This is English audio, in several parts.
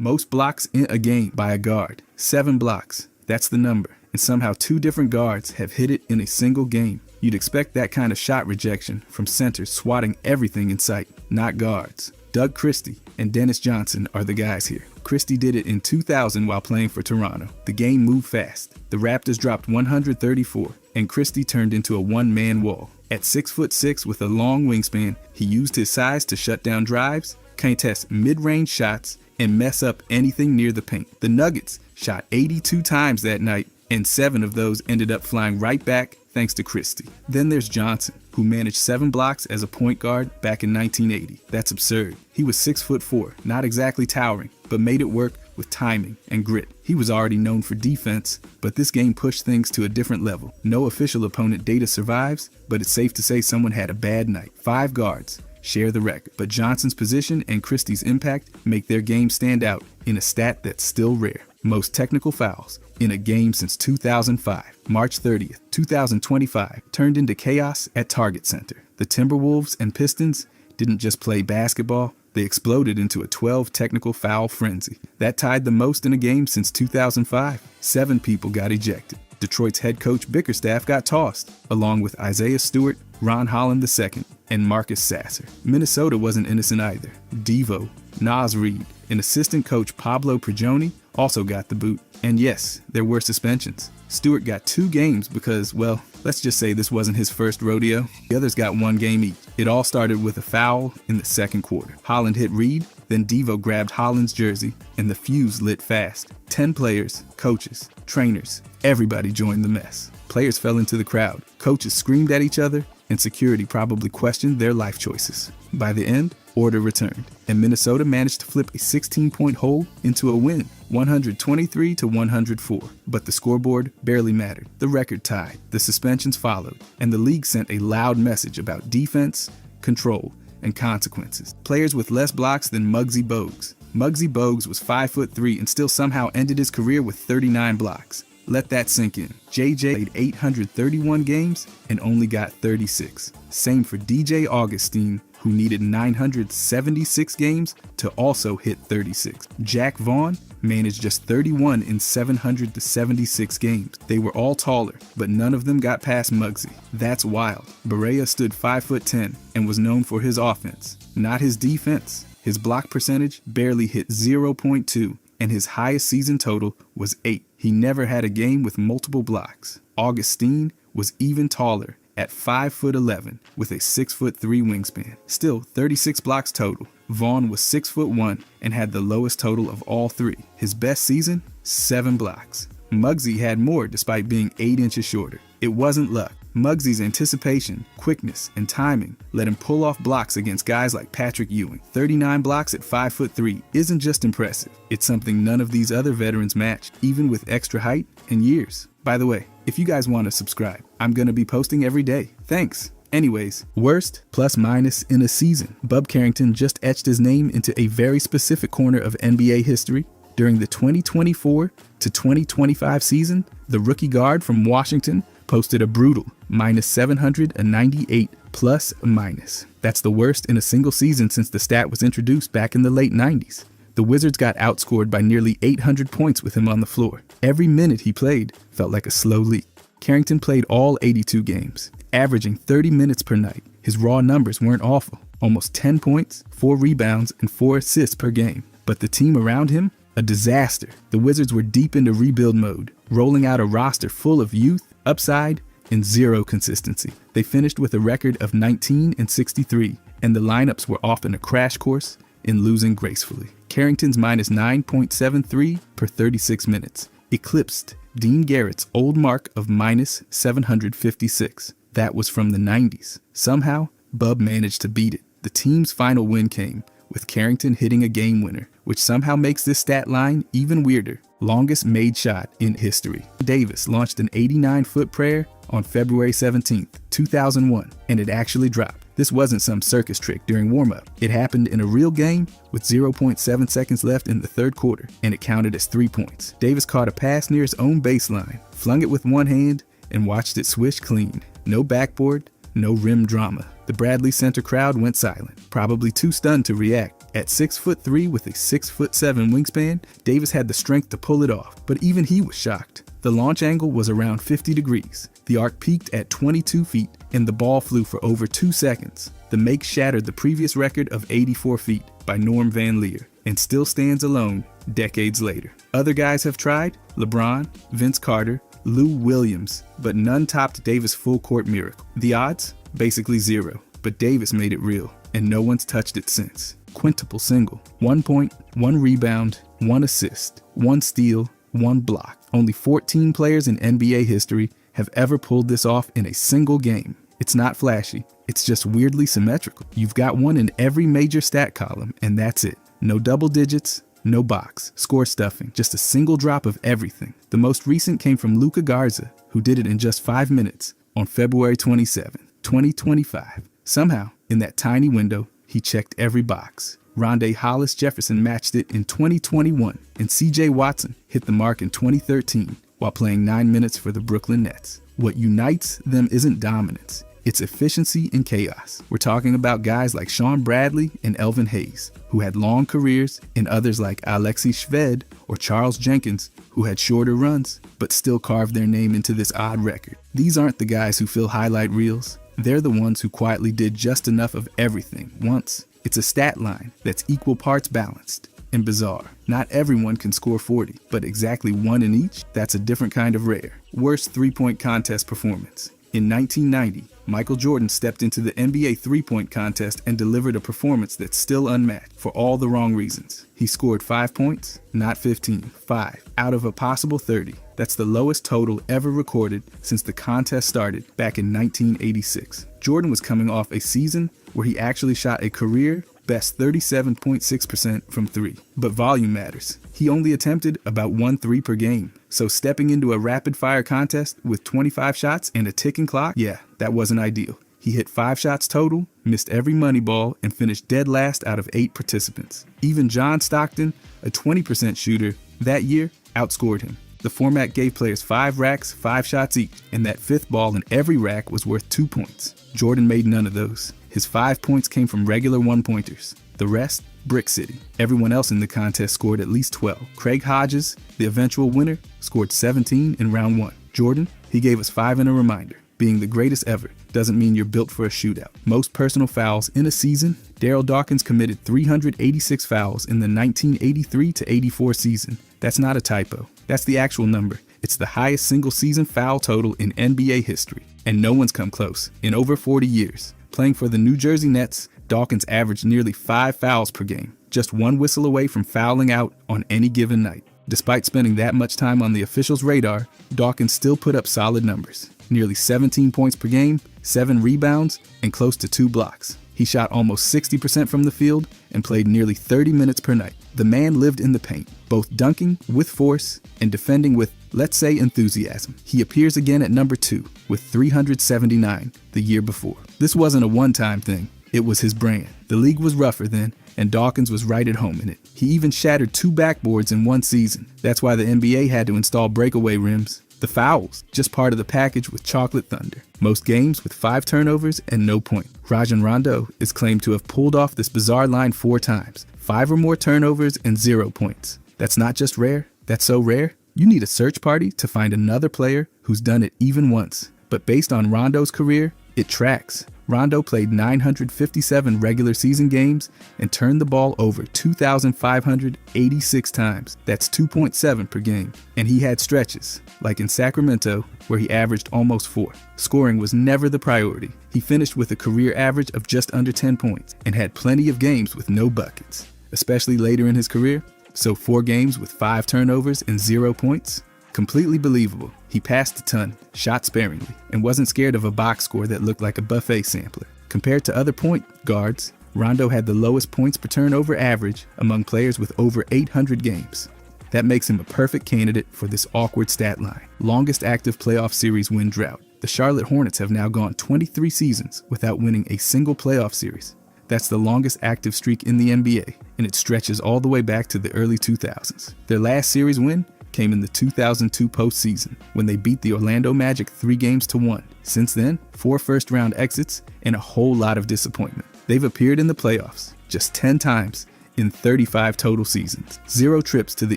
Most blocks in a game by a guard. 7 blocks. That's the number. And somehow 2 different guards have hit it in a single game. You'd expect that kind of shot rejection from centers swatting everything in sight, not guards. Doug Christie and Dennis Johnson are the guys here. Christie did it in 2000 while playing for Toronto. The game moved fast. The Raptors dropped 134, and Christie turned into a one-man wall. At 6'6" with a long wingspan, he used his size to shut down drives, contest mid-range shots, and mess up anything near the paint. The Nuggets shot 82 times that night, and 7 of those ended up flying right back thanks to Christie. Then there's Johnson, who managed 7 blocks as a point guard back in 1980. That's absurd. He was 6'4", not exactly towering, but made it work with timing and grit. He was already known for defense, but this game pushed things to a different level. No official opponent data survives, but it's safe to say someone had a bad night. 5 guards share the record, but Johnson's position and Christie's impact make their game stand out in a stat that's still rare. Most technical fouls in a game since 2005. March 30th, 2025 turned into chaos at Target Center. The Timberwolves and Pistons didn't just play basketball, they exploded into a 12 technical foul frenzy. That tied the most in a game since 2005. 7 people got ejected. Detroit's head coach Bickerstaff got tossed, along with Isaiah Stewart, Ron Holland II, and Marcus Sasser. Minnesota wasn't innocent either. Devo, Naz Reid, and assistant coach Pablo Prigioni also got the boot. And yes, there were suspensions. Stewart got 2 games because, well, let's just say this wasn't his first rodeo. The others got 1 game each. It all started with a foul in the second quarter. Holland hit Reid, then Devo grabbed Holland's jersey, and the fuse lit fast. 10 players, coaches, trainers, everybody joined the mess. Players fell into the crowd. Coaches screamed at each other, and security probably questioned their life choices. By the end, order returned, and Minnesota managed to flip a 16-point hole into a win, 123-104. But the scoreboard barely mattered. The record tied, the suspensions followed, and the league sent a loud message about defense, control, and consequences. Players with less blocks than Muggsy Bogues. Muggsy Bogues was 5'3" and still somehow ended his career with 39 blocks. Let that sink in. JJ played 831 games and only got 36. Same for DJ Augustine, who needed 976 games to also hit 36. Jack Vaughn managed just 31 in 776 games. They were all taller, but none of them got past Muggsy. That's wild. Barea stood 5'10" and was known for his offense, not his defense. His block percentage barely hit 0.2, and his highest season total was 8. He never had a game with multiple blocks. Augustine was even taller at 5'11" with a 6'3" wingspan. Still 36 blocks total. Vaughn was 6'1" and had the lowest total of all 3. His best season, 7 blocks. Muggsy had more despite being 8 inches shorter. It wasn't luck. Muggsy's anticipation, quickness, and timing let him pull off blocks against guys like Patrick Ewing. 39 blocks at 5'3" isn't just impressive. It's something none of these other veterans matched, even with extra height and years. By the way, if you guys want to subscribe, I'm going to be posting every day. Thanks. Anyways, worst plus minus in a season. Bub Carrington just etched his name into a very specific corner of NBA history. During the 2024 to 2025 season, the rookie guard from Washington posted a brutal minus 798 plus minus. That's the worst in a single season since the stat was introduced back in the late 90s. The Wizards got outscored by nearly 800 points with him on the floor. Every minute he played felt like a slow leak. Carrington played all 82 games, averaging 30 minutes per night. His raw numbers weren't awful, almost 10 points, 4 rebounds, and 4 assists per game. But the team around him, a disaster. The Wizards were deep into rebuild mode, rolling out a roster full of youth, upside, and 0 consistency. They finished with a record of 19-63, and the lineups were often a crash course in losing gracefully. Carrington's minus 9.73 per 36 minutes eclipsed Dean Garrett's old mark of minus 756. That was from the 90s. Somehow, Bub managed to beat it. The team's final win came with Carrington hitting a game winner, which somehow makes this stat line even weirder. Longest made shot in history. Davis launched an 89-foot prayer on February 17, 2001, and it actually dropped. This wasn't some circus trick during warm-up. It happened in a real game with 0.7 seconds left in the third quarter, and it counted as 3 points. Davis caught a pass near his own baseline, flung it with one hand, and watched it swish clean. No backboard, no rim drama. The Bradley Center crowd went silent, probably too stunned to react. At 6'3" with a 6'7" wingspan, Davis had the strength to pull it off, but even he was shocked. The launch angle was around 50 degrees. The arc peaked at 22 feet, and the ball flew for over 2 seconds. The make shattered the previous record of 84 feet by Norm Van Lier, and still stands alone decades later. Other guys have tried: LeBron, Vince Carter, Lou Williams, but none topped Davis' full-court miracle. The odds? Basically zero, but Davis made it real, and no one's touched it since. Quintuple single, 1 point, 1 rebound, 1 assist, 1 steal, 1 block. Only 14 players in NBA history have ever pulled this off in a single game. It's not flashy, it's just weirdly symmetrical. You've got one in every major stat column, and that's it. No double digits, no box, score stuffing, just a single drop of everything. The most recent came from Luka Garza, who did it in just 5 minutes on February 27, 2025. Somehow, in that tiny window, he checked every box. Rondé Hollis Jefferson matched it in 2021, and CJ Watson hit the mark in 2013 while playing 9 minutes for the Brooklyn Nets. What unites them isn't dominance, it's efficiency and chaos. We're talking about guys like Sean Bradley and Elvin Hayes, who had long careers, and others like Alexei Shved or Charles Jenkins, who had shorter runs, but still carved their name into this odd record. These aren't the guys who fill highlight reels. They're the ones who quietly did just enough of everything once. It's a stat line that's equal parts balanced and bizarre. Not everyone can score 40, but exactly one in each? That's a different kind of rare. Worst three-point contest performance. In 1990, Michael Jordan stepped into the NBA three-point contest and delivered a performance that's still unmatched for all the wrong reasons. He scored 5 points, not 15, 5 out of a possible 30. That's the lowest total ever recorded since the contest started back in 1986. Jordan was coming off a season where he actually shot a career best 37.6% from 3. But volume matters. He only attempted about 1 3 per game. So stepping into a rapid-fire contest with 25 shots and a ticking clock, yeah, that wasn't ideal. He hit 5 shots total, missed every money ball, and finished dead last out of 8 participants. Even John Stockton, a 20% shooter, that year outscored him. The format gave players 5 racks, 5 shots each, and that 5th ball in every rack was worth 2 points. Jordan made none of those. His 5 points came from regular one-pointers. The rest, Brick City. Everyone else in the contest scored at least 12. Craig Hodges, the eventual winner, scored 17 in round 1. Jordan, he gave us 5 and a reminder. Being the greatest ever doesn't mean you're built for a shootout. Most personal fouls in a season, Darryl Dawkins committed 386 fouls in the 1983-84 season. That's not a typo. That's the actual number. It's the highest single-season foul total in NBA history, and no one's come close in over 40 years. Playing for the New Jersey Nets, Dawkins averaged nearly 5 fouls per game, just 1 whistle away from fouling out on any given night. Despite spending that much time on the officials' radar, Dawkins still put up solid numbers. Nearly 17 points per game, 7 rebounds, and close to 2 blocks. He shot almost 60% from the field and played nearly 30 minutes per night. The man lived in the paint, both dunking with force and defending with, let's say, enthusiasm. He appears again at number 2 with 379 the year before. This wasn't a one-time thing. It was his brand. The league was rougher then, and Dawkins was right at home in it. He even shattered 2 backboards in one season. That's why the NBA had to install breakaway rims. The fouls, just part of the package with Chocolate Thunder. Most games with 5 turnovers and no point. Rajon Rondo is claimed to have pulled off this bizarre line 4 times. 5 or more turnovers and 0 points. That's not just rare, that's so rare, you need a search party to find another player who's done it even once. But based on Rondo's career, it tracks. Rondo played 957 regular season games and turned the ball over 2,586 times. That's 2.7 per game. And he had stretches, like in Sacramento, where he averaged almost 4. Scoring was never the priority. He finished with a career average of just under 10 points and had plenty of games with no buckets, especially later in his career. So 4 games with 5 turnovers and 0 points? Completely believable. He passed a ton, shot sparingly, and wasn't scared of a box score that looked like a buffet sampler. Compared to other point guards, Rondo had the lowest points per turnover average among players with over 800 games. That makes him a perfect candidate for this awkward stat line. Longest active playoff series win drought. The Charlotte Hornets have now gone 23 seasons without winning a single playoff series. That's the longest active streak in the NBA, and it stretches all the way back to the early 2000s. Their last series win came in the 2002 postseason when they beat the Orlando Magic 3-1. Since then, 4 first-round exits and a whole lot of disappointment. They've appeared in the playoffs just 10 times in 35 total seasons, 0 trips to the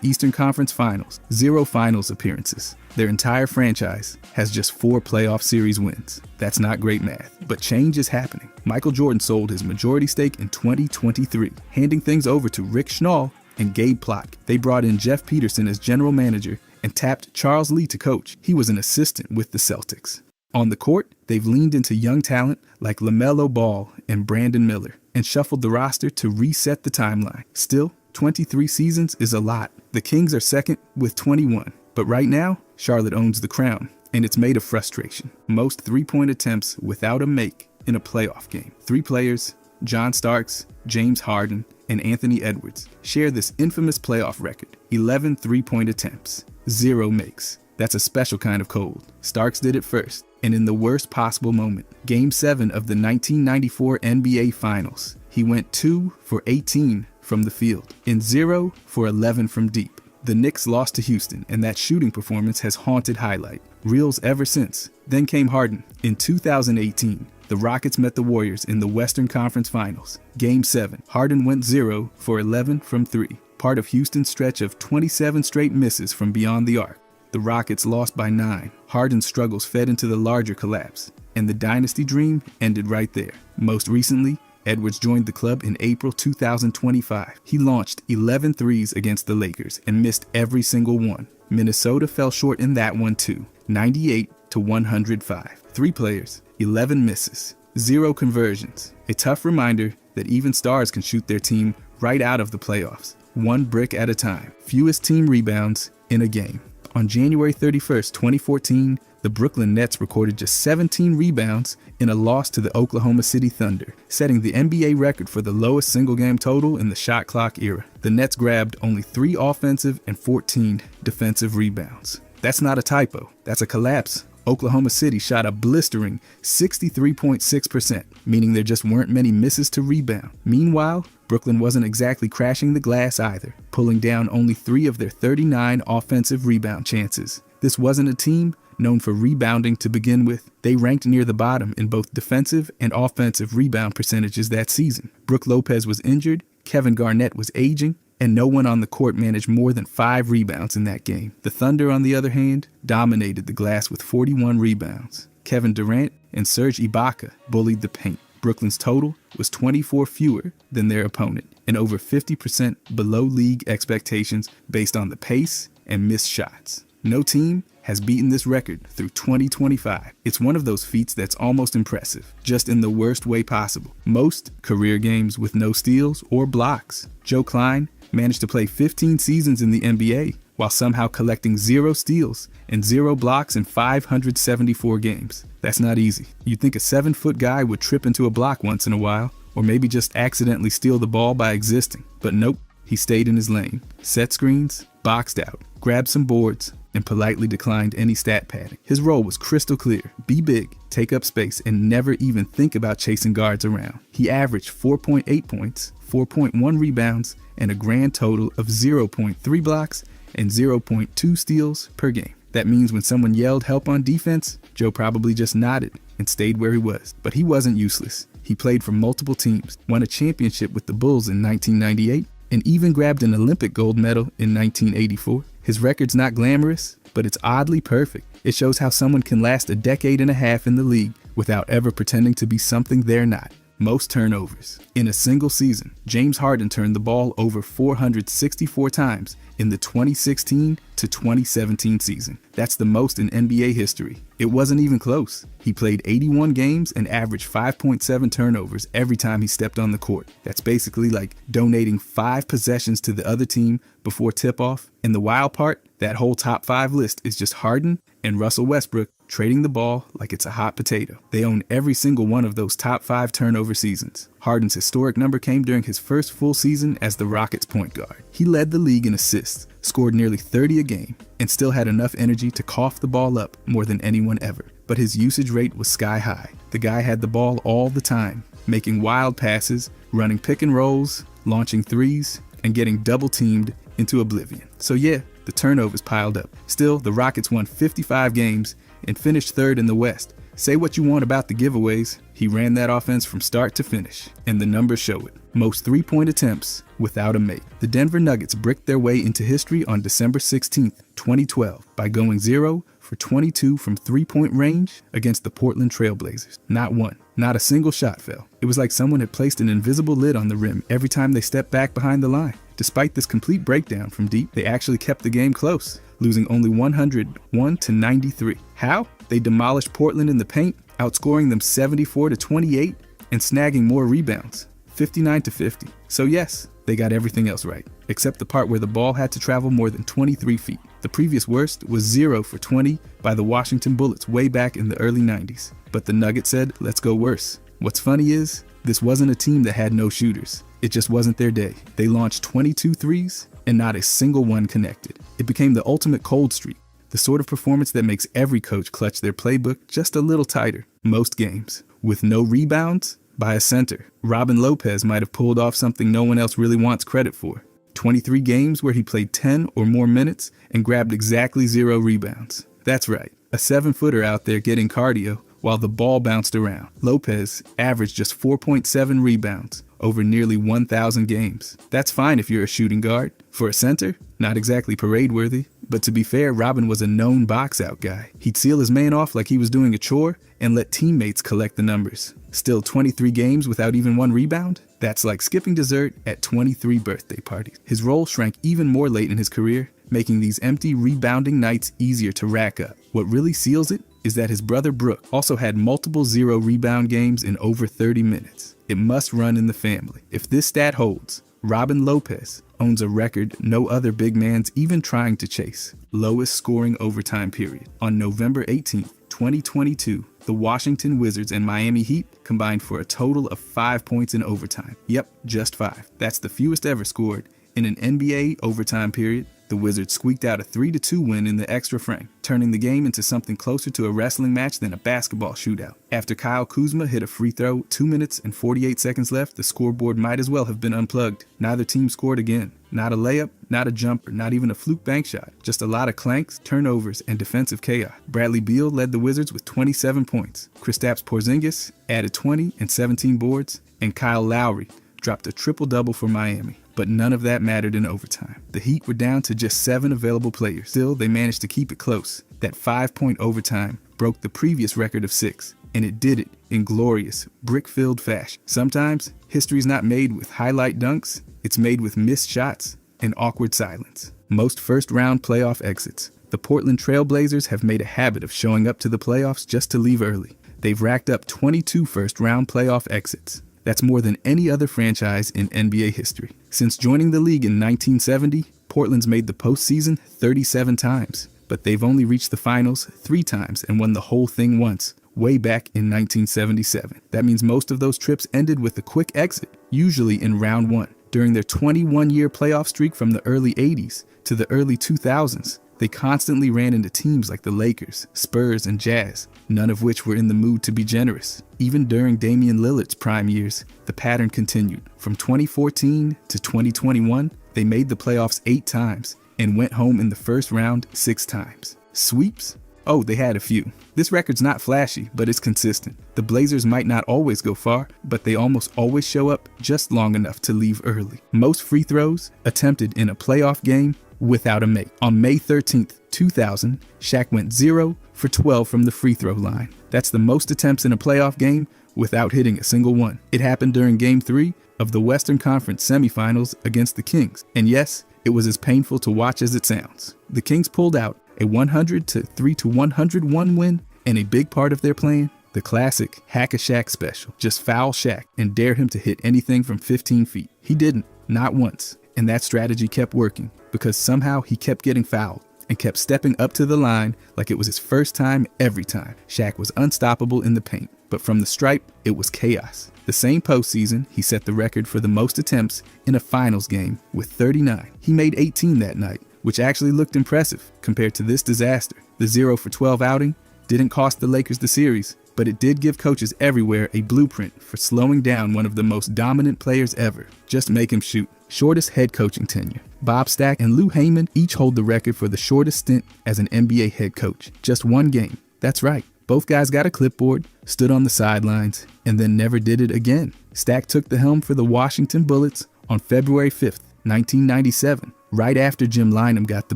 Eastern Conference Finals, 0 finals appearances. Their entire franchise has just 4 playoff series wins. That's not great math, but change is happening. Michael Jordan sold his majority stake in 2023, handing things over to Rick Schnall and Gabe Plock. They brought in Jeff Peterson as general manager and tapped Charles Lee to coach. He was an assistant with the Celtics. On the court, they've leaned into young talent like LaMelo Ball and Brandon Miller and shuffled the roster to reset the timeline. Still, 23 seasons is a lot. The Kings are second with 21. But right now, Charlotte owns the crown, and it's made of frustration. Most three-point attempts without a make in a playoff game. 3 players, John Starks, James Harden, and Anthony Edwards, share this infamous playoff record: 11 three-point attempts, 0 makes. That's a special kind of cold. Starks did it first, and in the worst possible moment. Game 7 of the 1994 NBA Finals. He went 2 for 18 from the field, and 0 for 11 from deep. The Knicks lost to Houston, and that shooting performance has haunted highlight reels ever since. Then came Harden. In 2018, the Rockets met the Warriors in the Western Conference Finals. Game 7, Harden went 0 for 11 from 3, part of Houston's stretch of 27 straight misses from beyond the arc. The Rockets lost by 9. Harden's struggles fed into the larger collapse, and the dynasty dream ended right there. Most recently, Edwards joined the club in April 2025. He launched 11 threes against the Lakers and missed every single one. Minnesota fell short in that one too, 98-105. 3 players, 11 misses, 0 conversions. A tough reminder that even stars can shoot their team right out of the playoffs, 1 brick at a time. Fewest team rebounds in a game. On January 31st, 2014, the Brooklyn Nets recorded just 17 rebounds in a loss to the Oklahoma City Thunder, setting the NBA record for the lowest single-game total in the shot clock era. The Nets grabbed only 3 offensive and 14 defensive rebounds. That's not a typo. That's a collapse. Oklahoma City shot a blistering 63.6%, meaning there just weren't many misses to rebound. Meanwhile, Brooklyn wasn't exactly crashing the glass either, pulling down only 3 of their 39 offensive rebound chances. This wasn't a team known for rebounding to begin with. They ranked near the bottom in both defensive and offensive rebound percentages that season. Brook Lopez was injured, Kevin Garnett was aging, and no one on the court managed more than 5 rebounds in that game. The Thunder, on the other hand, dominated the glass with 41 rebounds. Kevin Durant and Serge Ibaka bullied the paint. Brooklyn's total was 24 fewer than their opponent, and over 50% below league expectations based on the pace and missed shots. No team has beaten this record through 2025. It's one of those feats that's almost impressive, just in the worst way possible. Most career games with no steals or blocks. Joe Klein managed to play 15 seasons in the NBA while somehow collecting 0 steals and 0 blocks in 574 games. That's not easy. You'd think a 7-foot guy would trip into a block once in a while, or maybe just accidentally steal the ball by existing. But nope, he stayed in his lane, set screens, boxed out, grabbed some boards, and politely declined any stat padding. His role was crystal clear: be big, take up space, and never even think about chasing guards around. He averaged 4.8 points, 4.1 rebounds, and a grand total of 0.3 blocks and 0.2 steals per game. That means when someone yelled help on defense, Joe probably just nodded and stayed where he was. But he wasn't useless. He played for multiple teams, won a championship with the Bulls in 1998, and even grabbed an Olympic gold medal in 1984. His record's not glamorous, but it's oddly perfect. It shows how someone can last a decade and a half in the league without ever pretending to be something they're not. Most turnovers. In a single season, James Harden turned the ball over 464 times in the 2016 to 2017 season. That's the most in NBA history. It wasn't even close. He played 81 games and averaged 5.7 turnovers every time he stepped on the court. That's basically like donating 5 possessions to the other team before tip-off. And the wild part, that whole top 5 list is just Harden and Russell Westbrook trading the ball like it's a hot potato. They own every single one of those top 5 turnover seasons. Harden's historic number came during his first full season as the Rockets' point guard. He led the league in assists, scored nearly 30 a game, and still had enough energy to cough the ball up more than anyone ever. But his usage rate was sky high. The guy had the ball all the time, making wild passes, running pick and rolls, launching threes, and getting double teamed into oblivion. So yeah, the turnovers piled up. Still, the Rockets won 55 games and finished 3rd in the West, Say what you want about the giveaways, he ran that offense from start to finish, and the numbers show it. Most three-point attempts without a mate. The Denver Nuggets bricked their way into history on December 16, 2012, by going 0 for 22 from three-point range against the Portland Trail Blazers. Not one. Not a single shot fell. It was like someone had placed an invisible lid on the rim every time they stepped back behind the line. Despite this complete breakdown from deep, they actually kept the game close, losing only 101-93. How? They demolished Portland in the paint, outscoring them 74-28 and snagging more rebounds, 59-50. So yes, they got everything else right, except the part where the ball had to travel more than 23 feet. The previous worst was 0 for 20 by the Washington Bullets way back in the early 90s. But the Nuggets said, let's go worse. What's funny is, this wasn't a team that had no shooters. It just wasn't their day. They launched 22 threes and not a single one connected. It became the ultimate cold streak, the sort of performance that makes every coach clutch their playbook just a little tighter. Most games, with no rebounds, by a center. Robin Lopez might have pulled off something no one else really wants credit for. 23 games where he played 10 or more minutes and grabbed exactly 0 rebounds. That's right, a 7-footer out there getting cardio while the ball bounced around. Lopez averaged just 4.7 rebounds over nearly 1,000 games. That's fine if you're a shooting guard. For a center, not exactly parade-worthy. But to be fair, Robin was a known box-out guy. He'd seal his man off like he was doing a chore and let teammates collect the numbers. Still 23 games without even one rebound? That's like skipping dessert at 23 birthday parties. His role shrank even more late in his career, making these empty rebounding nights easier to rack up. What really seals it is that his brother Brook also had multiple 0 rebound games in over 30 minutes. It must run in the family. If this stat holds, Robin Lopez owns a record no other big man's even trying to chase. Lowest scoring overtime period. On November 18, 2022, the Washington Wizards and Miami Heat combined for a total of 5 points in overtime. Yep, just 5. That's the fewest ever scored in an NBA overtime period. The Wizards squeaked out a 3-2 win in the extra frame, turning the game into something closer to a wrestling match than a basketball shootout. After Kyle Kuzma hit a free throw 2 minutes and 48 seconds left, the scoreboard might as well have been unplugged. Neither team scored again. Not a layup, not a jumper, not even a fluke bank shot. Just a lot of clanks, turnovers, and defensive chaos. Bradley Beal led the Wizards with 27 points. Kristaps Porzingis added 20 and 17 boards, and Kyle Lowry dropped a triple-double for Miami. But none of that mattered in overtime. The Heat were down to just 7 available players. Still, they managed to keep it close. That 5-point overtime broke the previous record of 6, and it did it in glorious, brick-filled fashion. Sometimes, history's not made with highlight dunks, it's made with missed shots and awkward silence. Most first-round playoff exits. The Portland Trail Blazers have made a habit of showing up to the playoffs just to leave early. They've racked up 22 first-round playoff exits. That's more than any other franchise in NBA history. Since joining the league in 1970, Portland's made the postseason 37 times, but they've only reached the finals 3 times and won the whole thing once, way back in 1977. That means most of those trips ended with a quick exit, usually in round 1. During their 21-year playoff streak from the early 80s to the early 2000s, they constantly ran into teams like the Lakers, Spurs, and Jazz, none of which were in the mood to be generous. Even during Damian Lillard's prime years, the pattern continued. From 2014 to 2021, they made the playoffs 8 times and went home in the first round 6 times. Sweeps? Oh, they had a few. This record's not flashy, but it's consistent. The Blazers might not always go far, but they almost always show up just long enough to leave early. Most free throws attempted in a playoff game without a mate. On May 13th, 2000, Shaq went 0 for 12 from the free throw line. That's the most attempts in a playoff game without hitting a single one. It happened during Game 3 of the Western Conference semifinals against the Kings. And yes, it was as painful to watch as it sounds. The Kings pulled out a 103-101 win, and a big part of their plan, the classic Hack-a-Shaq special. Just foul Shaq and dare him to hit anything from 15 feet. He didn't, not once. And that strategy kept working because somehow he kept getting fouled and kept stepping up to the line like it was his first time every time. Shaq was unstoppable in the paint, but from the stripe, it was chaos. The same postseason, he set the record for the most attempts in a finals game with 39. He made 18 that night, which actually looked impressive compared to this disaster. The 0 for 12 outing didn't cost the Lakers the series, but it did give coaches everywhere a blueprint for slowing down one of the most dominant players ever. Just make him shoot. Shortest head coaching tenure. Bob Stack and Lou Heyman each hold the record for the shortest stint as an NBA head coach. Just 1 game. That's right, Both guys got a clipboard, stood on the sidelines, and then never did it again. Stack took the helm for the Washington Bullets on February 5th, 1997, right after Jim Lynam got the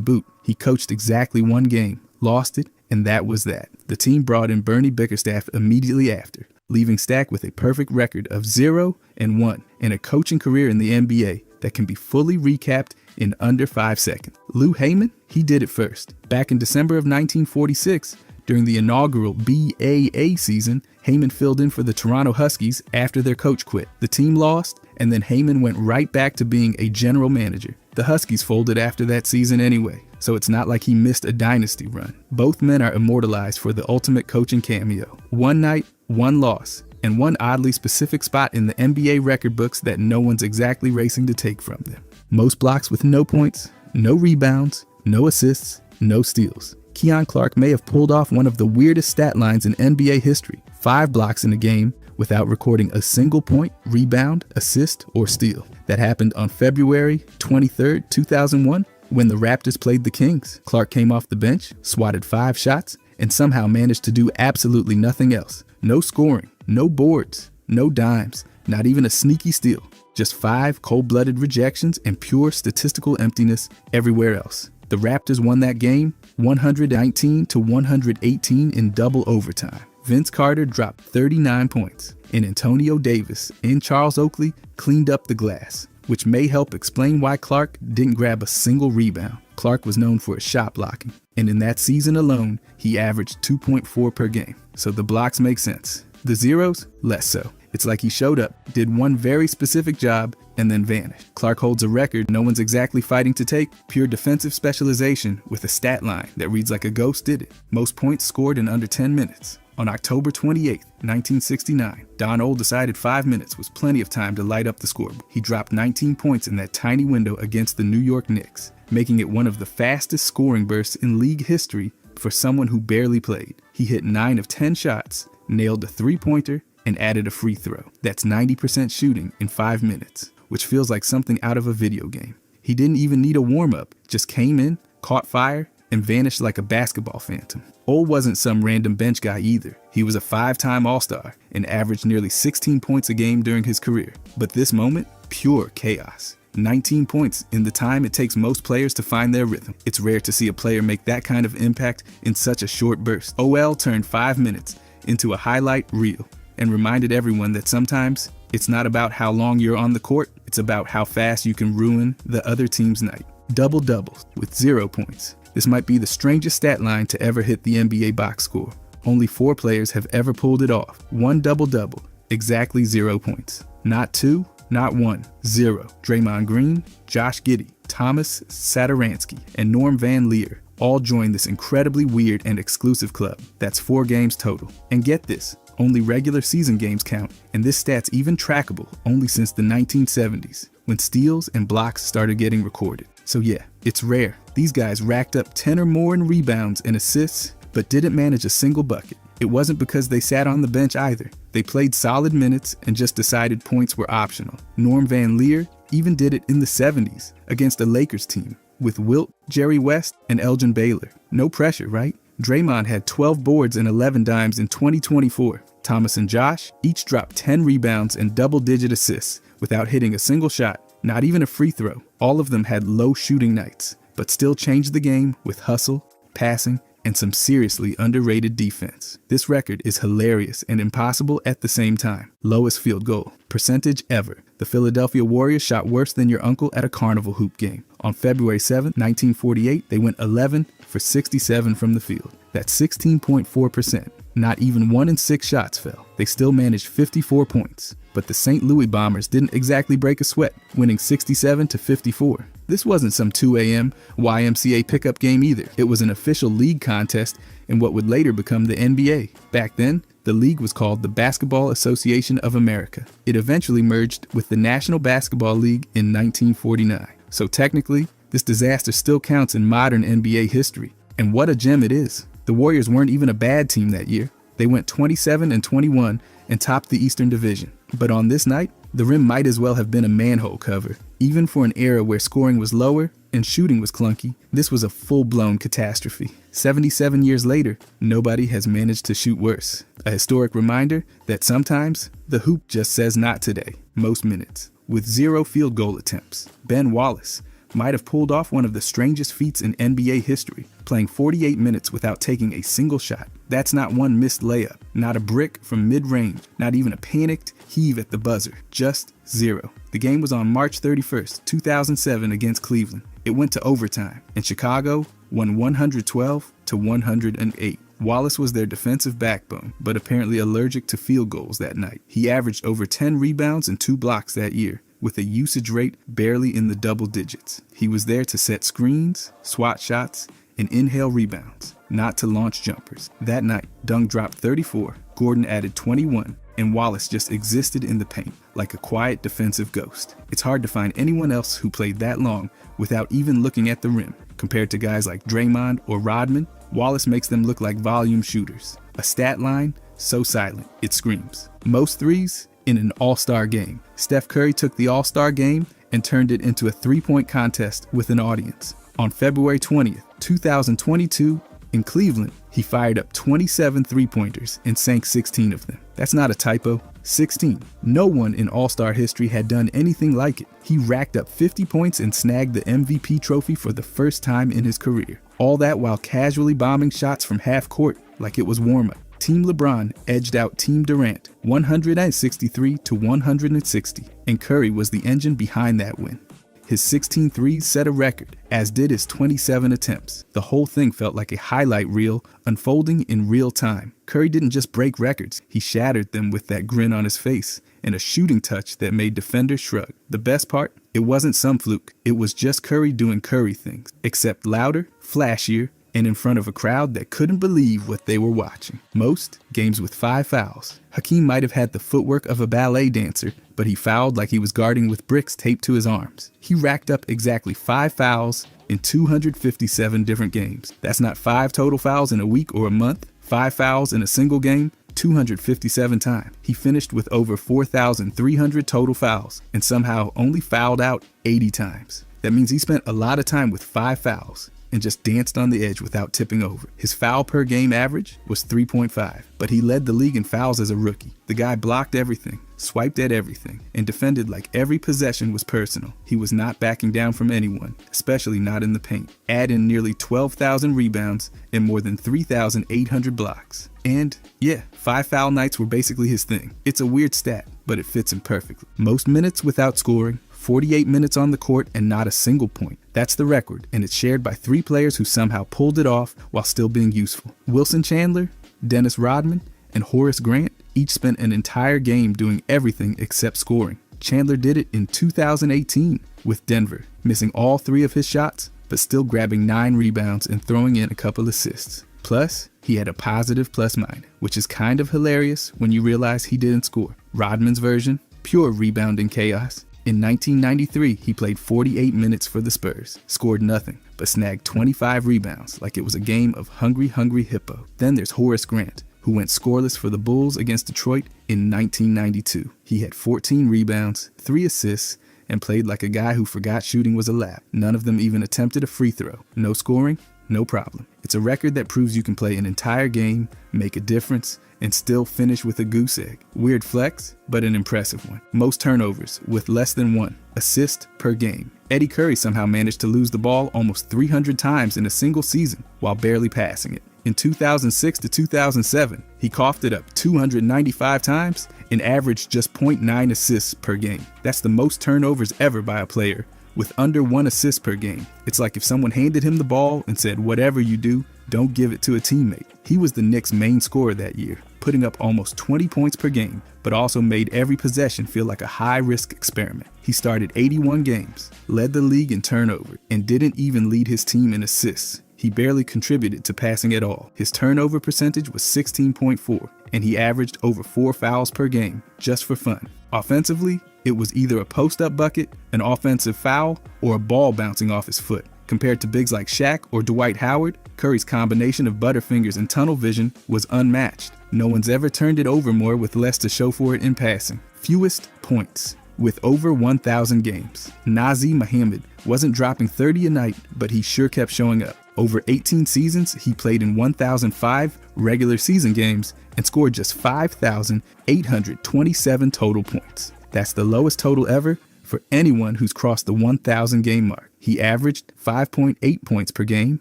boot. He coached exactly one game, lost it, and that was that. The team brought in Bernie Bickerstaff immediately after, leaving Stack with a perfect record of 0-1 and a coaching career in the NBA that can be fully recapped in under 5 seconds. Lou Heyman, he did it first. Back in December of 1946, during the inaugural BAA season, Heyman filled in for the Toronto Huskies after their coach quit. The team lost, and then Heyman went right back to being a general manager. The Huskies folded after that season anyway, so it's not like he missed a dynasty run. Both men are immortalized for the ultimate coaching cameo. One night, one loss, and one oddly specific spot in the NBA record books that no one's exactly racing to take from them. Most blocks with no points, no rebounds, no assists, no steals. Keon Clark may have pulled off one of the weirdest stat lines in NBA history, 5 blocks in a game without recording a single point, rebound, assist, or steal. That happened on February 23, 2001, when the Raptors played the Kings. Clark came off the bench, swatted 5 shots, and somehow managed to do absolutely nothing else. No scoring, no boards, no dimes, not even a sneaky steal. Just 5 cold-blooded rejections and pure statistical emptiness everywhere else. The Raptors won that game 119-118 in double overtime. Vince Carter dropped 39 points, and Antonio Davis and Charles Oakley cleaned up the glass, which may help explain why Clark didn't grab a single rebound. Clark was known for his shot blocking, and in that season alone, he averaged 2.4 per game. So the blocks make sense. The zeros, less so. It's like he showed up, did one very specific job, and then vanished. Clark holds a record no one's exactly fighting to take, pure defensive specialization with a stat line that reads like a ghost did it. Most points scored in under 10 minutes. On October 28, 1969, Don Ohl decided 5 minutes was plenty of time to light up the scoreboard. He dropped 19 points in that tiny window against the New York Knicks, making it one of the fastest scoring bursts in league history for someone who barely played. He hit 9 of 10 shots, nailed a three-pointer, and added a free throw. That's 90% shooting in 5 minutes, which feels like something out of a video game. He didn't even need a warm-up, just came in, caught fire, and vanished like a basketball phantom. Ohl wasn't some random bench guy either. He was a 5-time All-Star and averaged nearly 16 points a game during his career. But this moment, pure chaos. 19 points in the time it takes most players to find their rhythm. It's rare to see a player make that kind of impact in such a short burst. OL turned 5 minutes into a highlight reel and reminded everyone that sometimes it's not about how long you're on the court, it's about how fast you can ruin the other team's night. Double-doubles with 0 points. This might be the strangest stat line to ever hit the NBA box score. Only 4 players have ever pulled it off. 1 double-double, exactly 0 points. Not 2, not 1, 0. Draymond Green, Josh Giddey, Thomas Satoransky, and Norm Van Leer all joined this incredibly weird and exclusive club. That's 4 games total. And get this, only regular season games count, and this stat's even trackable only since the 1970s, when steals and blocks started getting recorded. So yeah, it's rare. These guys racked up 10 or more in rebounds and assists, but didn't manage a single bucket. It wasn't because they sat on the bench either. They played solid minutes and just decided points were optional. Norm Van Leer even did it in the 70s against a Lakers team with Wilt, Jerry West, and Elgin Baylor. No pressure, right? Draymond had 12 boards and 11 dimes in 2024. Thomas and Josh each dropped 10 rebounds and double-digit assists without hitting a single shot, not even a free throw. All of them had low shooting nights, but still changed the game with hustle, passing, and some seriously underrated defense. This record is hilarious and impossible at the same time. Lowest field goal percentage ever. The Philadelphia Warriors shot worse than your uncle at a carnival hoop game. On February 7, 1948, they went 11 for 67 from the field. That's 16.4%. Not even 1 in 6 shots fell. They still managed 54 points. But the St. Louis Bombers didn't exactly break a sweat, winning 67-54. This wasn't some 2 a.m. YMCA pickup game either. It was an official league contest in what would later become the NBA. Back then, the league was called the Basketball Association of America. It eventually merged with the National Basketball League in 1949. So technically, this disaster still counts in modern NBA history. And what a gem it is. The Warriors weren't even a bad team that year. They went 27-21 and topped the Eastern Division. But on this night, the rim might as well have been a manhole cover. Even for an era where scoring was lower and shooting was clunky, this was a full-blown catastrophe. 77 years later, nobody has managed to shoot worse. A historic reminder that sometimes the hoop just says not today, most minutes. With 0 field goal attempts, Ben Wallace might have pulled off one of the strangest feats in NBA history, playing 48 minutes without taking a single shot. That's not one missed layup, not a brick from mid-range, not even a panicked heave at the buzzer, just 0. The game was on March 31st, 2007 against Cleveland. It went to overtime, and Chicago won 112-108. Wallace was their defensive backbone, but apparently allergic to field goals that night. He averaged over 10 rebounds and 2 blocks that year, with a usage rate barely in the double digits. He was there to set screens, swat shots, and inhale rebounds, not to launch jumpers. That night, Dung dropped 34, Gordon added 21, and Wallace just existed in the paint like a quiet defensive ghost. It's hard to find anyone else who played that long without even looking at the rim. Compared to guys like Draymond or Rodman, Wallace makes them look like volume shooters. A stat line so silent, it screams. Most threes in an all-star game. Steph Curry took the all-star game and turned it into a three-point contest with an audience. On February 20th, 2022, in Cleveland, he fired up 27 three-pointers and sank 16 of them. That's not a typo. 16. No one in All-Star history had done anything like it. He racked up 50 points and snagged the MVP trophy for the first time in his career. All that while casually bombing shots from half court like it was warm-up. Team LeBron edged out Team Durant 163-160, and Curry was the engine behind that win. His 16 threes set a record, as did his 27 attempts. The whole thing felt like a highlight reel unfolding in real time. Curry didn't just break records, he shattered them with that grin on his face and a shooting touch that made defenders shrug. The best part? It wasn't some fluke. It was just Curry doing Curry things, except louder, flashier, and in front of a crowd that couldn't believe what they were watching. Most games with 5 fouls. Hakeem might have had the footwork of a ballet dancer, but he fouled like he was guarding with bricks taped to his arms. He racked up exactly 5 fouls in 257 different games. That's not 5 total fouls in a week or a month. 5 fouls in a single game, 257 times. He finished with over 4,300 total fouls and somehow only fouled out 80 times. That means he spent a lot of time with 5 fouls and just danced on the edge without tipping over. His foul per game average was 3.5, but he led the league in fouls as a rookie. The guy blocked everything, swiped at everything, and defended like every possession was personal. He was not backing down from anyone, especially not in the paint. Add in nearly 12,000 rebounds and more than 3,800 blocks. And yeah, 5 foul nights were basically his thing. It's a weird stat, but it fits him perfectly. Most minutes without scoring, 48 minutes on the court and not a single point. That's the record, and it's shared by 3 players who somehow pulled it off while still being useful. Wilson Chandler, Dennis Rodman, and Horace Grant each spent an entire game doing everything except scoring. Chandler did it in 2018 with Denver, missing all 3 of his shots, but still grabbing 9 rebounds and throwing in a couple assists. Plus, he had a positive plus-minus, which is kind of hilarious when you realize he didn't score. Rodman's version, pure rebounding chaos. In 1993, he played 48 minutes for the Spurs, scored nothing, but snagged 25 rebounds like it was a game of Hungry Hungry Hippo. Then there's Horace Grant, who went scoreless for the Bulls against Detroit in 1992. He had 14 rebounds, 3 assists, and played like a guy who forgot shooting was a lap. None of them even attempted a free throw. No scoring, no problem. It's a record that proves you can play an entire game, make a difference, and still finish with a goose egg. Weird flex, but an impressive one. Most turnovers with less than 1 assist per game. Eddie Curry somehow managed to lose the ball almost 300 times in a single season while barely passing it. In 2006 to 2007, he coughed it up 295 times and averaged just 0.9 assists per game. That's the most turnovers ever by a player, with under 1 assist per game. It's like if someone handed him the ball and said, whatever you do, don't give it to a teammate. He was the Knicks' main scorer that year, putting up almost 20 points per game, but also made every possession feel like a high-risk experiment. He started 81 games, led the league in turnover, and didn't even lead his team in assists. He barely contributed to passing at all. His turnover percentage was 16.4, and he averaged over 4 fouls per game, just for fun. Offensively, it was either a post-up bucket, an offensive foul, or a ball bouncing off his foot. Compared to bigs like Shaq or Dwight Howard, Curry's combination of butterfingers and tunnel vision was unmatched. No one's ever turned it over more with less to show for it in passing. Fewest points. with over 1,000 games. Nazi Muhammad wasn't dropping 30 a night, but he sure kept showing up. Over 18 seasons, he played in 1,005 regular season games and scored just 5,827 total points. That's the lowest total ever for anyone who's crossed the 1,000 game mark. He averaged 5.8 points per game,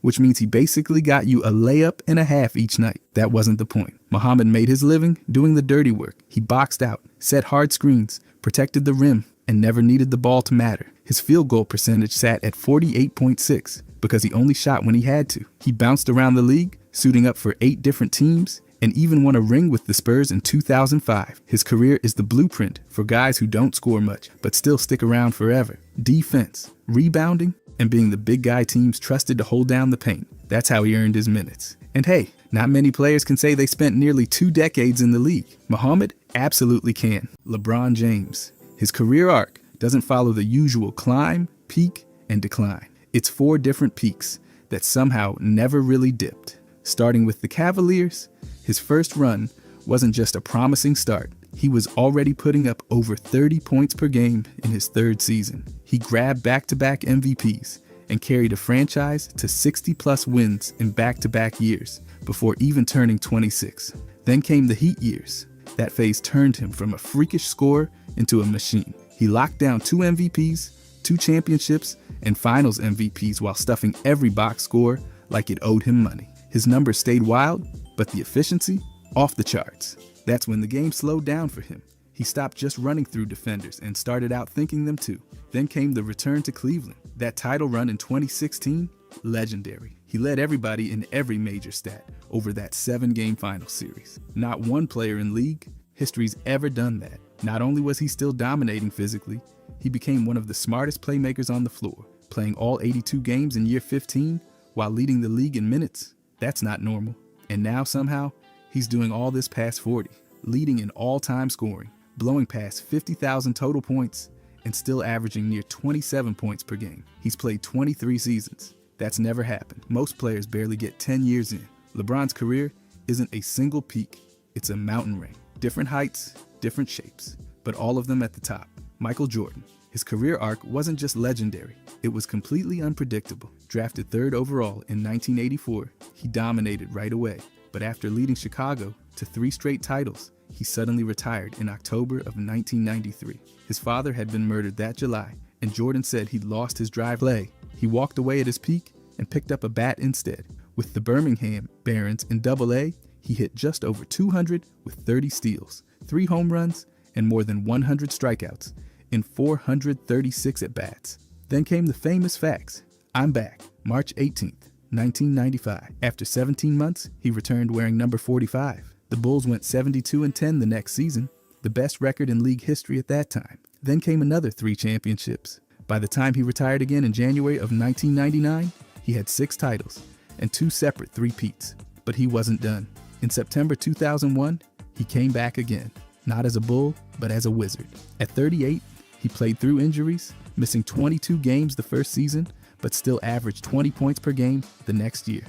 which means he basically got you a layup and a half each night. That wasn't the point. Muhammad made his living doing the dirty work. He boxed out, set hard screens, protected the rim, and never needed the ball to matter. His field goal percentage sat at 48.6 because he only shot when he had to. He bounced around the league, suiting up for 8 different teams, and even won a ring with the Spurs in 2005. His career is the blueprint for guys who don't score much, but still stick around forever. Defense, rebounding, and being the big guy teams trusted to hold down the paint. That's how he earned his minutes. And hey, not many players can say they spent nearly 2 decades in the league. Muhammad absolutely can. LeBron James. His career arc doesn't follow the usual climb, peak, and decline. It's 4 different peaks that somehow never really dipped. Starting with the Cavaliers, his first run wasn't just a promising start. He was already putting up over 30 points per game in his 3rd season. He grabbed back-to-back MVPs and carried a franchise to 60-plus wins in back-to-back years before even turning 26. Then came the Heat years. That phase turned him from a freakish scorer into a machine. He locked down 2 MVPs, 2 championships, and finals MVPs while stuffing every box score like it owed him money. His numbers stayed wild, but the efficiency, off the charts. That's when the game slowed down for him. He stopped just running through defenders and started outthinking them too. Then came the return to Cleveland. That title run in 2016, legendary. He led everybody in every major stat over that 7-game final series. Not one player in league history's ever done that. Not only was he still dominating physically, he became one of the smartest playmakers on the floor, playing all 82 games in year 15 while leading the league in minutes. That's not normal. And now somehow, he's doing all this past 40, leading in all-time scoring, blowing past 50,000 total points, and still averaging near 27 points per game. He's played 23 seasons. That's never happened. Most players barely get 10 years in. LeBron's career isn't a single peak, it's a mountain range. Different heights, different shapes, but all of them at the top. Michael Jordan. His career arc wasn't just legendary, it was completely unpredictable. Drafted 3rd overall in 1984, he dominated right away. But after leading Chicago to 3 straight titles, he suddenly retired in October of 1993. His father had been murdered that July, and Jordan said he'd lost his drive to play. He walked away at his peak and picked up a bat instead. With the Birmingham Barons in Double-A, he hit just over 200 with 30 steals, 3 home runs, and more than 100 strikeouts in 436 at-bats. Then came the famous facts. I'm back, March 18th, 1995. After 17 months, he returned wearing number 45. The Bulls went 72-10 the next season, the best record in league history at that time. Then came another 3 championships. By the time he retired again in January of 1999, he had 6 titles and 2 separate three-peats. But he wasn't done. In September 2001, he came back again, not as a Bull, but as a Wizard. At 38, he played through injuries, missing 22 games the first season, but still averaged 20 points per game the next year.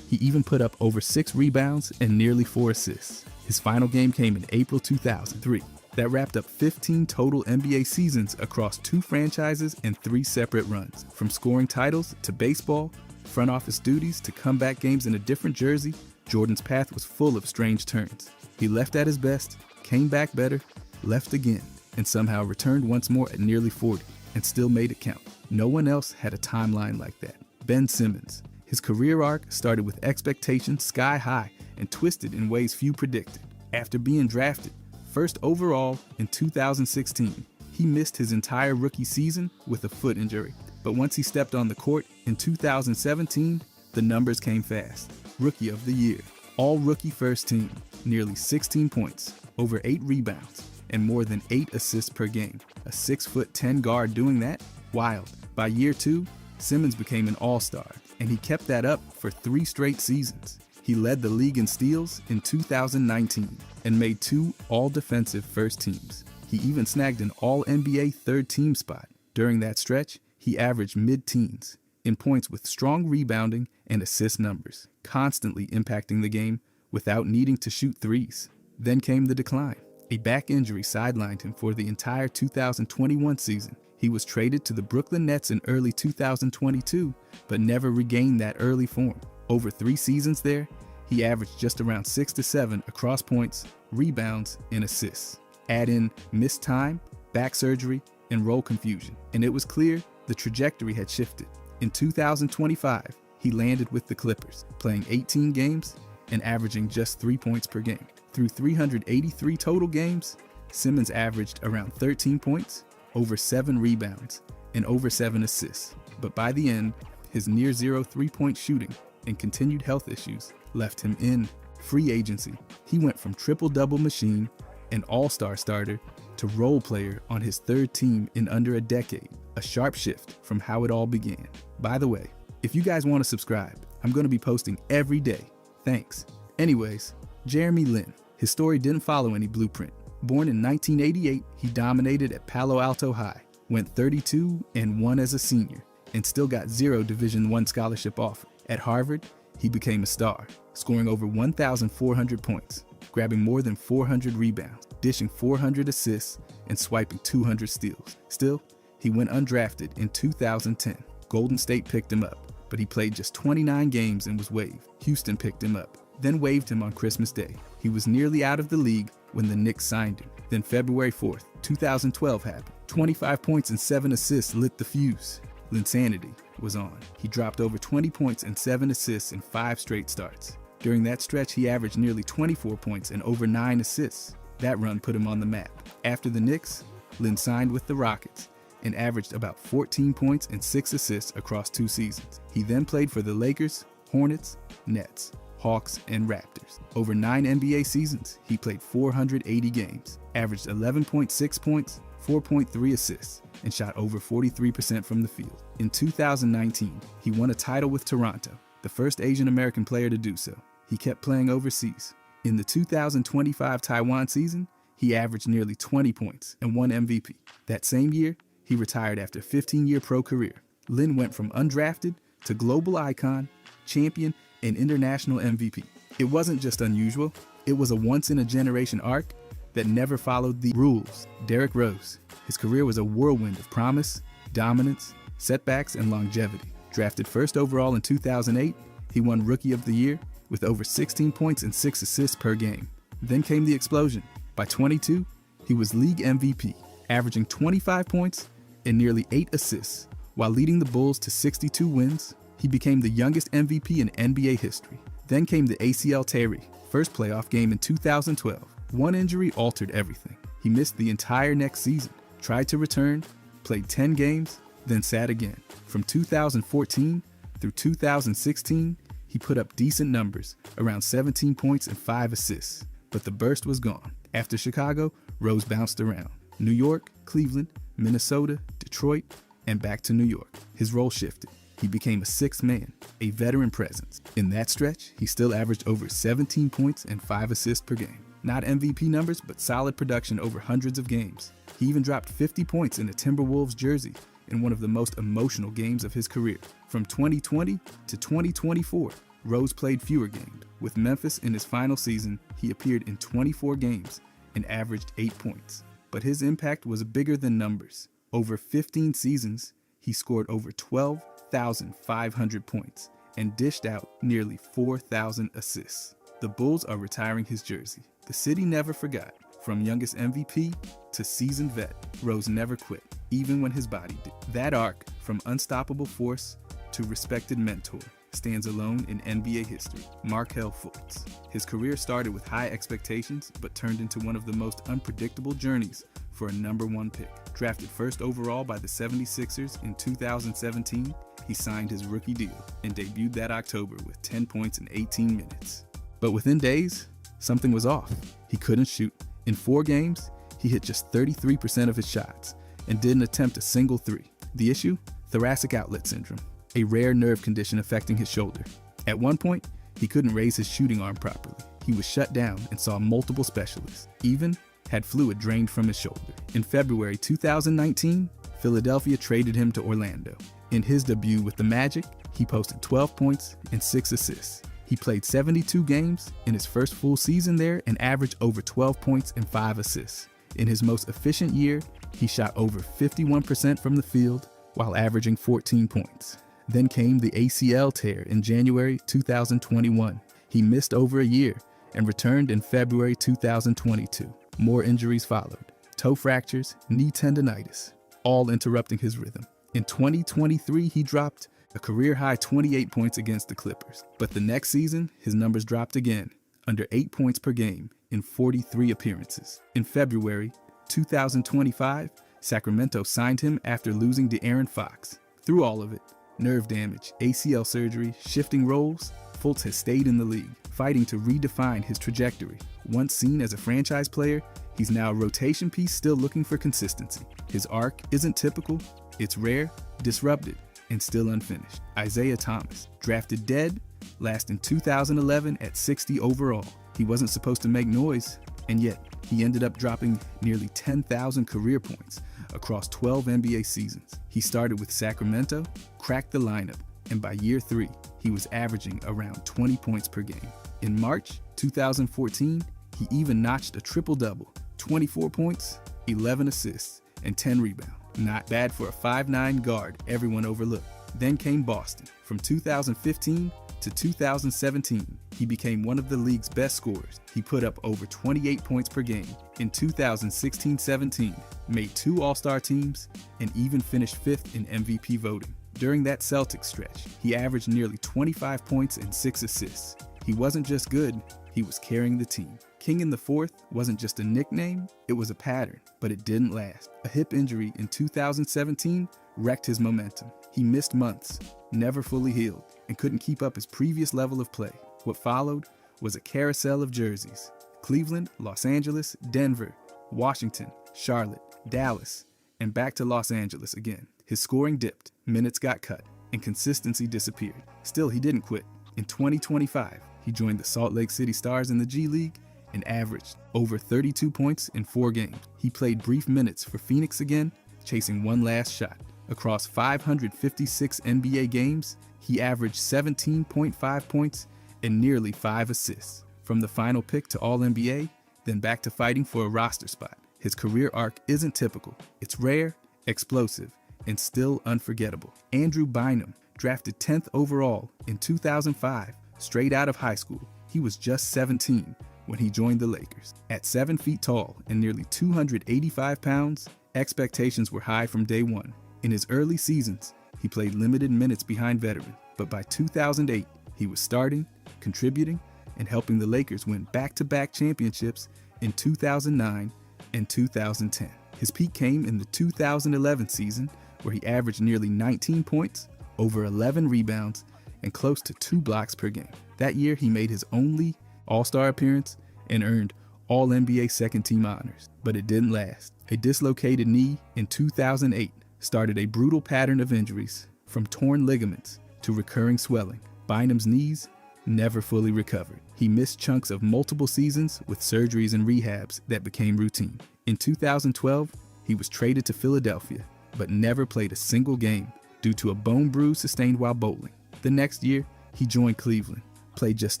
He even put up over 6 rebounds and nearly 4 assists. His final game came in April 2003. That wrapped up 15 total NBA seasons across 2 franchises and 3 separate runs. From scoring titles to baseball, front office duties to comeback games in a different jersey, Jordan's path was full of strange turns. He left at his best, came back better, left again, and somehow returned once more at nearly 40, and still made it count. No one else had a timeline like that. Ben Simmons. His career arc started with expectations sky high and twisted in ways few predicted. After being drafted 1st overall in 2016, he missed his entire rookie season with a foot injury. But once he stepped on the court in 2017, the numbers came fast. Rookie of the Year, All-Rookie First Team, nearly 16 points, over 8 rebounds, and more than 8 assists per game. A 6'10" guard doing that? Wild. By year 2, Simmons became an all-star, and he kept that up for 3 straight seasons. He led the league in steals in 2019 and made 2 all-defensive first teams. He even snagged an All-NBA third team spot. During that stretch, he averaged mid-teens in points with strong rebounding and assist numbers, constantly impacting the game without needing to shoot threes. Then came the decline. A back injury sidelined him for the entire 2021 season. He was traded to the Brooklyn Nets in early 2022, but never regained that early form. Over 3 seasons there, he averaged just around 6 to 7 across points, rebounds, and assists. Add in missed time, back surgery, and role confusion, and it was clear the trajectory had shifted. In 2025, he landed with the Clippers, playing 18 games and averaging just 3 points per game. Through 383 total games, Simmons averaged around 13 points, over 7 rebounds, and over 7 assists. But by the end, his near-zero three-point shooting and continued health issues left him in free agency. He went from triple-double machine and all-star starter to role player on his 3rd team in under a decade, a sharp shift from how it all began. By the way, if you guys want to subscribe, I'm going to be posting every day. Thanks. Anyways, Jeremy Lin. His story didn't follow any blueprint. Born in 1988, he dominated at Palo Alto High, went 32-1 as a senior, and still got 0 Division I scholarship offer. At Harvard, he became a star, scoring over 1,400 points, grabbing more than 400 rebounds, dishing 400 assists, and swiping 200 steals. Still, he went undrafted in 2010. Golden State picked him up, but he played just 29 games and was waived. Houston picked him up, then waived him on Christmas Day. He was nearly out of the league when the Knicks signed him. Then February 4th, 2012 happened. 25 points and 7 assists lit the fuse. Linsanity was on. He dropped over 20 points and 7 assists in 5 straight starts. During that stretch, he averaged nearly 24 points and over 9 assists. That run put him on the map. After the Knicks, Lin signed with the Rockets and averaged about 14 points and 6 assists across 2 seasons. He then played for the Lakers, Hornets, Nets, Hawks, and Raptors. Over 9 NBA seasons, he played 480 games, averaged 11.6 points, 4.3 assists, and shot over 43% from the field. In 2019, he won a title with Toronto, the first Asian American player to do so. He kept playing overseas. In the 2025 Taiwan season, he averaged nearly 20 points and won MVP. That same year, he retired after a 15-year pro career. Lin went from undrafted to global icon, champion, and international MVP. It wasn't just unusual, it was a once-in-a-generation arc that never followed the rules. Derrick Rose. His career was a whirlwind of promise, dominance, setbacks, and longevity. Drafted first overall in 2008, he won Rookie of the Year with over 16 points and 6 assists per game. Then came the explosion. By 22, he was league MVP, averaging 25 points and nearly 8 assists. While leading the Bulls to 62 wins, he became the youngest MVP in NBA history. Then came the ACL tear, first playoff game in 2012. One injury altered everything. He missed the entire next season, tried to return, played 10 games, then sat again. From 2014 through 2016, he put up decent numbers, around 17 points and 5 assists. But the burst was gone. After Chicago, Rose bounced around. New York, Cleveland, Minnesota, Detroit, and back to New York. His role shifted. He became a sixth man, a veteran presence. In that stretch, he still averaged over 17 points and 5 assists per game. Not MVP numbers, but solid production over hundreds of games. He even dropped 50 points in a Timberwolves jersey in one of the most emotional games of his career. From 2020 to 2024, Rose played fewer games. With Memphis in his final season, he appeared in 24 games and averaged 8 points. But his impact was bigger than numbers. Over 15 seasons, he scored over 12,500 points and dished out nearly 4,000 assists. The Bulls are retiring his jersey. The city never forgot. From youngest MVP to seasoned vet, Rose never quit, even when his body did. That arc, from unstoppable force to respected mentor, stands alone in NBA history. Markelle Fultz. His career started with high expectations, but turned into one of the most unpredictable journeys for a number 1 pick. Drafted first overall by the 76ers in 2017, he signed his rookie deal and debuted that October with 10 points in 18 minutes. But within days, something was off. He couldn't shoot. In 4 games, he hit just 33% of his shots and didn't attempt a single three. The issue? Thoracic outlet syndrome, a rare nerve condition affecting his shoulder. At one point, he couldn't raise his shooting arm properly. He was shut down and saw multiple specialists, even had fluid drained from his shoulder. In February 2019, Philadelphia traded him to Orlando. In his debut with the Magic, he posted 12 points and 6 assists. He He played 72 games in his first full season there and averaged over 12 points and 5 assists. In his most efficient year, he shot over 51% from the field while averaging 14 points. Then came the ACL tear in January 2021. He missed over a year and returned in February 2022. More injuries followed: toe fractures, knee tendonitis, all interrupting his rhythm. In 2023, he dropped a career-high 28 points against the Clippers. But the next season, his numbers dropped again, under 8 points per game in 43 appearances. In February 2025, Sacramento signed him after losing De'Aaron Fox. Through all of it, nerve damage, ACL surgery, shifting roles, Fultz has stayed in the league, fighting to redefine his trajectory. Once seen as a franchise player, he's now a rotation piece still looking for consistency. His arc isn't typical, it's rare, disrupted, and still unfinished. Isaiah Thomas, drafted dead, last in 2011 at 60 overall. He wasn't supposed to make noise, and yet he ended up dropping nearly 10,000 career points across 12 NBA seasons. He started with Sacramento, cracked the lineup, and by year 3, he was averaging around 20 points per game. In March 2014, he even notched a triple-double, 24 points, 11 assists, and 10 rebounds. Not bad for a 5'9" guard everyone overlooked. Then came Boston. From 2015 to 2017, he became one of the league's best scorers. He put up over 28 points per game. In 2016-17, made 2 All-Star teams, and even finished 5th in MVP voting. During that Celtics stretch, he averaged nearly 25 points and 6 assists. He wasn't just good, he was carrying the team. King in the Fourth wasn't just a nickname, it was a pattern, but it didn't last. A hip injury in 2017 wrecked his momentum. He missed months, never fully healed, and couldn't keep up his previous level of play. What followed was a carousel of jerseys. Cleveland, Los Angeles, Denver, Washington, Charlotte, Dallas, and back to Los Angeles again. His scoring dipped, minutes got cut, and consistency disappeared. Still, he didn't quit. In 2025, he joined the Salt Lake City Stars in the G League and averaged over 32 points in 4 games. He played brief minutes for Phoenix again, chasing one last shot. Across 556 NBA games, he averaged 17.5 points and nearly 5 assists. From the final pick to All-NBA, then back to fighting for a roster spot. His career arc isn't typical. It's rare, explosive, and still unforgettable. Andrew Bynum, drafted 10th overall in 2005, straight out of high school. He was just 17 when he joined the Lakers. At 7 feet tall and nearly 285 pounds, expectations were high from day one. In his early seasons, he played limited minutes behind veterans, but by 2008, he was starting, contributing, and helping the Lakers win back-to-back championships in 2009 and 2010. His peak came in the 2011 season, where he averaged nearly 19 points, over 11 rebounds, and close to 2 blocks per game. That year, he made his only All-Star appearance and earned All-NBA second-team honors. But it didn't last. A dislocated knee in 2008 started a brutal pattern of injuries, from torn ligaments to recurring swelling. Bynum's knees never fully recovered. He missed chunks of multiple seasons with surgeries and rehabs that became routine. In 2012, he was traded to Philadelphia, but never played a single game due to a bone bruise sustained while bowling. The next year, he joined Cleveland, played just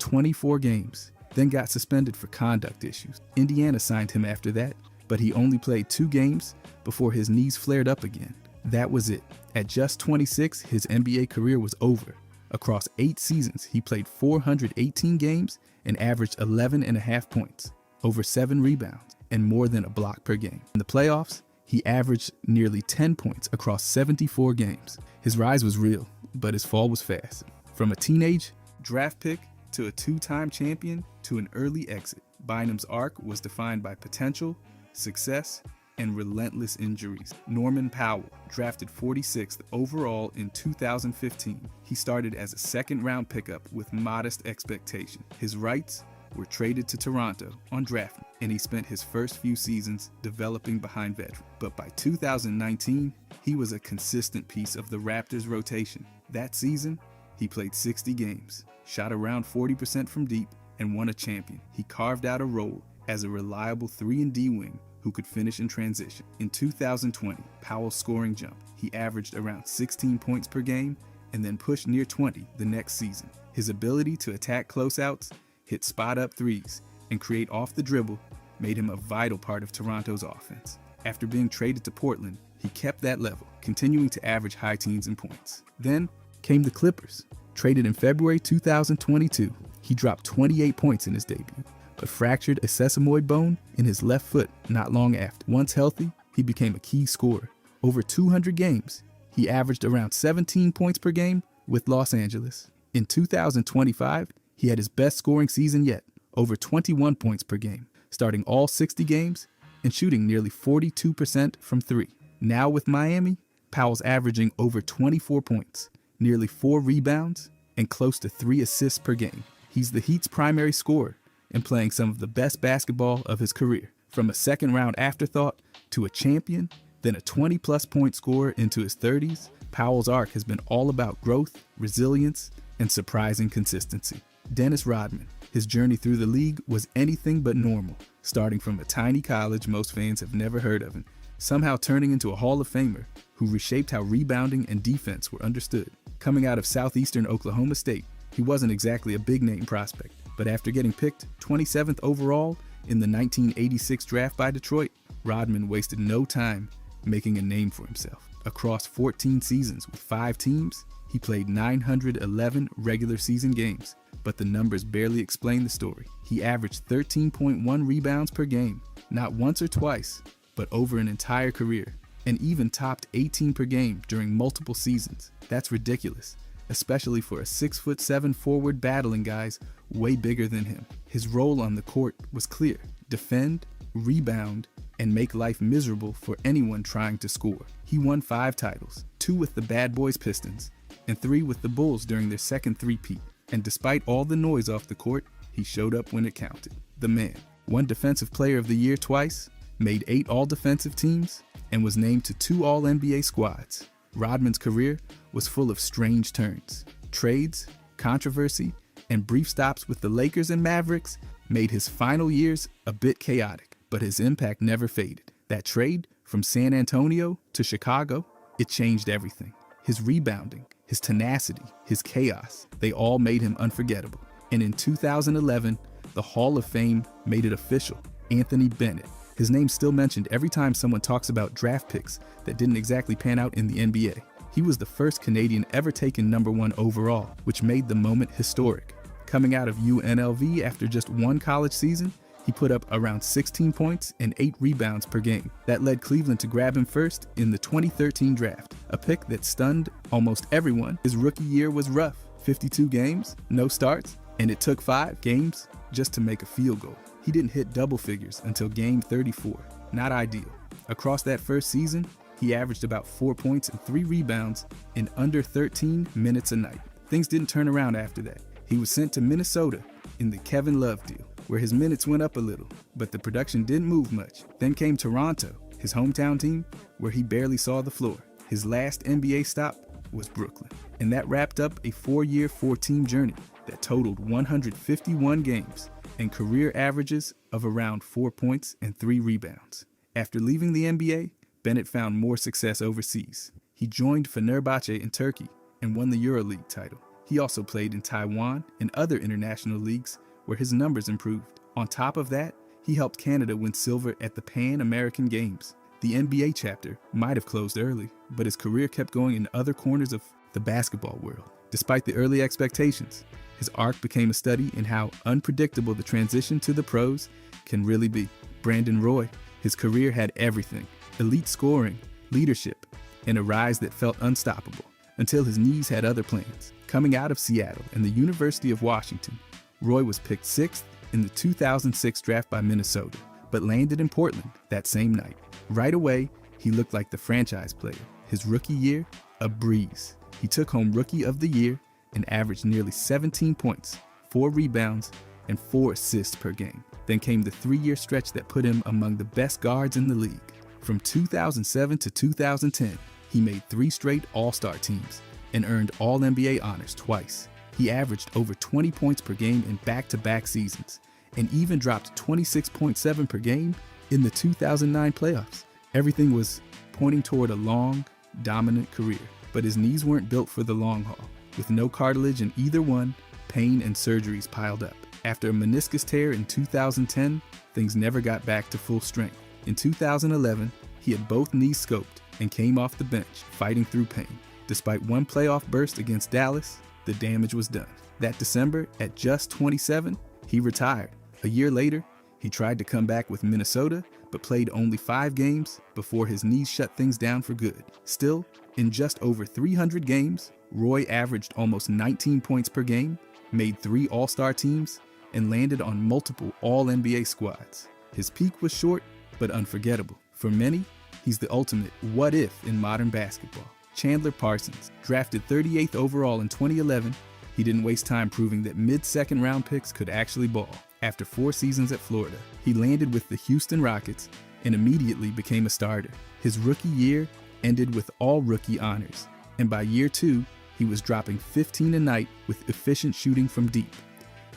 24 games, then got suspended for conduct issues. Indiana signed him after that, but he only played 2 games before his knees flared up again. That was it. At just 26, his NBA career was over. Across 8 seasons, he played 418 games and averaged 11.5 points, over 7 rebounds, and more than a block per game. In the playoffs, he averaged nearly 10 points across 74 games. His rise was real, but his fall was fast. From a teenage draft pick to a 2-time champion to an early exit, Bynum's arc was defined by potential, success, and relentless injuries. Norman Powell, drafted 46th overall in 2015. He started as a second-round pickup with modest expectations. His rights were traded to Toronto on draft, and he spent his first few seasons developing behind veterans. But by 2019, he was a consistent piece of the Raptors' rotation. That season, he played 60 games, shot around 40% from deep, and won a champion. He carved out a role as a reliable 3-and-D wing who could finish in transition. In 2020, Powell's scoring jumped. He averaged around 16 points per game and then pushed near 20 the next season. His ability to attack closeouts, hit spot-up threes, and create off the dribble made him a vital part of Toronto's offense. After being traded to Portland, he kept that level, continuing to average high teens in points. Then came the Clippers. Traded in February 2022, he dropped 28 points in his debut, but fractured a sesamoid bone in his left foot not long after. Once healthy, he became a key scorer. Over 200 games, he averaged around 17 points per game with Los Angeles. In 2025, he had his best scoring season yet, over 21 points per game, starting all 60 games and shooting nearly 42% from three. Now with Miami, Powell's averaging over 24 points, nearly 4 rebounds, and close to 3 assists per game. He's the Heat's primary scorer and playing some of the best basketball of his career. From a second-round afterthought to a champion, then a 20-plus point scorer into his 30s, Powell's arc has been all about growth, resilience, and surprising consistency. Dennis Rodman, his journey through the league was anything but normal, starting from a tiny college most fans have never heard of and somehow turning into a Hall of Famer who reshaped how rebounding and defense were understood. Coming out of southeastern Oklahoma State, he wasn't exactly a big-name prospect, but after getting picked 27th overall in the 1986 draft by Detroit, Rodman wasted no time making a name for himself. Across 14 seasons with 5 teams, he played 911 regular season games, but the numbers barely explain the story. He averaged 13.1 rebounds per game, not once or twice, but over an entire career, and even topped 18 per game during multiple seasons. That's ridiculous, especially for a 6'7" forward battling guys way bigger than him. His role on the court was clear: defend, rebound, and make life miserable for anyone trying to score. He won 5 titles, 2 with the Bad Boys Pistons, and 3 with the Bulls during their second three-peat. And despite all the noise off the court, he showed up when it counted. The man won Defensive Player of the Year twice, made 8 all-defensive teams, and was named to 2 all-NBA squads. Rodman's career was full of strange turns. Trades, controversy, and brief stops with the Lakers and Mavericks made his final years a bit chaotic, but his impact never faded. That trade from San Antonio to Chicago, it changed everything. His rebounding, his tenacity, his chaos, they all made him unforgettable. And in 2011, the Hall of Fame made it official: Anthony Bennett. His name's still mentioned every time someone talks about draft picks that didn't exactly pan out in the NBA. He was the first Canadian ever taken number 1 overall, which made the moment historic. Coming out of UNLV after just 1 college season, he put up around 16 points and 8 rebounds per game. That led Cleveland to grab him first in the 2013 draft, a pick that stunned almost everyone. His rookie year was rough: 52 games, no starts, and it took 5 games just to make a field goal. He didn't hit double figures until game 34. Not ideal. Across that first season, he averaged about 4 points and 3 rebounds in under 13 minutes a night. Things didn't turn around after that. He was sent to Minnesota in the Kevin Love deal, where his minutes went up a little, but the production didn't move much. Then came Toronto, his hometown team, where he barely saw the floor. His last NBA stop was Brooklyn, and that wrapped up a 4-year, 4-team journey that totaled 151 games and career averages of around 4 points and 3 rebounds. After leaving the NBA, Bennett found more success overseas. He joined Fenerbahce in Turkey and won the EuroLeague title. He also played in Taiwan and other international leagues where his numbers improved. On top of that, he helped Canada win silver at the Pan American Games. The NBA chapter might have closed early, but his career kept going in other corners of the basketball world. Despite the early expectations, his arc became a study in how unpredictable the transition to the pros can really be. Brandon Roy, his career had everything: elite scoring, leadership, and a rise that felt unstoppable, until his knees had other plans. Coming out of Seattle and the University of Washington, Roy was picked 6th in the 2006 draft by Minnesota, but landed in Portland that same night. Right away, he looked like the franchise player. His rookie year, a breeze. He took home Rookie of the Year and averaged nearly 17 points, 4 rebounds, and 4 assists per game. Then came the 3-year stretch that put him among the best guards in the league. From 2007 to 2010, he made 3 straight All-Star teams and earned All-NBA honors twice. He averaged over 20 points per game in back-to-back seasons, and even dropped 26.7 per game in the 2009 playoffs. Everything was pointing toward a long, dominant career. But his knees weren't built for the long haul. With no cartilage in either one, pain and surgeries piled up. After a meniscus tear in 2010, things never got back to full strength. In 2011, he had both knees scoped and came off the bench, fighting through pain. Despite one playoff burst against Dallas, the damage was done. That December, at just 27, he retired. A year later, he tried to come back with Minnesota, but played only 5 games before his knees shut things down for good. Still, in just over 300 games, Roy averaged almost 19 points per game, made 3 All-Star teams, and landed on multiple All-NBA squads. His peak was short, but unforgettable. For many, he's the ultimate what if in modern basketball. Chandler Parsons, drafted 38th overall in 2011, he didn't waste time proving that mid-second round picks could actually ball. After 4 seasons at Florida, he landed with the Houston Rockets and immediately became a starter. His rookie year ended with all rookie honors, and by year 2, he was dropping 15 a night with efficient shooting from deep.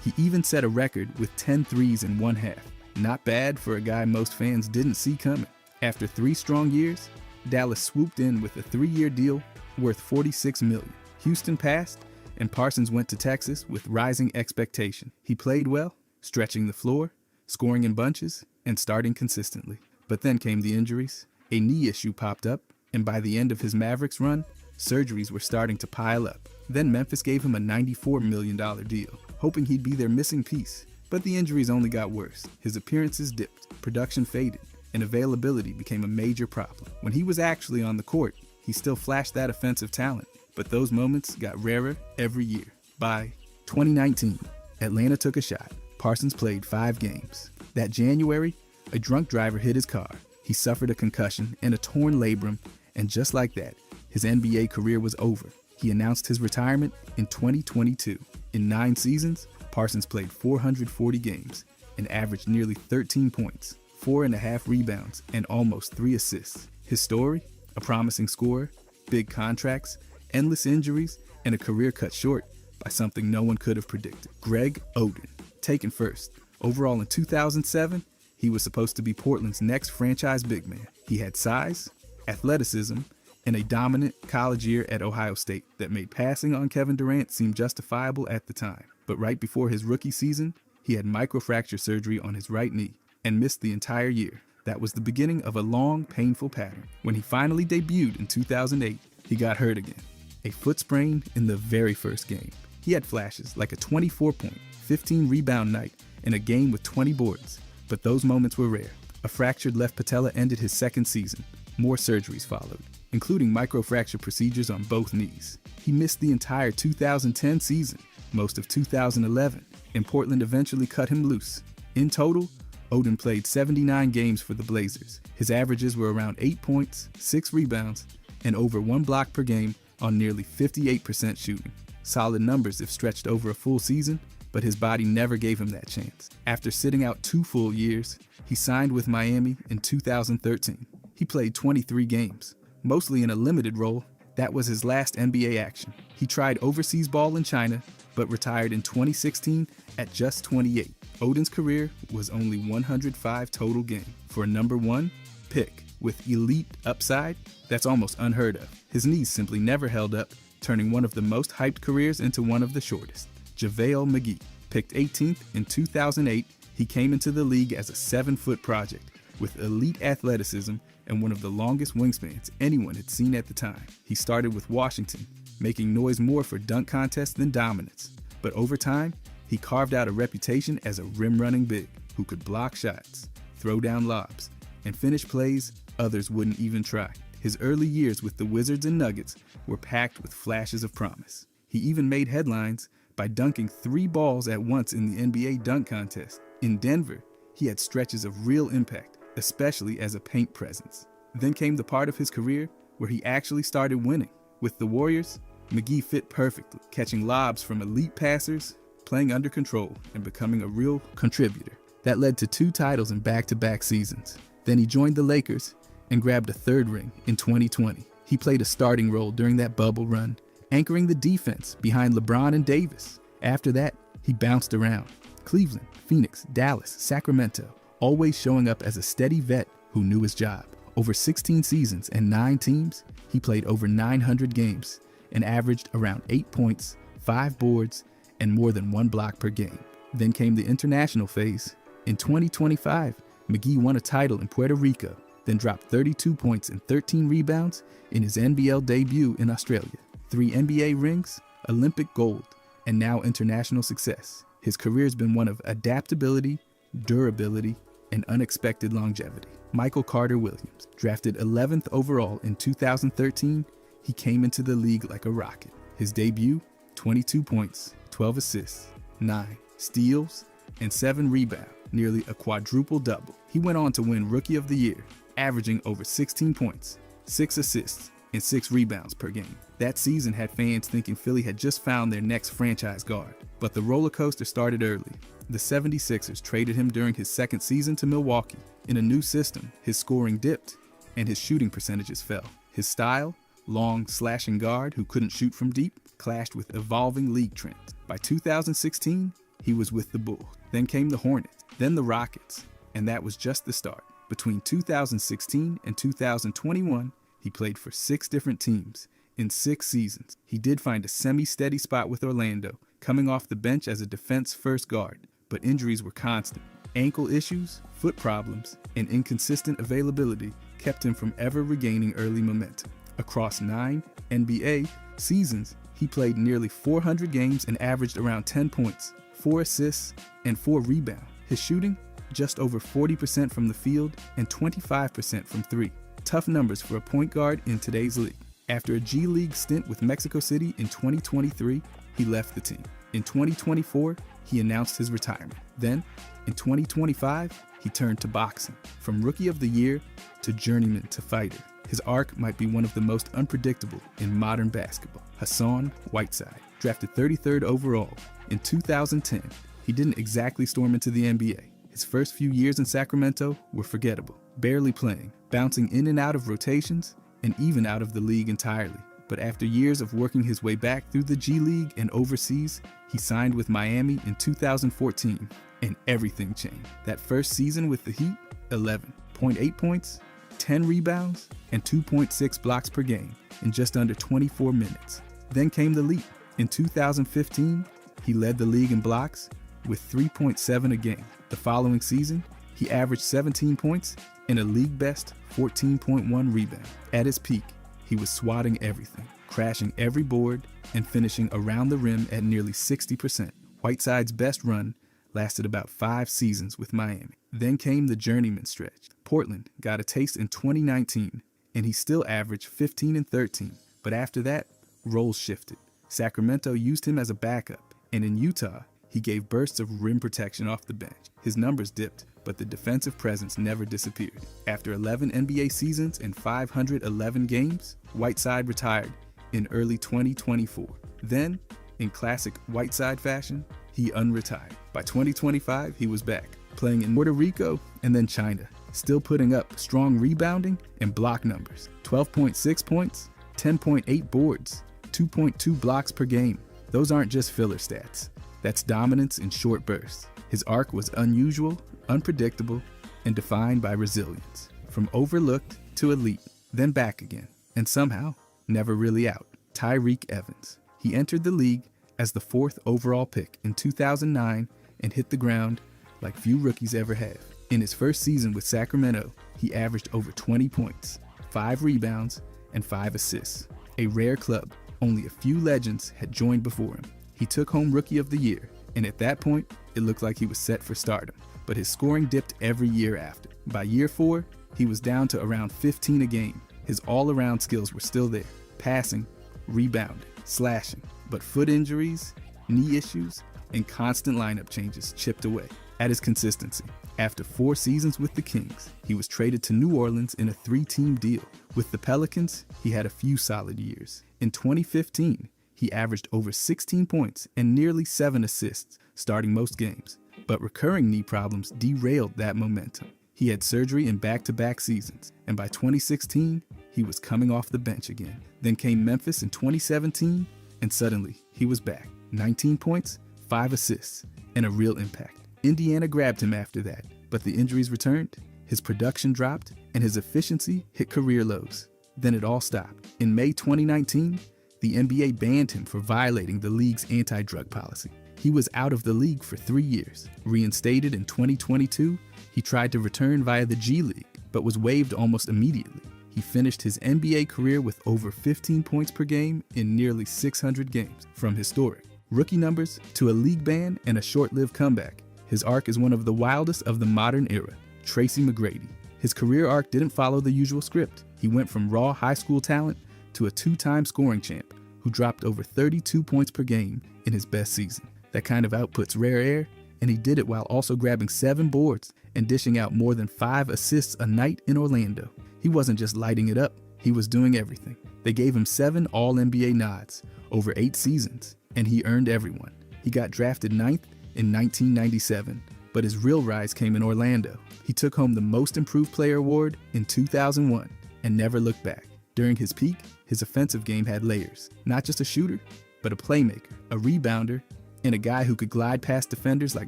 He even set a record with 10 threes in one half. Not bad for a guy most fans didn't see coming. After 3 strong years, Dallas swooped in with a 3-year deal worth $46 million. Houston passed, and Parsons went to Texas with rising expectation. He played well, stretching the floor, scoring in bunches, and starting consistently. But then came the injuries. A knee issue popped up, and by the end of his Mavericks run, surgeries were starting to pile up. Then Memphis gave him a $94 million deal, hoping he'd be their missing piece. But the injuries only got worse. His appearances dipped, production faded, and availability became a major problem. When he was actually on the court, he still flashed that offensive talent, but those moments got rarer every year. By 2019, Atlanta took a shot. Parsons played 5 games. That January, a drunk driver hit his car. He suffered a concussion and a torn labrum, and just like that, his NBA career was over. He announced his retirement in 2022. In 9 seasons, Parsons played 440 games and averaged nearly 13 points, 4.5 rebounds, and almost 3 assists. His story? A promising scorer, big contracts, endless injuries, and a career cut short by something no one could have predicted. Greg Oden, taken first. Overall in 2007, he was supposed to be Portland's next franchise big man. He had size, athleticism, and a dominant college year at Ohio State that made passing on Kevin Durant seem justifiable at the time. But right before his rookie season, he had microfracture surgery on his right knee and missed the entire year. That was the beginning of a long, painful pattern. When he finally debuted in 2008, he got hurt again. A foot sprain in the very first game. He had flashes like a 24-point, 15-rebound night and a game with 20 boards, but those moments were rare. A fractured left patella ended his second season. More surgeries followed, including microfracture procedures on both knees. He missed the entire 2010 season, most of 2011, and Portland eventually cut him loose. In total, Oden played 79 games for the Blazers. His averages were around 8 points, 6 rebounds, and over 1 block per game on nearly 58% shooting. Solid numbers if stretched over a full season, but his body never gave him that chance. After sitting out 2 full years, he signed with Miami in 2013. He played 23 games, mostly in a limited role. That was his last NBA action. He tried overseas ball in China, but retired in 2016 at just 28. Oden's career was only 105 total games. For a number 1 pick with elite upside, that's almost unheard of. His knees simply never held up, turning one of the most hyped careers into one of the shortest. JaVale McGee, picked 18th in 2008, he came into the league as a 7-foot project with elite athleticism and one of the longest wingspans anyone had seen at the time. He started with Washington, making noise more for dunk contests than dominance. But over time, he carved out a reputation as a rim-running big who could block shots, throw down lobs, and finish plays others wouldn't even try. His early years with the Wizards and Nuggets were packed with flashes of promise. He even made headlines by dunking 3 balls at once in the NBA dunk contest. In Denver, he had stretches of real impact, especially as a paint presence. Then came the part of his career where he actually started winning. With the Warriors, McGee fit perfectly, catching lobs from elite passers, playing under control, and becoming a real contributor. That led to 2 titles in back-to-back seasons. Then he joined the Lakers and grabbed a 3rd ring in 2020. He played a starting role during that bubble run, anchoring the defense behind LeBron and Davis. After that, he bounced around. Cleveland, Phoenix, Dallas, Sacramento, always showing up as a steady vet who knew his job. Over 16 seasons and 9 teams, He played over 900 games and averaged around 8 points, 5 boards, and more than 1 block per game. Then came the international phase. In 2025, McGee won a title in Puerto Rico, then dropped 32 points and 13 rebounds in his NBL debut in Australia. 3 NBA rings, Olympic gold, and now international success. His career has been one of adaptability, durability, and unexpected longevity. Michael Carter Williams, drafted 11th overall in 2013, he came into the league like a rocket. His debut, 22 points, 12 assists, 9 steals, and 7 rebounds, nearly a quadruple-double. He went on to win Rookie of the Year, averaging over 16 points, 6 assists, and 6 rebounds per game. That season had fans thinking Philly had just found their next franchise guard. But the roller coaster started early. The 76ers traded him during his second season to Milwaukee. In a new system, his scoring dipped, and his shooting percentages fell. His style, long, slashing guard who couldn't shoot from deep, clashed with evolving league trends. By 2016, he was with the Bulls. Then came the Hornets, then the Rockets, and that was just the start. Between 2016 and 2021, he played for 6 different teams in 6 seasons. He did find a semi-steady spot with Orlando, coming off the bench as a defense-first guard, but injuries were constant. Ankle issues, foot problems, and inconsistent availability kept him from ever regaining early momentum. Across 9 NBA seasons, he played nearly 400 games and averaged around 10 points, 4 assists, and 4 rebounds. His shooting, just over 40% from the field and 25% from 3. Tough numbers for a point guard in today's league. After a G League stint with Mexico City in 2023, he left the team. In 2024, he announced his retirement. Then, in 2025, he turned to boxing. From Rookie of the Year to journeyman to fighter, his arc might be one of the most unpredictable in modern basketball. Hassan Whiteside, drafted 33rd overall in 2010, he didn't exactly storm into the NBA. His first few years in Sacramento were forgettable, barely playing, bouncing in and out of rotations, and even out of the league entirely. But after years of working his way back through the G League and overseas, he signed with Miami in 2014, and everything changed. That first season with the Heat, 11.8 points, 10 rebounds, and 2.6 blocks per game in just under 24 minutes. Then came the leap. In 2015, he led the league in blocks with 3.7 a game. The following season, he averaged 17 points and a league-best 14.1 rebound. At his peak, he was swatting everything, crashing every board, and finishing around the rim at nearly 60%. Whiteside's best run lasted about 5 seasons with Miami. Then came the journeyman stretch. Portland got a taste in 2019, and he still averaged 15 and 13. But after that, roles shifted. Sacramento used him as a backup, and in Utah, he gave bursts of rim protection off the bench. His numbers dipped, but the defensive presence never disappeared. After 11 NBA seasons and 511 games, Whiteside retired in early 2024. Then, in classic Whiteside fashion, he unretired. By 2025, he was back, playing in Puerto Rico and then China, still putting up strong rebounding and block numbers. 12.6 points, 10.8 boards, 2.2 blocks per game. Those aren't just filler stats. That's dominance in short bursts. His arc was unusual, unpredictable, and defined by resilience. From overlooked to elite, then back again, and somehow never really out. Tyreke Evans. He entered the league as the 4th overall pick in 2009 and hit the ground like few rookies ever have. In his first season with Sacramento, he averaged over 20 points, 5 rebounds, and 5 assists. A rare club, only a few legends had joined before him. He took home Rookie of the Year, and at that point, it looked like he was set for stardom. But his scoring dipped every year after. By year 4, he was down to around 15 a game. His all-around skills were still there, passing, rebounding, slashing. But foot injuries, knee issues, and constant lineup changes chipped away at his consistency. After 4 seasons with the Kings, he was traded to New Orleans in a 3-team deal. With the Pelicans, he had a few solid years. In 2015, he averaged over 16 points and nearly 7 assists, starting most games. But recurring knee problems derailed that momentum. He had surgery in back-to-back seasons, and by 2016, he was coming off the bench again. Then came Memphis in 2017, and suddenly, he was back. 19 points, 5 assists, and a real impact. Indiana grabbed him after that, but the injuries returned, his production dropped, and his efficiency hit career lows. Then it all stopped. In May 2019, the NBA banned him for violating the league's anti-drug policy. He was out of the league for 3 years. Reinstated in 2022, he tried to return via the G League, but was waived almost immediately. He finished his NBA career with over 15 points per game in nearly 600 games. From historic rookie numbers to a league ban and a short-lived comeback, his arc is one of the wildest of the modern era. Tracy McGrady. His career arc didn't follow the usual script. He went from raw high school talent to a 2-time scoring champ who dropped over 32 points per game in his best season. That kind of output's rare air, and he did it while also grabbing 7 boards and dishing out more than 5 assists a night in Orlando. He wasn't just lighting it up, he was doing everything. They gave him 7 All-NBA nods over 8 seasons, and he earned every one. He got drafted 9th in 1997, but his real rise came in Orlando. He took home the Most Improved Player award in 2001 and never looked back. During his peak, his offensive game had layers. Not just a shooter, but a playmaker, a rebounder, and a guy who could glide past defenders like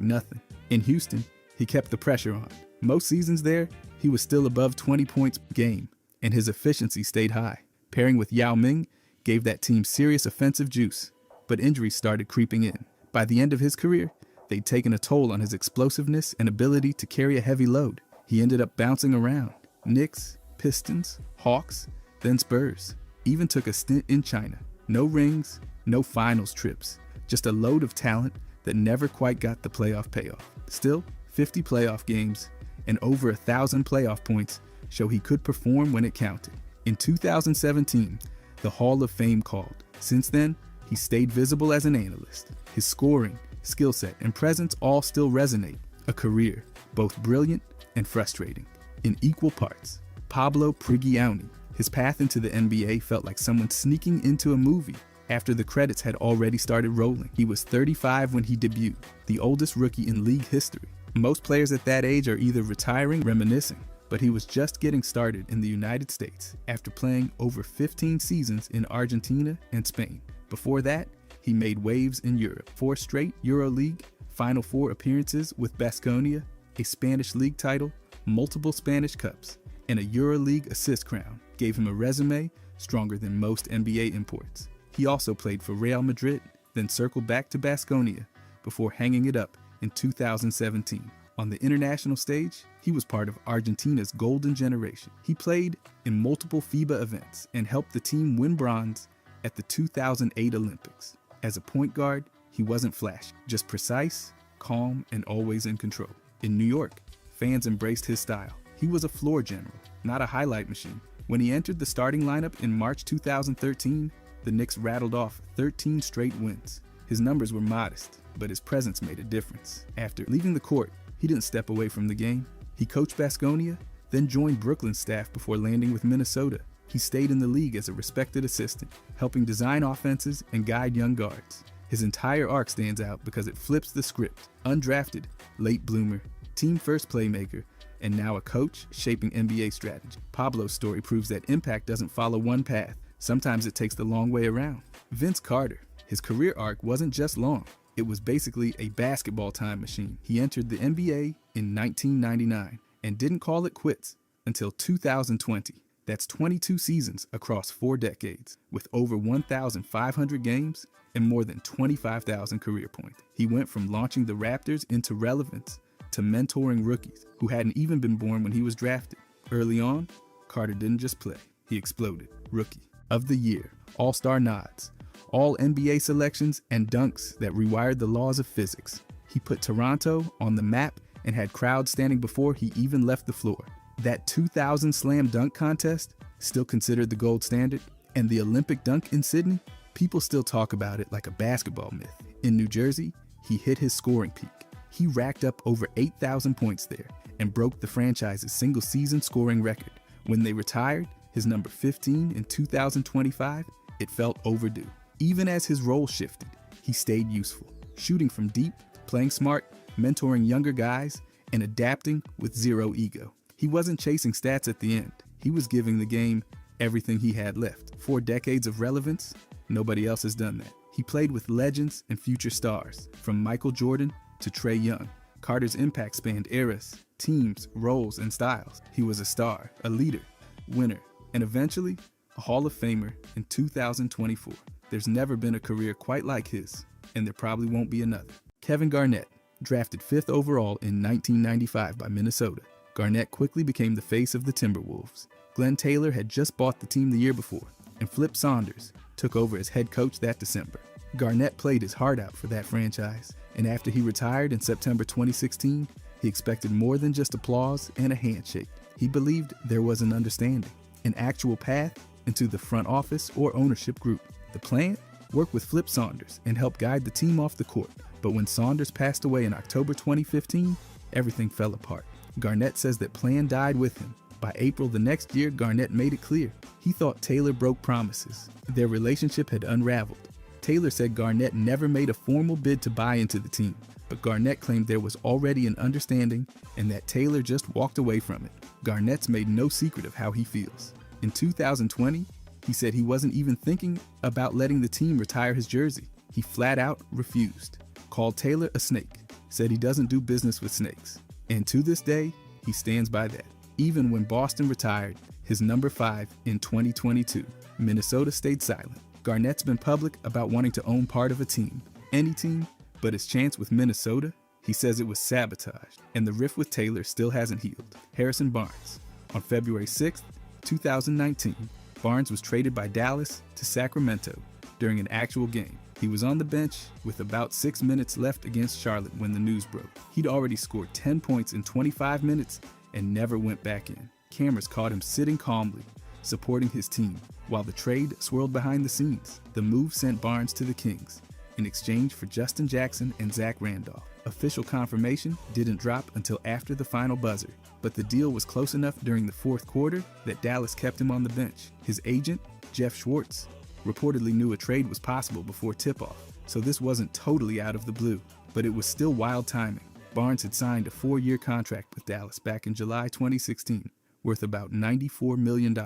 nothing. In Houston, he kept the pressure on. Most seasons there, he was still above 20 points per game, and his efficiency stayed high. Pairing with Yao Ming gave that team serious offensive juice, but injuries started creeping in. By the end of his career, they'd taken a toll on his explosiveness and ability to carry a heavy load. He ended up bouncing around. Knicks, Pistons, Hawks, then Spurs. Even took a stint in China. No rings, no finals trips. Just a load of talent that never quite got the playoff payoff. Still, 50 playoff games and over 1,000 playoff points show he could perform when it counted. In 2017, the Hall of Fame called. Since then, he stayed visible as an analyst. His scoring, skill set, and presence all still resonate. A career, both brilliant and frustrating, in equal parts. Pablo Prigioni. His path into the NBA felt like someone sneaking into a movie after the credits had already started rolling. He was 35 when he debuted, the oldest rookie in league history. Most players at that age are either retiring or reminiscing, but he was just getting started in the United States after playing over 15 seasons in Argentina and Spain. Before that, he made waves in Europe. 4 straight EuroLeague Final Four appearances with Baskonia, a Spanish league title, multiple Spanish Cups, and a EuroLeague assist crown gave him a resume stronger than most NBA imports. He also played for Real Madrid, then circled back to Baskonia before hanging it up in 2017. On the international stage, he was part of Argentina's golden generation. He played in multiple FIBA events and helped the team win bronze at the 2008 Olympics. As a point guard, he wasn't flashy, just precise, calm, and always in control. In New York, fans embraced his style. He was a floor general, not a highlight machine. When he entered the starting lineup in March 2013, the Knicks rattled off 13 straight wins. His numbers were modest, but his presence made a difference. After leaving the court, he didn't step away from the game. He coached Baskonia, then joined Brooklyn's staff before landing with Minnesota. He stayed in the league as a respected assistant, helping design offenses and guide young guards. His entire arc stands out because it flips the script. Undrafted, late bloomer, team first playmaker, and now a coach shaping NBA strategy. Pablo's story proves that impact doesn't follow one path. Sometimes it takes the long way around. Vince Carter. His career arc wasn't just long. It was basically a basketball time machine. He entered the NBA in 1999 and didn't call it quits until 2020. That's 22 seasons across 4 decades, with over 1,500 games and more than 25,000 career points. He went from launching the Raptors into relevance to mentoring rookies who hadn't even been born when he was drafted. Early on, Carter didn't just play, he exploded. Rookie of the Year, All-Star nods, All NBA selections, and dunks that rewired the laws of physics. He put Toronto on the map and had crowds standing before he even left the floor. That 2000 slam dunk contest, still considered the gold standard, and the Olympic dunk in Sydney, people still talk about it like a basketball myth. In New Jersey, he hit his scoring peak. He racked up over 8,000 points there and broke the franchise's single-season scoring record. When they retired, his number 15 in 2025, it felt overdue. Even as his role shifted, he stayed useful, shooting from deep, playing smart, mentoring younger guys, and adapting with zero ego. He wasn't chasing stats at the end. He was giving the game everything he had left. 4 decades of relevance, nobody else has done that. He played with legends and future stars, from Michael Jordan to Trae Young. Carter's impact spanned eras, teams, roles, and styles. He was a star, a leader, winner, and eventually, a Hall of Famer in 2024. There's never been a career quite like his, and there probably won't be another. Kevin Garnett, drafted 5th overall in 1995 by Minnesota. Garnett quickly became the face of the Timberwolves. Glenn Taylor had just bought the team the year before, and Flip Saunders took over as head coach that December. Garnett played his heart out for that franchise, and after he retired in September 2016, he expected more than just applause and a handshake. He believed there was an understanding, an actual path into the front office or ownership group. The plan? Work with Flip Saunders and help guide the team off the court. But when Saunders passed away in October 2015, everything fell apart. Garnett says that plan died with him. By April the next year, Garnett made it clear he thought Taylor broke promises. Their relationship had unraveled. Taylor said Garnett never made a formal bid to buy into the team, but Garnett claimed there was already an understanding and that Taylor just walked away from it. Garnett's made no secret of how he feels. In 2020, he said he wasn't even thinking about letting the team retire his jersey. He flat out refused, called Taylor a snake, said he doesn't do business with snakes. And to this day, he stands by that. Even when Boston retired his number 5 in 2022, Minnesota stayed silent. Garnett's been public about wanting to own part of a team, any team, but his chance with Minnesota, he says it was sabotaged, and the rift with Taylor still hasn't healed. Harrison Barnes. On February 6, 2019, Barnes was traded by Dallas to Sacramento during an actual game. He was on the bench with about 6 minutes left against Charlotte when the news broke. He'd already scored 10 points in 25 minutes and never went back in. Cameras caught him sitting calmly, supporting his team, while the trade swirled behind the scenes. The move sent Barnes to the Kings in exchange for Justin Jackson and Zach Randolph. Official confirmation didn't drop until after the final buzzer, but the deal was close enough during the fourth quarter that Dallas kept him on the bench. His agent, Jeff Schwartz, reportedly knew a trade was possible before tip-off, so this wasn't totally out of the blue, but it was still wild timing. Barnes had signed a 4-year contract with Dallas back in July 2016, worth about $94 million.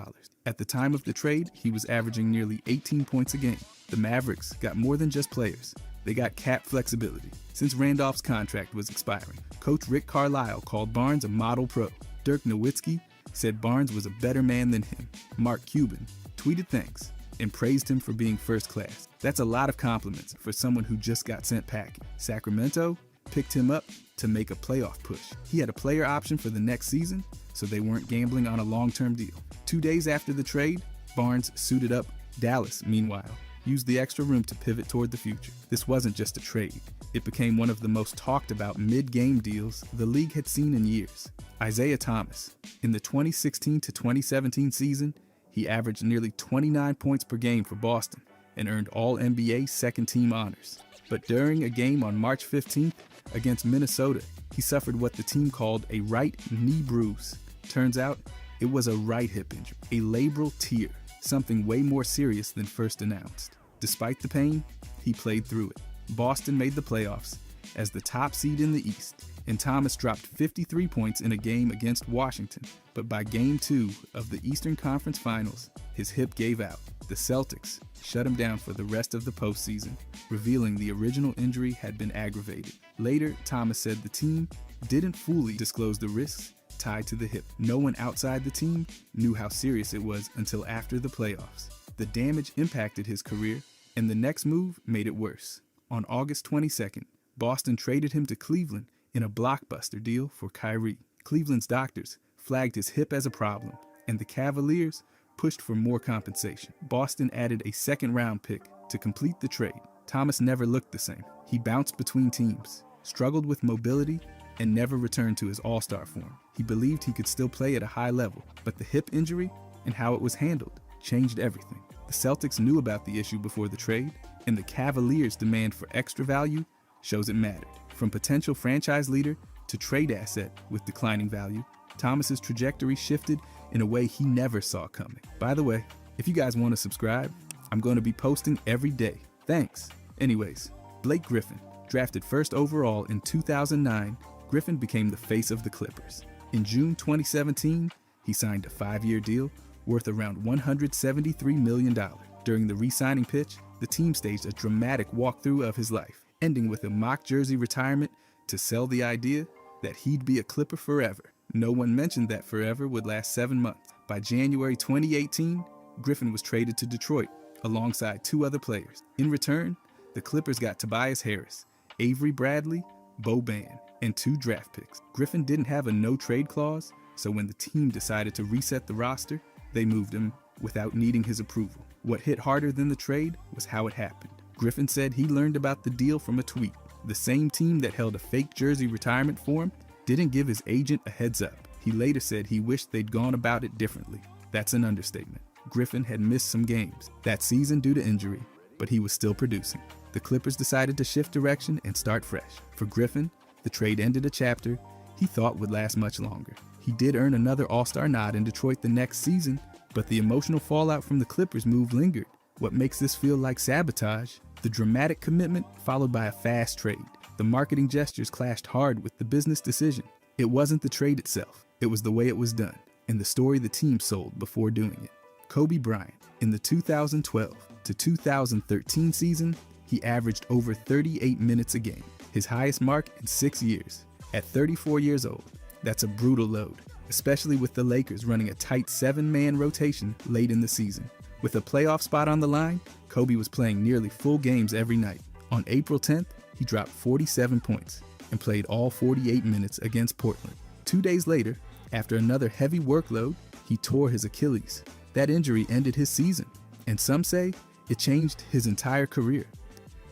At the time of the trade, he was averaging nearly 18 points a game. The Mavericks got more than just players. They got cap flexibility. Since Randolph's contract was expiring, coach Rick Carlisle called Barnes a model pro. Dirk Nowitzki said Barnes was a better man than him. Mark Cuban tweeted thanks and praised him for being first class. That's a lot of compliments for someone who just got sent packing. Sacramento picked him up to make a playoff push. He had a player option for the next season, so they weren't gambling on a long-term deal. 2 days after the trade, Barnes suited up. Dallas, meanwhile, used the extra room to pivot toward the future. This wasn't just a trade. It became one of the most talked about mid-game deals the league had seen in years. Isaiah Thomas. In the 2016 to 2017 season, he averaged nearly 29 points per game for Boston and earned All-NBA second-team honors. But during a game on March 15th against Minnesota, he suffered what the team called a right knee bruise. Turns out, it was a right hip injury, a labral tear, something way more serious than first announced. Despite the pain, he played through it. Boston made the playoffs as the top seed in the East, and Thomas dropped 53 points in a game against Washington. But by Game 2 of the Eastern Conference Finals, his hip gave out. The Celtics shut him down for the rest of the postseason, revealing the original injury had been aggravated. Later, Thomas said the team didn't fully disclose the risks tied to the hip. No one outside the team knew how serious it was until after the playoffs. The damage impacted his career, and the next move made it worse. On August 22nd, Boston traded him to Cleveland in a blockbuster deal for Kyrie. Cleveland's doctors flagged his hip as a problem, and the Cavaliers pushed for more compensation. Boston added a second-round pick to complete the trade. Thomas never looked the same. He bounced between teams, struggled with mobility, and never returned to his all-star form. He believed he could still play at a high level, but the hip injury and how it was handled changed everything. The Celtics knew about the issue before the trade, and the Cavaliers' demand for extra value shows it mattered. From potential franchise leader to trade asset with declining value, Thomas's trajectory shifted in a way he never saw coming. By the way, if you guys want to subscribe, I'm going to be posting every day. Thanks. Anyways, Blake Griffin, drafted first overall in 2009, Griffin became the face of the Clippers. In June 2017, he signed a 5-year deal worth around $173 million. During the re-signing pitch, the team staged a dramatic walkthrough of his life, ending with a mock jersey retirement to sell the idea that he'd be a Clipper forever. No one mentioned that forever would last 7 months. By January 2018, Griffin was traded to Detroit alongside 2 other players. In return, the Clippers got Tobias Harris, Avery Bradley, Boban, and 2 draft picks. Griffin didn't have a no-trade clause, so when the team decided to reset the roster, they moved him without needing his approval. What hit harder than the trade was how it happened. Griffin said he learned about the deal from a tweet. The same team that held a fake jersey retirement for him didn't give his agent a heads up. He later said he wished they'd gone about it differently. That's an understatement. Griffin had missed some games that season due to injury, but he was still producing. The Clippers decided to shift direction and start fresh. For Griffin, the trade ended a chapter he thought would last much longer. He did earn another All-Star nod in Detroit the next season, but the emotional fallout from the Clippers move lingered. What makes this feel like sabotage? The dramatic commitment followed by a fast trade. The marketing gestures clashed hard with the business decision. It wasn't the trade itself, it was the way it was done, and the story the team sold before doing it. Kobe Bryant. In the 2012 to 2013 season, he averaged over 38 minutes a game, his highest mark in 6 years. At 34 years old, that's a brutal load, especially with the Lakers running a tight 7-man rotation late in the season. With a playoff spot on the line, Kobe was playing nearly full games every night. On April 10th, he dropped 47 points and played all 48 minutes against Portland. 2 days later, after another heavy workload, he tore his Achilles. That injury ended his season, and some say it changed his entire career.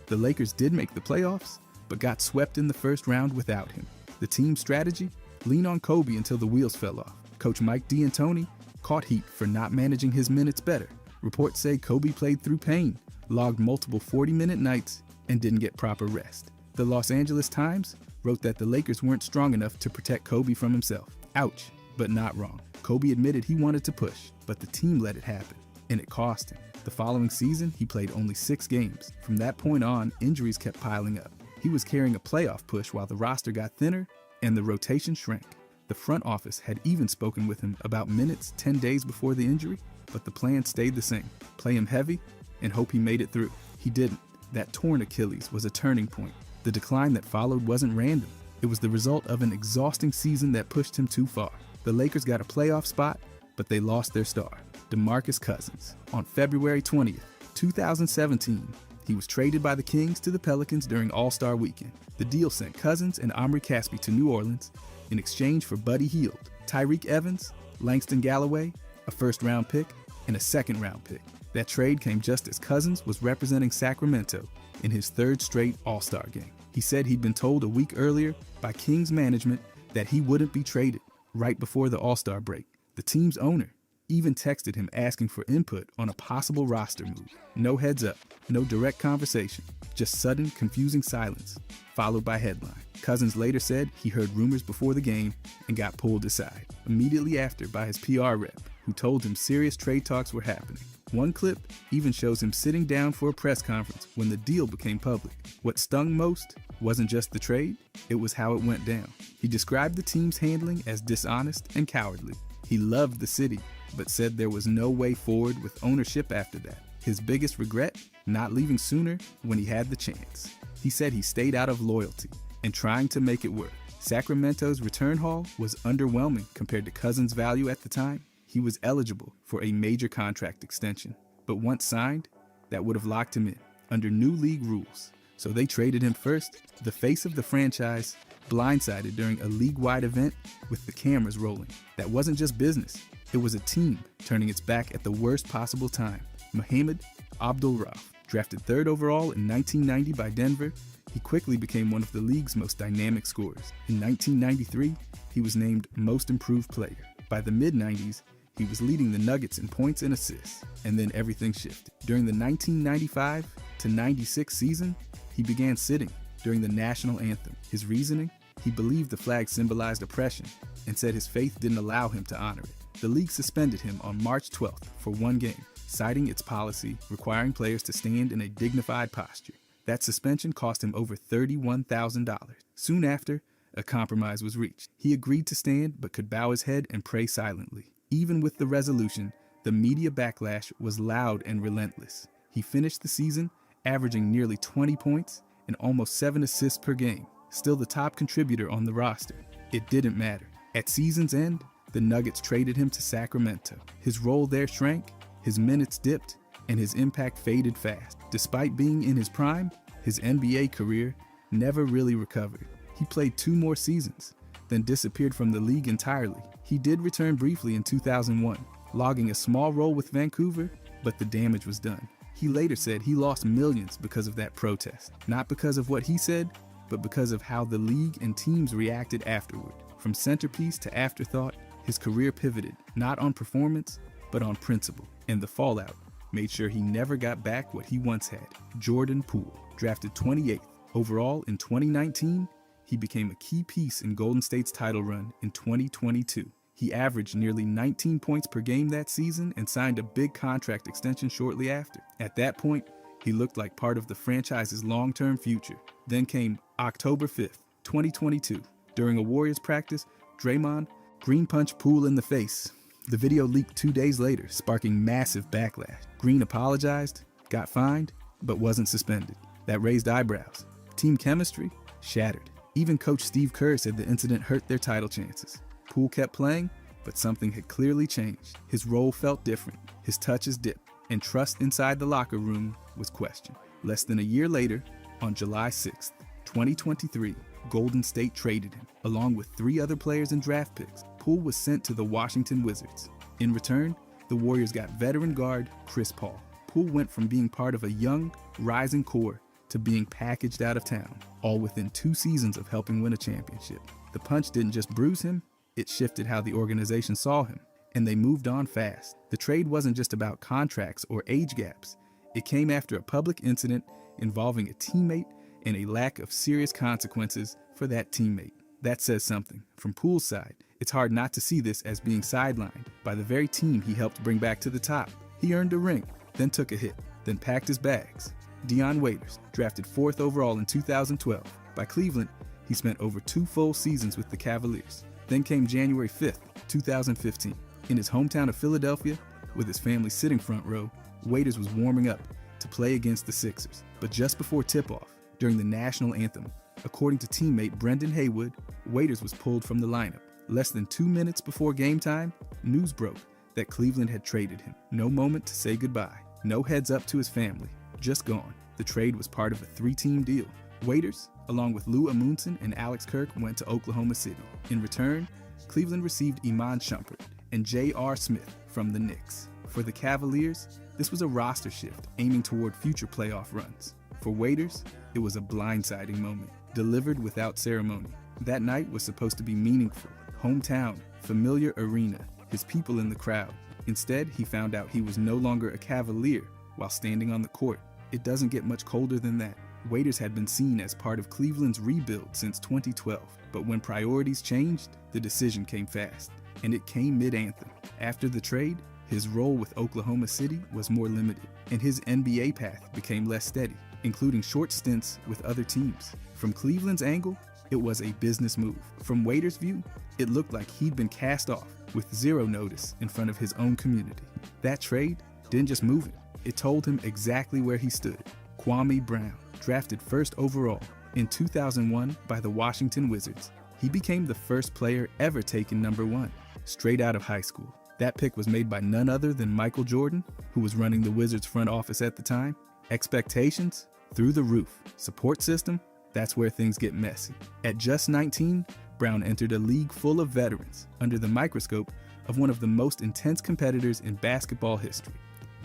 The Lakers did make the playoffs, but got swept in the first round without him. The team's strategy? Lean on Kobe until the wheels fell off. Coach Mike D'Antoni caught heat for not managing his minutes better. Reports say Kobe played through pain, logged multiple 40-minute nights, and didn't get proper rest. The Los Angeles Times wrote that the Lakers weren't strong enough to protect Kobe from himself. Ouch, but not wrong. Kobe admitted he wanted to push, but the team let it happen, and it cost him. The following season, he played only 6 games. From that point on, injuries kept piling up. He was carrying a playoff push while the roster got thinner and the rotation shrank. The front office had even spoken with him about minutes 10 days before the injury, but the plan stayed the same. Play him heavy and hope he made it through. He didn't. That torn Achilles was a turning point. The decline that followed wasn't random. It was the result of an exhausting season that pushed him too far. The Lakers got a playoff spot, but they lost their star, DeMarcus Cousins. On February 20th, 2017, he was traded by the Kings to the Pelicans during All-Star Weekend. The deal sent Cousins and Omri Caspi to New Orleans in exchange for Buddy Hield, Tyreek Evans, Langston Galloway, a first-round pick, and a second-round pick. That trade came just as Cousins was representing Sacramento in his 3rd straight All-Star game. He said he'd been told a week earlier by Kings management that he wouldn't be traded right before the All-Star break. The team's owner even texted him asking for input on a possible roster move. No heads up, no direct conversation, just sudden, confusing silence, followed by headline. Cousins later said he heard rumors before the game and got pulled aside, immediately after by his PR rep, who told him serious trade talks were happening. One clip even shows him sitting down for a press conference when the deal became public. What stung most wasn't just the trade, it was how it went down. He described the team's handling as dishonest and cowardly. He loved the city, but said there was no way forward with ownership after that. His biggest regret? Not leaving sooner when he had the chance. He said he stayed out of loyalty and trying to make it work. Sacramento's return haul was underwhelming compared to Cousins' value at the time. He was eligible for a major contract extension, but once signed, that would have locked him in under new league rules. So they traded him first, the face of the franchise, blindsided during a league-wide event with the cameras rolling. That wasn't just business, it was a team turning its back at the worst possible time. Mohamed Abdul-Rauf, drafted 3rd overall in 1990 by Denver, he quickly became one of the league's most dynamic scorers. In 1993, he was named Most Improved Player. By the mid-90s, he was leading the Nuggets in points and assists, and then everything shifted. During the 1995 to 96 season, he began sitting during the national anthem. His reasoning? He believed the flag symbolized oppression and said his faith didn't allow him to honor it. The league suspended him on March 12th for 1 game, citing its policy requiring players to stand in a dignified posture. That suspension cost him over $31,000. Soon after, a compromise was reached. He agreed to stand but could bow his head and pray silently. Even with the resolution, the media backlash was loud and relentless. He finished the season averaging nearly 20 points and almost 7 assists per game, still the top contributor on the roster. It didn't matter. At season's end, the Nuggets traded him to Sacramento. His role there shrank, His minutes dipped, and his impact faded fast. Despite being in his prime, his NBA career never really recovered. He played 2 more seasons, then disappeared from the league entirely. He did return briefly in 2001, logging a small role with Vancouver, but the damage was done. He later said he lost millions because of that protest. Not because of what he said, but because of how the league and teams reacted afterward. From centerpiece to afterthought, his career pivoted, not on performance, but on principle. And the fallout made sure he never got back what he once had. Jordan Poole, drafted 28th overall in 2019, he became a key piece in Golden State's title run in 2022. He averaged nearly 19 points per game that season and signed a big contract extension shortly after. At that point, he looked like part of the franchise's long-term future. Then came October 5th, 2022. During a Warriors practice, Draymond green punched Poole in the face. The video leaked 2 days later, sparking massive backlash. Green apologized, got fined, but wasn't suspended. That raised eyebrows. Team chemistry shattered. Even coach Steve Kerr said the incident hurt their title chances. Poole kept playing, but something had clearly changed. His role felt different, his touches dipped, and trust inside the locker room was questioned. Less than a year later, on July 6th, 2023, Golden State traded him, along with 3 other players and draft picks. Poole was sent to the Washington Wizards. In return, the Warriors got veteran guard Chris Paul. Poole went from being part of a young, rising core to being packaged out of town, all within 2 seasons of helping win a championship. The punch didn't just bruise him, it shifted how the organization saw him, and they moved on fast. The trade wasn't just about contracts or age gaps. It came after a public incident involving a teammate and a lack of serious consequences for that teammate. That says something. From Poole's side, it's hard not to see this as being sidelined by the very team he helped bring back to the top. He earned a ring, then took a hit, then packed his bags. Dion Waiters, drafted 4th overall in 2012. By Cleveland, he spent over 2 full seasons with the Cavaliers. Then came January 5th, 2015. In his hometown of Philadelphia, with his family sitting front row, Waiters was warming up to play against the Sixers. But just before tip-off, during the national anthem, according to teammate Brendan Haywood, Waiters was pulled from the lineup. Less than 2 minutes before game time, news broke that Cleveland had traded him. No moment to say goodbye. No heads up to his family. Just gone. The trade was part of a 3-team deal. Waiters, along with Lou Amundsen and Alex Kirk, went to Oklahoma City. In return, Cleveland received Iman Shumpert and J.R. Smith from the Knicks. For the Cavaliers, this was a roster shift aiming toward future playoff runs. For Waiters, it was a blindsiding moment, delivered without ceremony. That night was supposed to be meaningful. Hometown, familiar arena, his people in the crowd. Instead, he found out he was no longer a Cavalier while standing on the court. It doesn't get much colder than that. Waiters had been seen as part of Cleveland's rebuild since 2012, but when priorities changed, the decision came fast, and it came mid-anthem. After the trade, his role with Oklahoma City was more limited, and his NBA path became less steady, including short stints with other teams. From Cleveland's angle, it was a business move. From Waiters' view, it looked like he'd been cast off with 0 notice in front of his own community. That trade didn't just move him, it told him exactly where he stood. Kwame Brown, drafted 1st overall in 2001 by the Washington Wizards. He became the first player ever taken number 1, straight out of high school. That pick was made by none other than Michael Jordan, who was running the Wizards front office at the time. Expectations? Through the roof. Support system? That's where things get messy. At just 19, Brown entered a league full of veterans under the microscope of one of the most intense competitors in basketball history.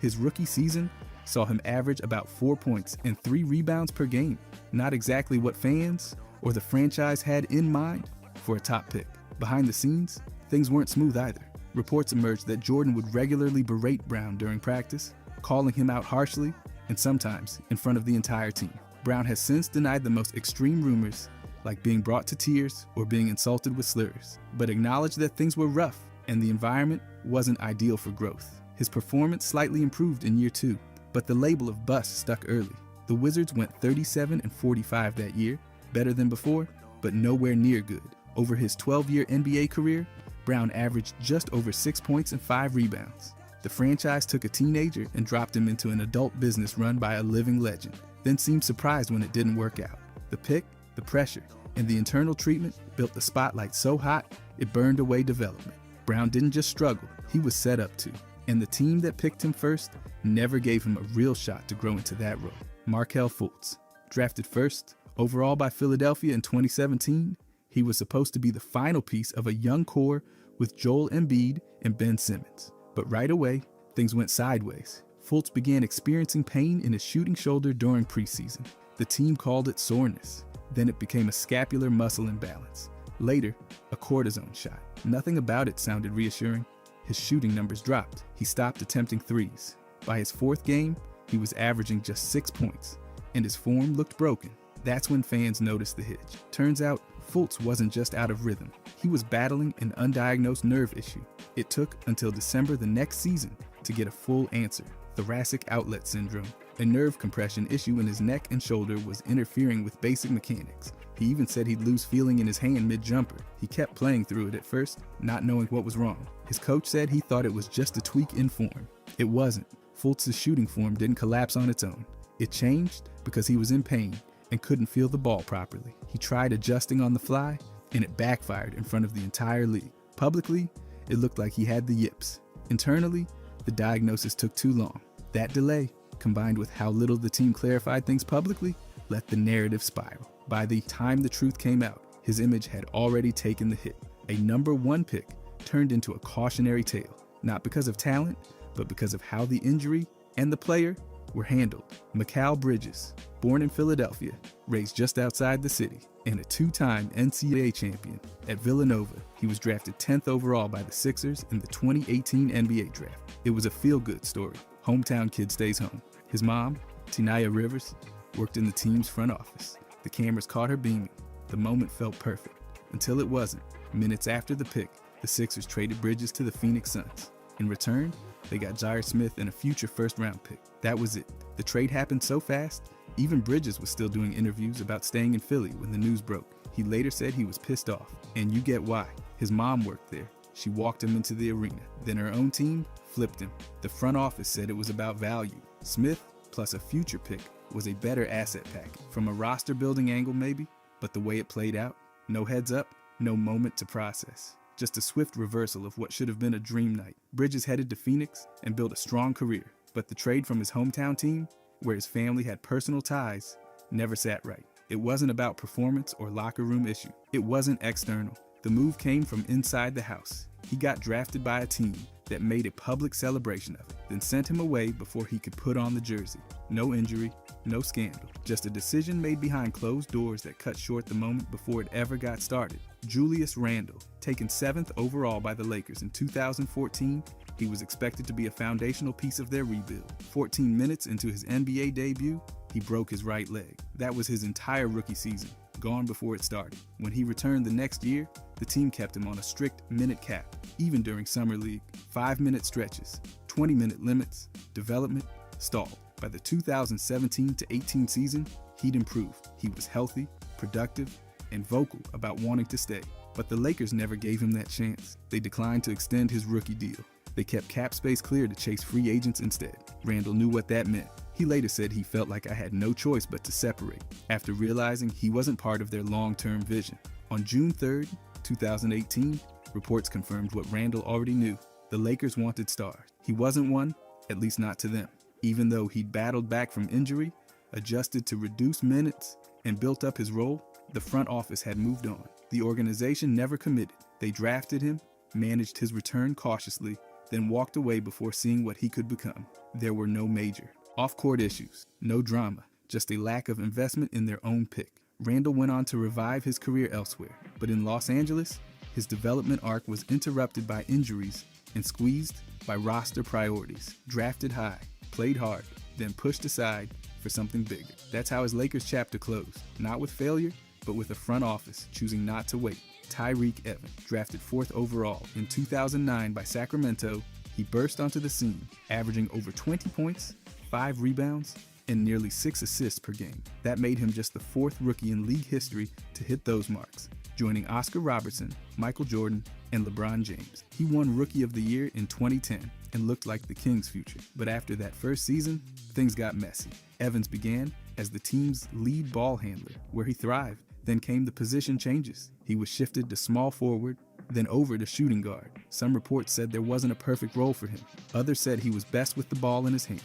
His rookie season saw him average about 4 points and 3 rebounds per game. Not exactly what fans or the franchise had in mind for a top pick. Behind the scenes, things weren't smooth either. Reports emerged that Jordan would regularly berate Brown during practice, calling him out harshly and sometimes in front of the entire team. Brown has since denied the most extreme rumors, like being brought to tears or being insulted with slurs, but acknowledged that things were rough and the environment wasn't ideal for growth. His performance slightly improved in year 2, but the label of bust stuck early. The Wizards went 37-45 that year, better than before, but nowhere near good. Over his 12-year NBA career, Brown averaged just over 6 points and 5 rebounds. The franchise took a teenager and dropped him into an adult business run by a living legend, then seemed surprised when it didn't work out. The pick, the pressure, and the internal treatment built the spotlight so hot, it burned away development. Brown didn't just struggle, he was set up to. And the team that picked him first never gave him a real shot to grow into that role. Markelle Fultz, drafted first overall by Philadelphia in 2017, he was supposed to be the final piece of a young core with Joel Embiid and Ben Simmons. But right away, things went sideways. Fultz began experiencing pain in his shooting shoulder during preseason. The team called it soreness. Then it became a scapular muscle imbalance. Later, a cortisone shot. Nothing about it sounded reassuring. His shooting numbers dropped. He stopped attempting threes. By his fourth game, he was averaging just 6 points, and his form looked broken. That's when fans noticed the hitch. Turns out, Fultz wasn't just out of rhythm. He was battling an undiagnosed nerve issue. It took until December the next season to get a full answer. Thoracic outlet syndrome. A nerve compression issue in his neck and shoulder was interfering with basic mechanics. He even said he'd lose feeling in his hand mid-jumper. He kept playing through it at first, not knowing what was wrong. His coach said he thought it was just a tweak in form. It wasn't. Fultz's shooting form didn't collapse on its own. It changed because he was in pain and couldn't feel the ball properly. He tried adjusting on the fly, and it backfired in front of the entire league. Publicly, it looked like he had the yips. Internally, the diagnosis took too long. That delay, combined with how little the team clarified things publicly, let the narrative spiral. By the time the truth came out, his image had already taken the hit. A number 1 pick turned into a cautionary tale, not because of talent, but because of how the injury and the player were handled. Mikal Bridges, born in Philadelphia, raised just outside the city, and a 2-time NCAA champion. At Villanova, he was drafted 10th overall by the Sixers in the 2018 NBA draft. It was a feel-good story. Hometown kid stays home. His mom, Tinaya Rivers, worked in the team's front office. The cameras caught her beaming. The moment felt perfect, until it wasn't. Minutes after the pick, the Sixers traded Bridges to the Phoenix Suns. In return, they got Jair Smith and a future first-round pick. That was it. The trade happened so fast, even Bridges was still doing interviews about staying in Philly when the news broke. He later said he was pissed off, and you get why. His mom worked there. She walked him into the arena. Then her own team flipped him. The front office said it was about value. Smith, plus a future pick, was a better asset package. From a roster-building angle maybe, but the way it played out, no heads up, no moment to process. Just a swift reversal of what should have been a dream night. Bridges headed to Phoenix and built a strong career, but the trade from his hometown team, where his family had personal ties, never sat right. It wasn't about performance or locker room issue. It wasn't external. The move came from inside the house. He got drafted by a team that made a public celebration of it, then sent him away before he could put on the jersey. No injury, no scandal, just a decision made behind closed doors that cut short the moment before it ever got started. Julius Randle, taken 7th overall by the Lakers in 2014, he was expected to be a foundational piece of their rebuild. 14 minutes into his NBA debut, he broke his right leg. That was his entire rookie season, gone before it started. When he returned the next year, the team kept him on a strict minute cap, even during summer league. 5-minute stretches, 20-minute limits, development stalled. By the 2017-18 season, he'd improved. He was healthy, productive, and vocal about wanting to stay. But the Lakers never gave him that chance. They declined to extend his rookie deal. They kept cap space clear to chase free agents instead. Randle knew what that meant. He later said he felt like I had no choice but to separate, after realizing he wasn't part of their long-term vision. On June 3rd, 2018, reports confirmed what Randle already knew. The Lakers wanted stars. He wasn't one, at least not to them. Even though he'd battled back from injury, adjusted to reduced minutes, and built up his role, the front office had moved on. The organization never committed. They drafted him, managed his return cautiously, then walked away before seeing what he could become. There were no major off-court issues, no drama, just a lack of investment in their own pick. Randle went on to revive his career elsewhere, but in Los Angeles, his development arc was interrupted by injuries and squeezed by roster priorities. Drafted high, played hard, then pushed aside for something bigger. That's how his Lakers chapter closed, not with failure, but with a front office choosing not to wait. Tyreke Evans, drafted 4th overall in 2009 by Sacramento, he burst onto the scene, averaging over 20 points, 5 rebounds, and nearly 6 assists per game. That made him just the 4th rookie in league history to hit those marks, joining Oscar Robertson, Michael Jordan, and LeBron James. He won Rookie of the Year in 2010 and looked like the Kings' future. But after that first season, things got messy. Evans began as the team's lead ball handler, where he thrived. Then came the position changes. He was shifted to small forward, then over to shooting guard. Some reports said there wasn't a perfect role for him. Others said he was best with the ball in his hand.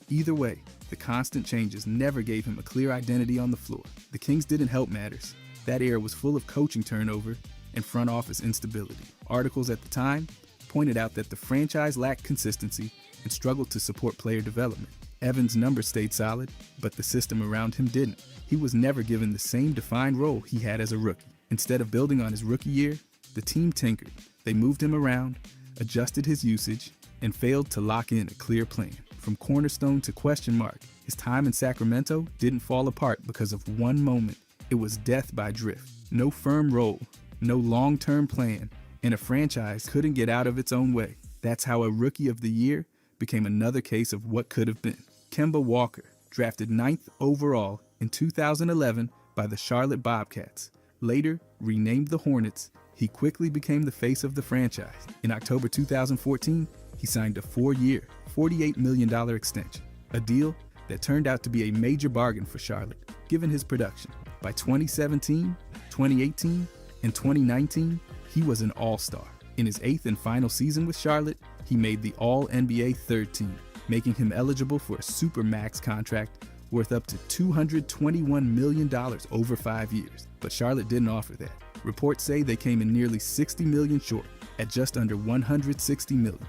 Either way, the constant changes never gave him a clear identity on the floor. The Kings didn't help matters. That era was full of coaching turnover and front office instability. Articles at the time pointed out that the franchise lacked consistency and struggled to support player development. Evans' numbers stayed solid, but the system around him didn't. He was never given the same defined role he had as a rookie. Instead of building on his rookie year, the team tinkered. They moved him around, adjusted his usage, and failed to lock in a clear plan. From cornerstone to question mark, his time in Sacramento didn't fall apart because of one moment. It was death by drift. No firm role, no long-term plan, and a franchise couldn't get out of its own way. That's how a Rookie of the Year became another case of what could have been. Kemba Walker, drafted 9th overall in 2011 by the Charlotte Bobcats, later renamed the Hornets, he quickly became the face of the franchise. In October 2014, he signed a 4-year, $48 million extension, a deal that turned out to be a major bargain for Charlotte, given his production. By 2017, 2018, and 2019, he was an all-star. In his 8th and final season with Charlotte, he made the All-NBA third team, making him eligible for a supermax contract worth up to $221 million over 5 years. But Charlotte didn't offer that. Reports say they came in nearly $60 million short, at just under $160 million.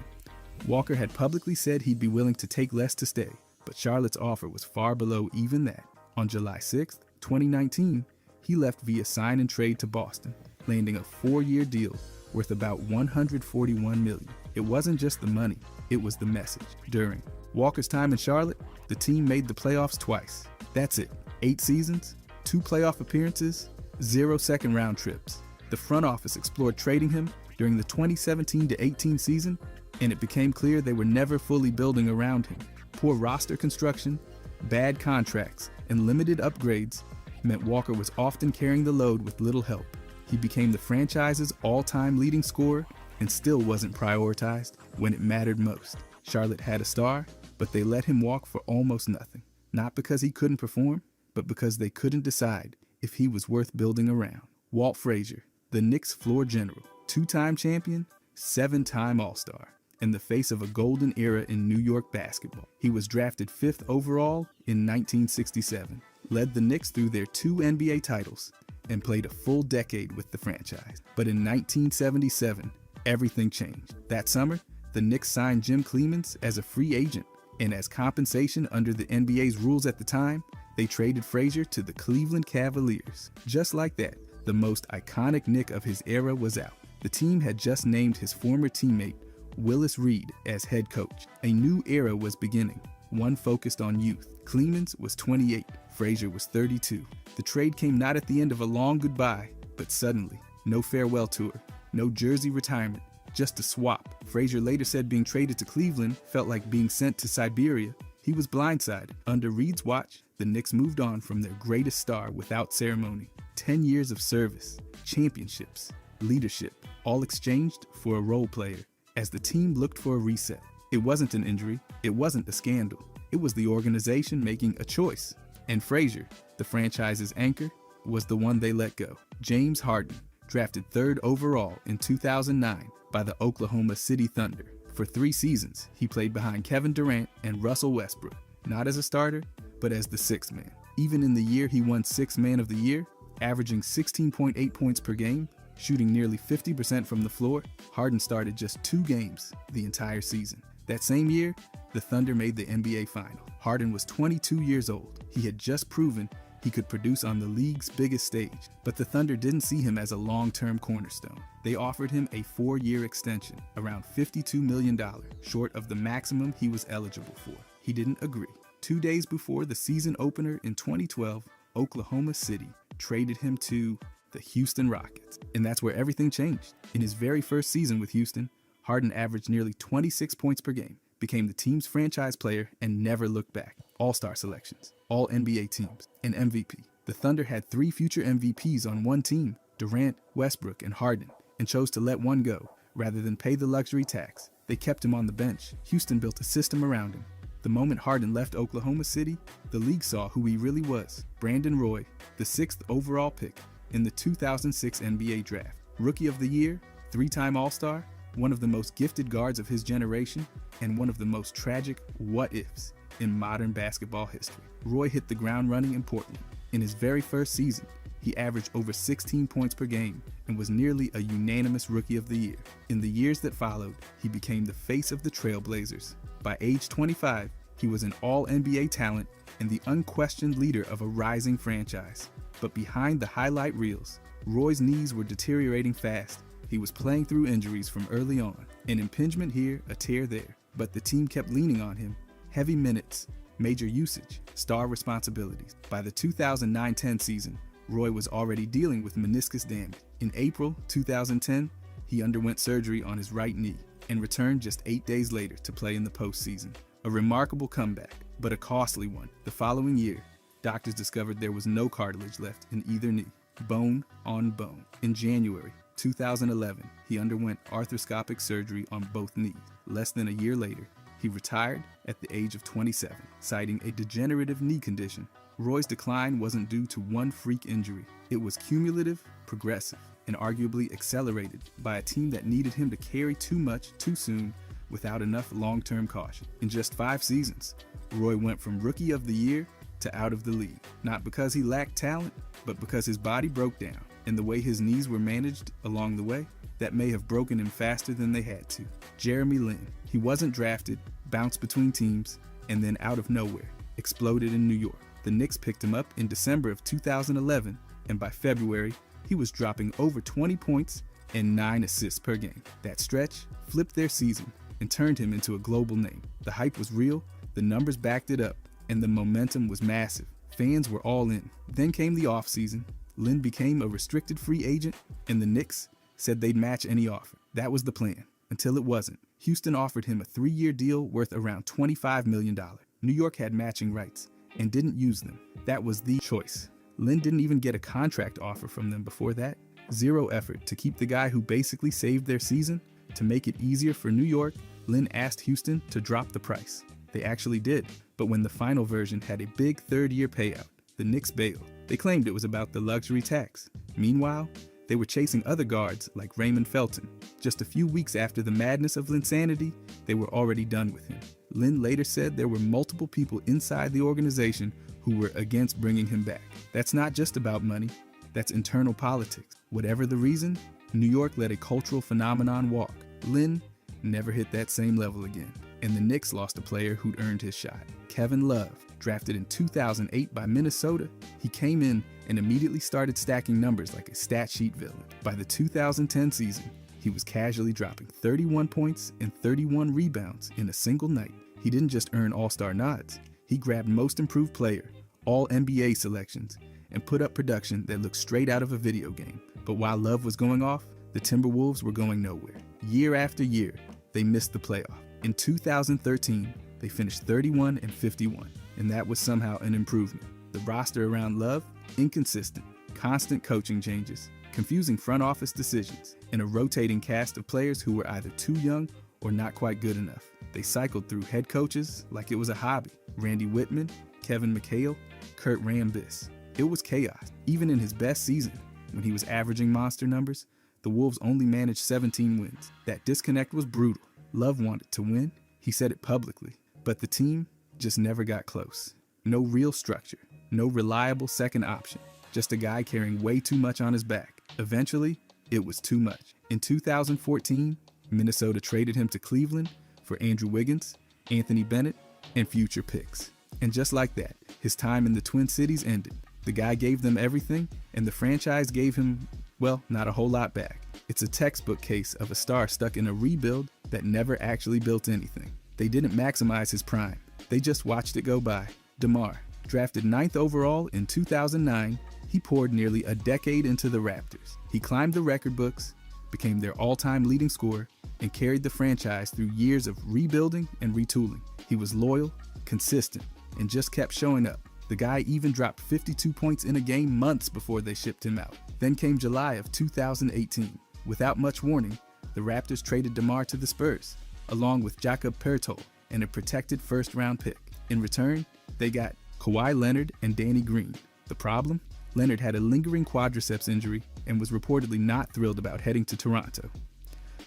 Walker had publicly said he'd be willing to take less to stay, but Charlotte's offer was far below even that. On July 6, 2019, he left via sign and trade to Boston, landing a 4-year deal worth about $141 million. It wasn't just the money, it was the message. During Walker's time in Charlotte, the team made the playoffs twice. That's it. 8 seasons, 2 playoff appearances, 0 second-round trips. The front office explored trading him during the 2017-18 season, and it became clear they were never fully building around him. Poor roster construction, bad contracts, and limited upgrades meant Walker was often carrying the load with little help. He became the franchise's all-time leading scorer and still wasn't prioritized when it mattered most. Charlotte had a star, but they let him walk for almost nothing. Not because he couldn't perform, but because they couldn't decide if he was worth building around. Walt Frazier, the Knicks floor general, 2-time champion, 7-time All-Star, and the face of a golden era in New York basketball. He was drafted 5th overall in 1967, led the Knicks through their 2 NBA titles, and played a full decade with the franchise. But in 1977, everything changed. That summer, the Knicks signed Jim Clemens as a free agent, and as compensation under the NBA's rules at the time, they traded Frazier to the Cleveland Cavaliers. Just like that, the most iconic Knick of his era was out. The team had just named his former teammate, Willis Reed, as head coach. A new era was beginning, one focused on youth. Clemens was 28, Frazier was 32. The trade came not at the end of a long goodbye, but suddenly. No farewell tour, no jersey retirement, just a swap. Frazier later said being traded to Cleveland felt like being sent to Siberia. He was blindsided. Under Reed's watch, the Knicks moved on from their greatest star without ceremony. 10 years of service, championships, leadership, all exchanged for a role player. As the team looked for a reset, it wasn't an injury, it wasn't a scandal. It was the organization making a choice. And Frazier, the franchise's anchor, was the one they let go. James Harden, drafted 3rd overall in 2009 by the Oklahoma City Thunder. For 3 seasons, he played behind Kevin Durant and Russell Westbrook, not as a starter, but as the 6th man. Even in the year he won 6th Man of the Year, averaging 16.8 points per game, shooting nearly 50% from the floor, Harden started just 2 games the entire season. That same year, the Thunder made the NBA Final. Harden was 22 years old. He had just proven he could produce on the league's biggest stage, but the Thunder didn't see him as a long-term cornerstone. They offered him a 4-year extension, around $52 million, short of the maximum he was eligible for. He didn't agree. 2 days before the season opener in 2012, Oklahoma City traded him to the Houston Rockets. And that's where everything changed. In his very first season with Houston, Harden averaged nearly 26 points per game, became the team's franchise player, and never looked back. All-star selections, all NBA teams, and MVP. The Thunder had 3 future MVPs on one team, Durant, Westbrook, and Harden, and chose to let one go rather than pay the luxury tax. They kept him on the bench. Houston built a system around him. The moment Harden left Oklahoma City, the league saw who he really was. Brandon Roy, the 6th overall pick in the 2006 NBA Draft. Rookie of the Year, Three-time All-Star, one of the most gifted guards of his generation, and one of the most tragic what-ifs in modern basketball history. Roy hit the ground running in Portland. In his very first season, he averaged over 16 points per game and was nearly a unanimous Rookie of the Year. In the years that followed, he became the face of the Trailblazers. By age 25, he was an All-NBA talent and the unquestioned leader of a rising franchise. But behind the highlight reels, Roy's knees were deteriorating fast. He was playing through injuries from early on, an impingement here, a tear there. But the team kept leaning on him. Heavy minutes, major usage, star responsibilities. By the 2009-10 season, Roy was already dealing with meniscus damage. In April 2010, he underwent surgery on his right knee and returned just 8 days later to play in the postseason. A remarkable comeback, but a costly one. The following year, doctors discovered there was no cartilage left in either knee, bone on bone. In January 2011, he underwent arthroscopic surgery on both knees. Less than a year later, he retired at the age of 27, citing a degenerative knee condition. Roy's decline wasn't due to one freak injury. It was cumulative, progressive, and arguably accelerated by a team that needed him to carry too much too soon without enough long-term caution. In just 5 seasons, Roy went from Rookie of the Year to out of the league. Not because he lacked talent, but because his body broke down, and the way his knees were managed along the way, that may have broken him faster than they had to. Jeremy Lin. He wasn't drafted, bounced between teams, and then out of nowhere, exploded in New York. The Knicks picked him up in December of 2011, and by February, he was dropping over 20 points and 9 assists per game. That stretch flipped their season and turned him into a global name. The hype was real, the numbers backed it up, and the momentum was massive. Fans were all in. Then came the offseason. Lin became a restricted free agent, and the Knicks said they'd match any offer. That was the plan, until it wasn't. Houston offered him a 3-year deal worth around $25 million. New York had matching rights and didn't use them. That was the choice. Lin didn't even get a contract offer from them before that. Zero effort to keep the guy who basically saved their season. To make it easier for New York, Lin asked Houston to drop the price. They actually did, but when the final version had a big 3rd-year payout, the Knicks bailed. They claimed it was about the luxury tax. Meanwhile, they were chasing other guards like Raymond Felton. Just a few weeks after the madness of Linsanity, they were already done with him. Lin later said there were multiple people inside the organization who were against bringing him back. That's not just about money, that's internal politics. Whatever the reason, New York let a cultural phenomenon walk. Lin never hit that same level again, and the Knicks lost a player who'd earned his shot. Kevin Love, drafted in 2008 by Minnesota, he came in and immediately started stacking numbers like a stat sheet villain. By the 2010 season, he was casually dropping 31 points and 31 rebounds in a single night. He didn't just earn All-Star nods, he grabbed Most Improved Player, All-NBA selections, and put up production that looked straight out of a video game. But while Love was going off, the Timberwolves were going nowhere. Year after year, they missed the playoff. In 2013, they finished 31-51, and that was somehow an improvement. The roster around Love, inconsistent, constant coaching changes, confusing front office decisions, and a rotating cast of players who were either too young or not quite good enough. They cycled through head coaches like it was a hobby. Randy Whitman, Kevin McHale, Kurt Rambis. It was chaos. Even in his best season, when he was averaging monster numbers, the Wolves only managed 17 wins. That disconnect was brutal. Love wanted to win. He said it publicly. But the team just never got close. No real structure. No reliable second option. Just a guy carrying way too much on his back. Eventually, it was too much. In 2014, Minnesota traded him to Cleveland for Andrew Wiggins, Anthony Bennett, and future picks. And just like that, his time in the Twin Cities ended. The guy gave them everything, and the franchise gave him, well, not a whole lot back. It's a textbook case of a star stuck in a rebuild that never actually built anything. They didn't maximize his prime. They just watched it go by. DeMar, drafted 9th overall in 2009, he poured nearly a decade into the Raptors. He climbed the record books, became their all-time leading scorer, and carried the franchise through years of rebuilding and retooling. He was loyal, consistent, and just kept showing up. The guy even dropped 52 points in a game months before they shipped him out. Then came July of 2018. Without much warning, the Raptors traded DeMar to the Spurs, along with Jakob Poeltl and a protected first-round pick. In return, they got Kawhi Leonard and Danny Green. The problem? Leonard had a lingering quadriceps injury and was reportedly not thrilled about heading to Toronto.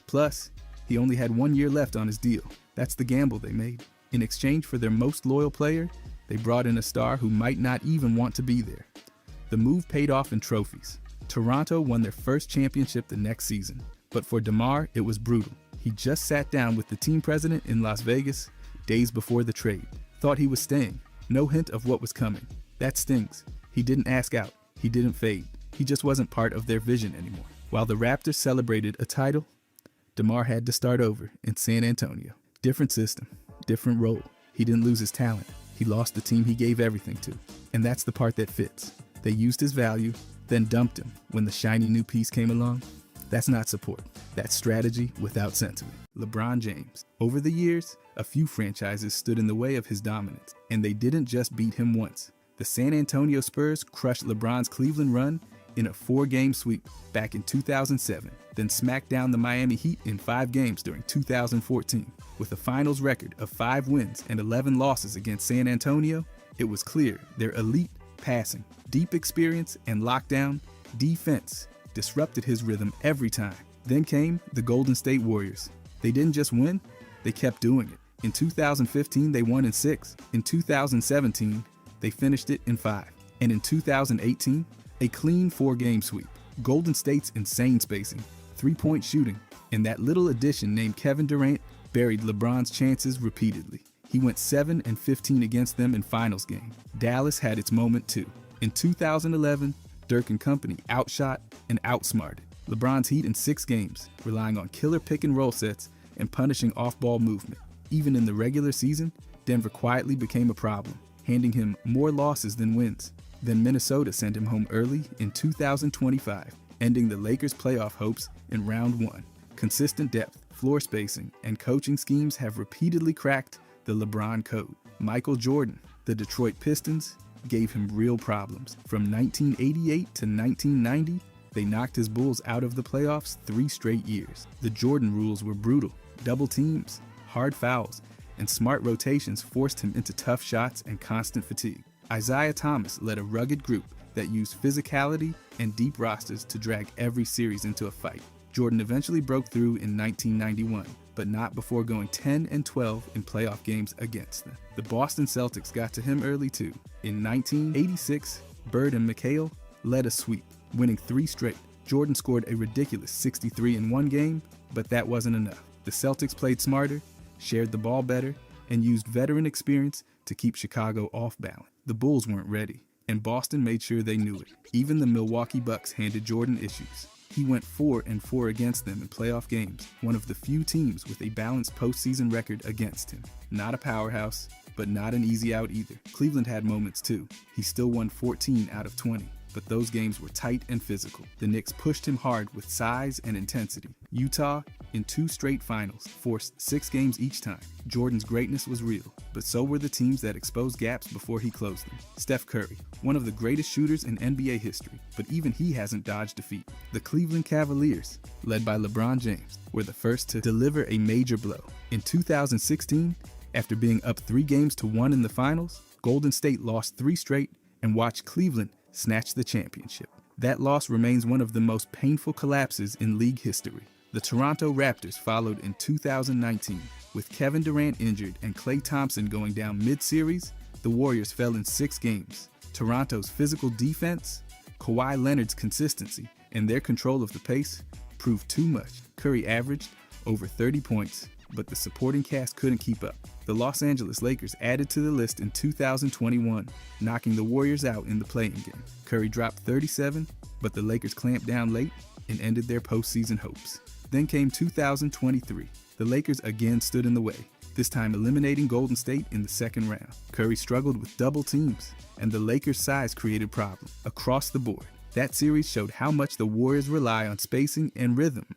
Plus, he only had 1 year left on his deal. That's the gamble they made. In exchange for their most loyal player, they brought in a star who might not even want to be there. The move paid off in trophies. Toronto won their first championship the next season. But for DeMar, it was brutal. He just sat down with the team president in Las Vegas days before the trade. Thought he was staying. No hint of what was coming. That stings. He didn't ask out. He didn't fade. He just wasn't part of their vision anymore. While the Raptors celebrated a title, DeMar had to start over in San Antonio. Different system, different role. He didn't lose his talent. He lost the team he gave everything to. And that's the part that fits. They used his value, then dumped him when the shiny new piece came along. That's not support. That's strategy without sentiment. LeBron James. Over the years, a few franchises stood in the way of his dominance, and they didn't just beat him once. The San Antonio Spurs crushed LeBron's Cleveland run in a 4-game sweep back in 2007, then smacked down the Miami Heat in 5 games during 2014. With a finals record of 5 wins and 11 losses against San Antonio, it was clear their elite passing, deep experience, and lockdown defense disrupted his rhythm every time. Then came the Golden State Warriors. They didn't just win, they kept doing it. In 2015, they won in 6. In 2017, they finished it in 5. And in 2018, a clean 4-game sweep. Golden State's insane spacing, 3-point shooting, and that little addition named Kevin Durant buried LeBron's chances repeatedly. He went 7 and 15 against them in finals game. Dallas had its moment too. In 2011, Dirk and company outshot and outsmarted LeBron's Heat in 6 games, relying on killer pick-and-roll sets and punishing off-ball movement. Even in the regular season, Denver quietly became a problem, handing him more losses than wins. Then Minnesota sent him home early in 2025, ending the Lakers' playoff hopes in round 1. Consistent depth, floor spacing, and coaching schemes have repeatedly cracked the LeBron code. Michael Jordan, the Detroit Pistons, gave him real problems. From 1988 to 1990, they knocked his Bulls out of the playoffs 3 straight years. The Jordan rules were brutal. Double teams, hard fouls, and smart rotations forced him into tough shots and constant fatigue. Isaiah Thomas led a rugged group that used physicality and deep rosters to drag every series into a fight. Jordan eventually broke through in 1991, but not before going 10 and 12 in playoff games against them. The Boston Celtics got to him early too. In 1986, Bird and McHale led a sweep, winning 3 straight. Jordan scored a ridiculous 63 in one game, but that wasn't enough. The Celtics played smarter, shared the ball better, and used veteran experience to keep Chicago off balance. The Bulls weren't ready, and Boston made sure they knew it. Even the Milwaukee Bucks handed Jordan issues. He went 4 and 4 against them in playoff games, one of the few teams with a balanced postseason record against him. Not a powerhouse, but not an easy out either. Cleveland had moments too. He still won 14 out of 20. But those games were tight and physical. The Knicks pushed him hard with size and intensity. Utah, in 2 straight finals, forced 6 games each time. Jordan's greatness was real, but so were the teams that exposed gaps before he closed them. Steph Curry, one of the greatest shooters in NBA history, but even he hasn't dodged defeat. The Cleveland Cavaliers, led by LeBron James, were the first to deliver a major blow. In 2016, after being up 3 games to 1 in the finals, Golden State lost 3 straight and watched Cleveland snatch the championship. That loss remains one of the most painful collapses in league history. The Toronto Raptors followed in 2019. With Kevin Durant injured and Klay Thompson going down mid-series, the Warriors fell in 6 games. Toronto's physical defense, Kawhi Leonard's consistency, and their control of the pace proved too much. Curry averaged over 30 points, but the supporting cast couldn't keep up. The Los Angeles Lakers added to the list in 2021, knocking the Warriors out in the play-in game. Curry dropped 37, but the Lakers clamped down late and ended their postseason hopes. Then came 2023. The Lakers again stood in the way, this time eliminating Golden State in the second round. Curry struggled with double teams, and the Lakers' size created problems across the board. That series showed how much the Warriors rely on spacing and rhythm,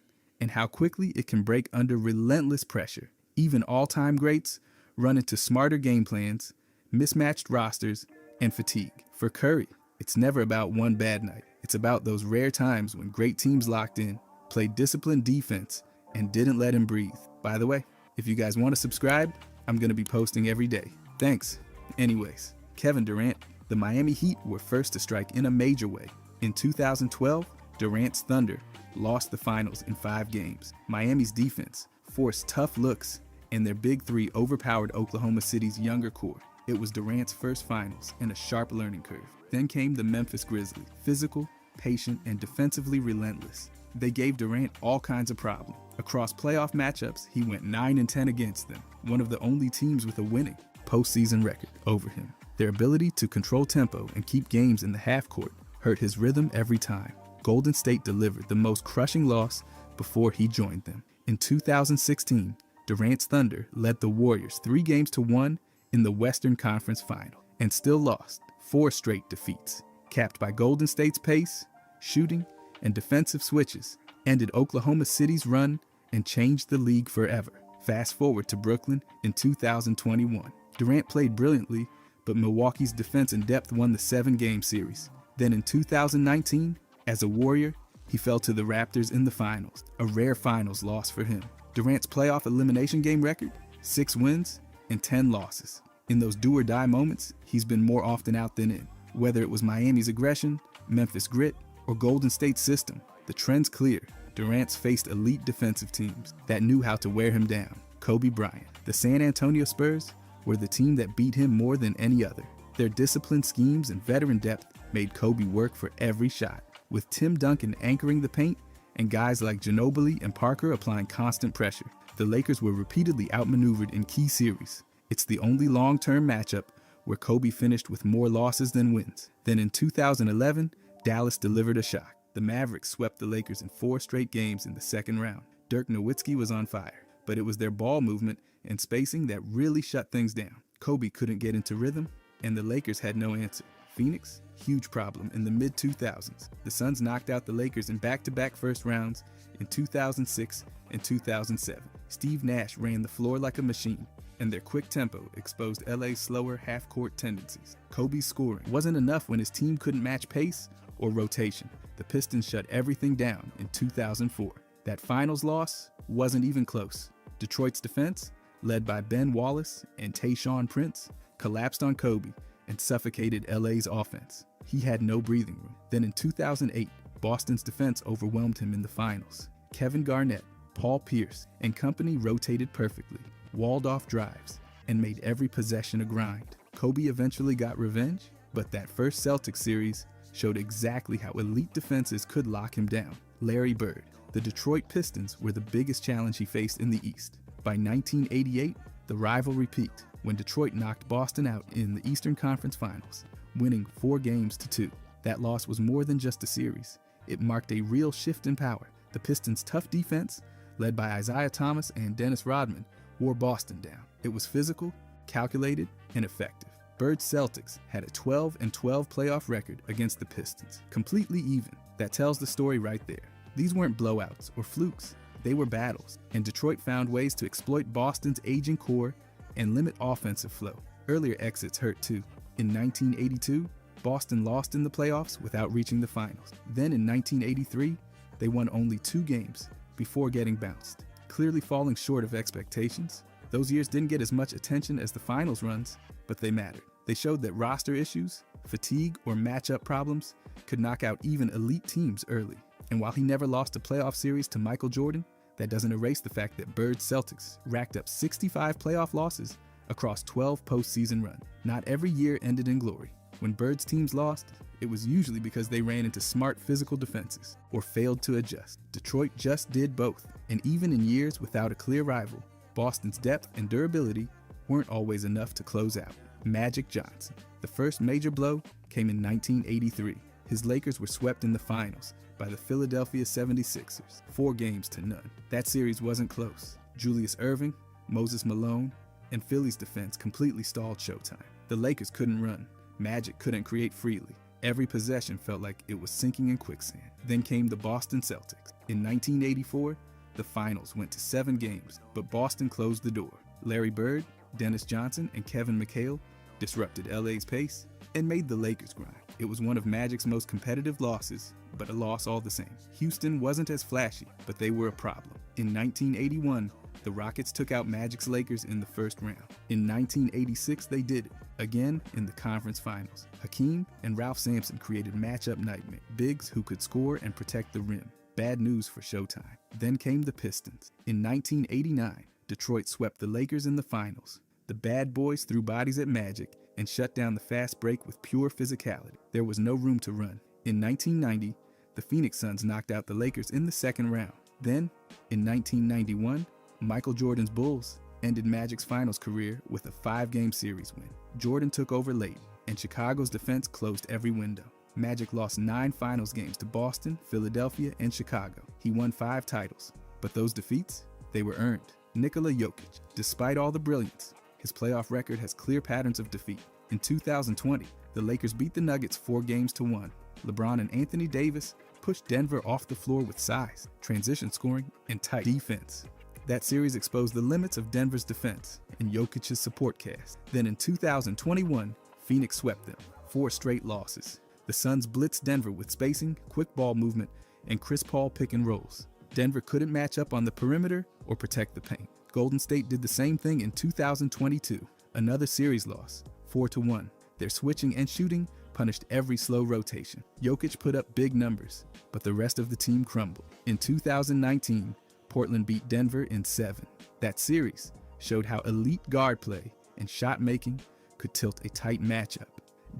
and how quickly it can break under relentless pressure. Even all-time greats run into smarter game plans, mismatched rosters, and fatigue. For Curry, it's never about one bad night. It's about those rare times when great teams locked in, played disciplined defense, and didn't let him breathe. By the way, if you guys want to subscribe, I'm going to be posting every day. Thanks. Anyways, Kevin Durant, the Miami Heat were first to strike in a major way. In 2012, Durant's Thunder lost the finals in 5 games. Miami's defense forced tough looks, and their big three overpowered Oklahoma City's younger core. It was Durant's first finals and a sharp learning curve. Then came the Memphis Grizzlies, physical, patient, and defensively relentless. They gave Durant all kinds of problems. Across playoff matchups, he went 9-10 against them, one of the only teams with a winning postseason record over him. Their ability to control tempo and keep games in the half court hurt his rhythm every time. Golden State delivered the most crushing loss before he joined them. In 2016, Durant's Thunder led the Warriors 3-1 in the Western Conference Final and still lost 4 straight defeats. Capped by Golden State's pace, shooting, and defensive switches, ended Oklahoma City's run and changed the league forever. Fast forward to Brooklyn in 2021. Durant played brilliantly, but Milwaukee's defense and depth won the 7-game series. Then in 2019, as a Warrior, he fell to the Raptors in the finals, a rare finals loss for him. Durant's playoff elimination game record, 6 wins and 10 losses. In those do-or-die moments, he's been more often out than in. Whether it was Miami's aggression, Memphis grit, or Golden State's system, the trend's clear. Durant's faced elite defensive teams that knew how to wear him down. Kobe Bryant. The San Antonio Spurs were the team that beat him more than any other. Their disciplined schemes and veteran depth made Kobe work for every shot, with Tim Duncan anchoring the paint and guys like Ginobili and Parker applying constant pressure. The Lakers were repeatedly outmaneuvered in key series. It's the only long-term matchup where Kobe finished with more losses than wins. Then in 2011, Dallas delivered a shock. The Mavericks swept the Lakers in 4 straight games in the second round. Dirk Nowitzki was on fire, but it was their ball movement and spacing that really shut things down. Kobe couldn't get into rhythm, and the Lakers had no answer. Phoenix, huge problem in the mid-2000s. The Suns knocked out the Lakers in back-to-back first rounds in 2006 and 2007. Steve Nash ran the floor like a machine, and their quick tempo exposed LA's slower half-court tendencies. Kobe's scoring wasn't enough when his team couldn't match pace or rotation. The Pistons shut everything down in 2004. That finals loss wasn't even close. Detroit's defense, led by Ben Wallace and Tayshaun Prince, collapsed on Kobe and suffocated LA's offense. He had no breathing room. Then in 2008, Boston's defense overwhelmed him in the finals. Kevin Garnett, Paul Pierce, and company rotated perfectly, walled off drives, and made every possession a grind. Kobe eventually got revenge, but that first Celtics series showed exactly how elite defenses could lock him down. Larry Bird. The Detroit Pistons were the biggest challenge he faced in the East. By 1988, the rivalry peaked when Detroit knocked Boston out in the Eastern Conference Finals, winning 4-2. That loss was more than just a series. It marked a real shift in power. The Pistons' tough defense, led by Isaiah Thomas and Dennis Rodman, wore Boston down. It was physical, calculated, and effective. Bird's Celtics had a 12-12 playoff record against the Pistons, completely even. That tells the story right there. These weren't blowouts or flukes. They were battles, and Detroit found ways to exploit Boston's aging core and limit offensive flow. Earlier exits hurt too. In 1982, Boston lost in the playoffs without reaching the finals. Then in 1983, they won only 2 games before getting bounced, clearly falling short of expectations. Those years didn't get as much attention as the finals runs, but they mattered. They showed that roster issues, fatigue, or matchup problems could knock out even elite teams early. And while he never lost a playoff series to Michael Jordan, that doesn't erase the fact that Bird's Celtics racked up 65 playoff losses across 12 postseason runs. Not every year ended in glory. When Bird's teams lost, it was usually because they ran into smart physical defenses or failed to adjust. Detroit just did both, and even in years without a clear rival, Boston's depth and durability weren't always enough to close out. Magic Johnson. The first major blow came in 1983. His Lakers were swept in the finals by the Philadelphia 76ers, 4-0. That series wasn't close. Julius Erving, Moses Malone, and Philly's defense completely stalled Showtime. The Lakers couldn't run. Magic couldn't create freely. Every possession felt like it was sinking in quicksand. Then came the Boston Celtics. In 1984, the finals went to 7 games, but Boston closed the door. Larry Bird, Dennis Johnson, and Kevin McHale disrupted LA's pace and made the Lakers grind. It was one of Magic's most competitive losses, but a loss all the same. Houston wasn't as flashy, but they were a problem. In 1981, the Rockets took out Magic's Lakers in the first round. In 1986, they did it, again in the conference finals. Hakeem and Ralph Sampson created matchup nightmare, bigs who could score and protect the rim. Bad news for Showtime. Then came the Pistons. In 1989, Detroit swept the Lakers in the finals. The bad boys threw bodies at Magic and shut down the fast break with pure physicality. There was no room to run. In 1990, the Phoenix Suns knocked out the Lakers in the second round. Then, in 1991, Michael Jordan's Bulls ended Magic's finals career with a 5-game series win. Jordan took over late, and Chicago's defense closed every window. Magic lost 9 finals games to Boston, Philadelphia, and Chicago. He won 5 titles, but those defeats, they were earned. Nikola Jokic, despite all the brilliance, his playoff record has clear patterns of defeat. In 2020, the Lakers beat the Nuggets 4-1. LeBron and Anthony Davis pushed Denver off the floor with size, transition scoring, and tight defense. That series exposed the limits of Denver's defense and Jokic's support cast. Then in 2021, Phoenix swept them, 4 straight losses. The Suns blitzed Denver with spacing, quick ball movement, and Chris Paul pick and rolls. Denver couldn't match up on the perimeter or protect the paint. Golden State did the same thing in 2022, another series loss, 4-1. Their switching and shooting punished every slow rotation. Jokic put up big numbers, but the rest of the team crumbled. In 2019, Portland beat Denver in 7. That series showed how elite guard play and shot making could tilt a tight matchup.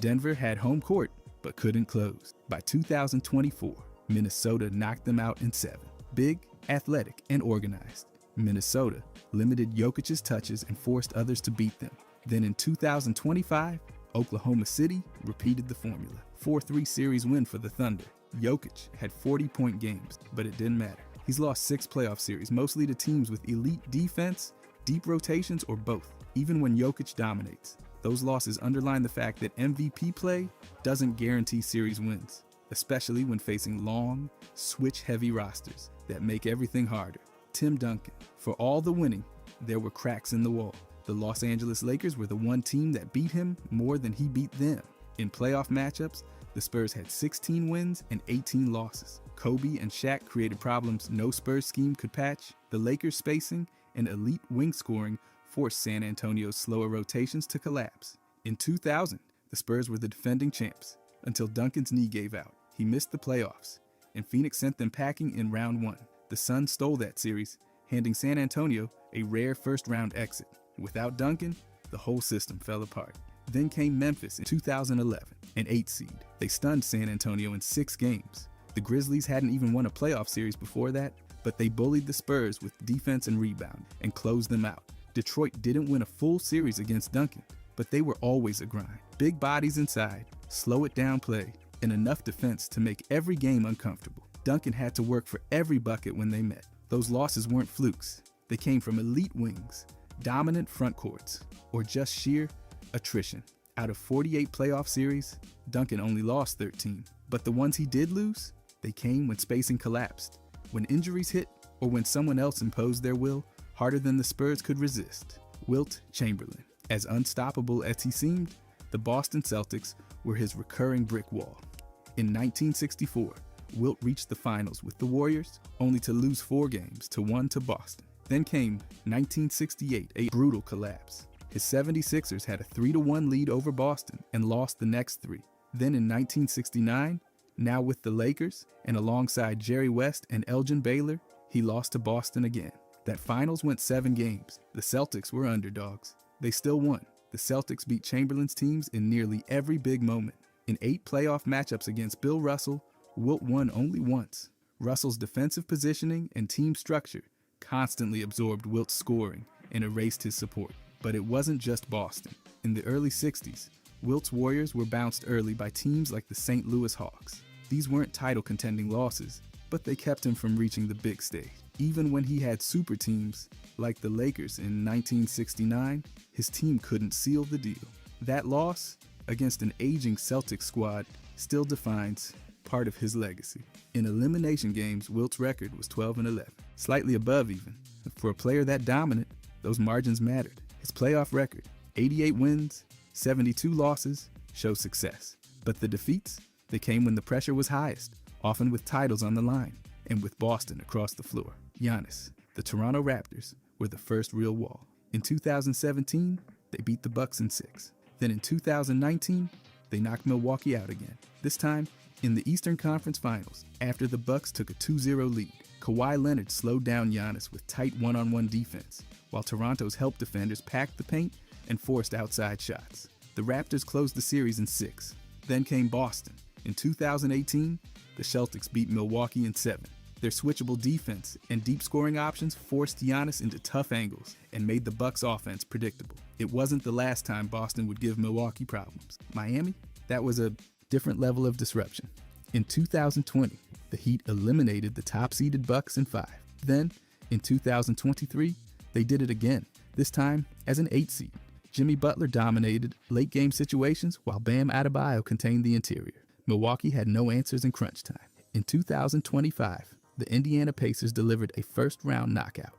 Denver had home court, but couldn't close. By 2024, Minnesota knocked them out in 7. Big, athletic, and organized, Minnesota limited Jokic's touches and forced others to beat them. Then in 2025, Oklahoma City repeated the formula. 4-3 series win for the Thunder. Jokic had 40-point games, but it didn't matter. He's lost 6 playoff series, mostly to teams with elite defense, deep rotations, or both. Even when Jokic dominates, those losses underline the fact that MVP play doesn't guarantee series wins, especially when facing long, switch-heavy rosters that make everything harder. Tim Duncan. For all the winning, there were cracks in the wall. The Los Angeles Lakers were the one team that beat him more than he beat them. In playoff matchups, the Spurs had 16 wins and 18 losses. Kobe and Shaq created problems no Spurs scheme could patch. The Lakers' spacing and elite wing scoring forced San Antonio's slower rotations to collapse. In 2000, the Spurs were the defending champs until Duncan's knee gave out. He missed the playoffs, and Phoenix sent them packing in round 1. The Suns stole that series, handing San Antonio a rare first-round exit. Without Duncan, the whole system fell apart. Then came Memphis in 2011, an 8 seed. They stunned San Antonio in 6 games. The Grizzlies hadn't even won a playoff series before that, but they bullied the Spurs with defense and rebound and closed them out. Detroit didn't win a full series against Duncan, but they were always a grind. Big bodies inside, slow it down play, and enough defense to make every game uncomfortable. Duncan had to work for every bucket when they met. Those losses weren't flukes. They came from elite wings, dominant front courts, or just sheer attrition. Out of 48 playoff series, Duncan only lost 13. But the ones he did lose, they came when spacing collapsed, when injuries hit, or when someone else imposed their will harder than the Spurs could resist. Wilt Chamberlain. As unstoppable as he seemed, the Boston Celtics were his recurring brick wall. In 1964, Wilt reached the finals with the Warriors, only to lose 4 games to 1 to Boston. Then came 1968, a brutal collapse. His 76ers had a 3-1 lead over Boston and lost the next 3. Then in 1969, now with the Lakers, and alongside Jerry West and Elgin Baylor, he lost to Boston again. That finals went 7 games. The Celtics were underdogs. They still won. The Celtics beat Chamberlain's teams in nearly every big moment. In 8 playoff matchups against Bill Russell, Wilt won only once. Russell's defensive positioning and team structure constantly absorbed Wilt's scoring and erased his support. But it wasn't just Boston. In the early 60s, Wilt's Warriors were bounced early by teams like the St. Louis Hawks. These weren't title-contending losses, but they kept him from reaching the big stage. Even when he had super teams, like the Lakers in 1969, his team couldn't seal the deal. That loss, against an aging Celtics squad, still defines part of his legacy. In elimination games, Wilt's record was 12-11, slightly above even. For a player that dominant, those margins mattered. His playoff record, 88 wins, 72 losses, shows success. But the defeats, they came when the pressure was highest, often with titles on the line, and with Boston across the floor. Giannis, The Toronto Raptors were the first real wall. In 2017, they beat the Bucks in 6. Then in 2019, they knocked Milwaukee out again. This time, in the Eastern Conference Finals, after the Bucks took a 2-0 lead. Kawhi Leonard slowed down Giannis with tight one-on-one defense, while Toronto's help defenders packed the paint and forced outside shots. The Raptors closed the series in 6. Then came Boston. In 2018, the Celtics beat Milwaukee in 7. Their switchable defense and deep scoring options forced Giannis into tough angles and made the Bucks' offense predictable. It wasn't the last time Boston would give Milwaukee problems. Miami? That was a different level of disruption. In 2020, the Heat eliminated the top-seeded Bucks in 5. Then, in 2023, they did it again, this time as an 8 seed. Jimmy Butler dominated late-game situations while Bam Adebayo contained the interior. Milwaukee had no answers in crunch time. In 2025, the Indiana Pacers delivered a first-round knockout.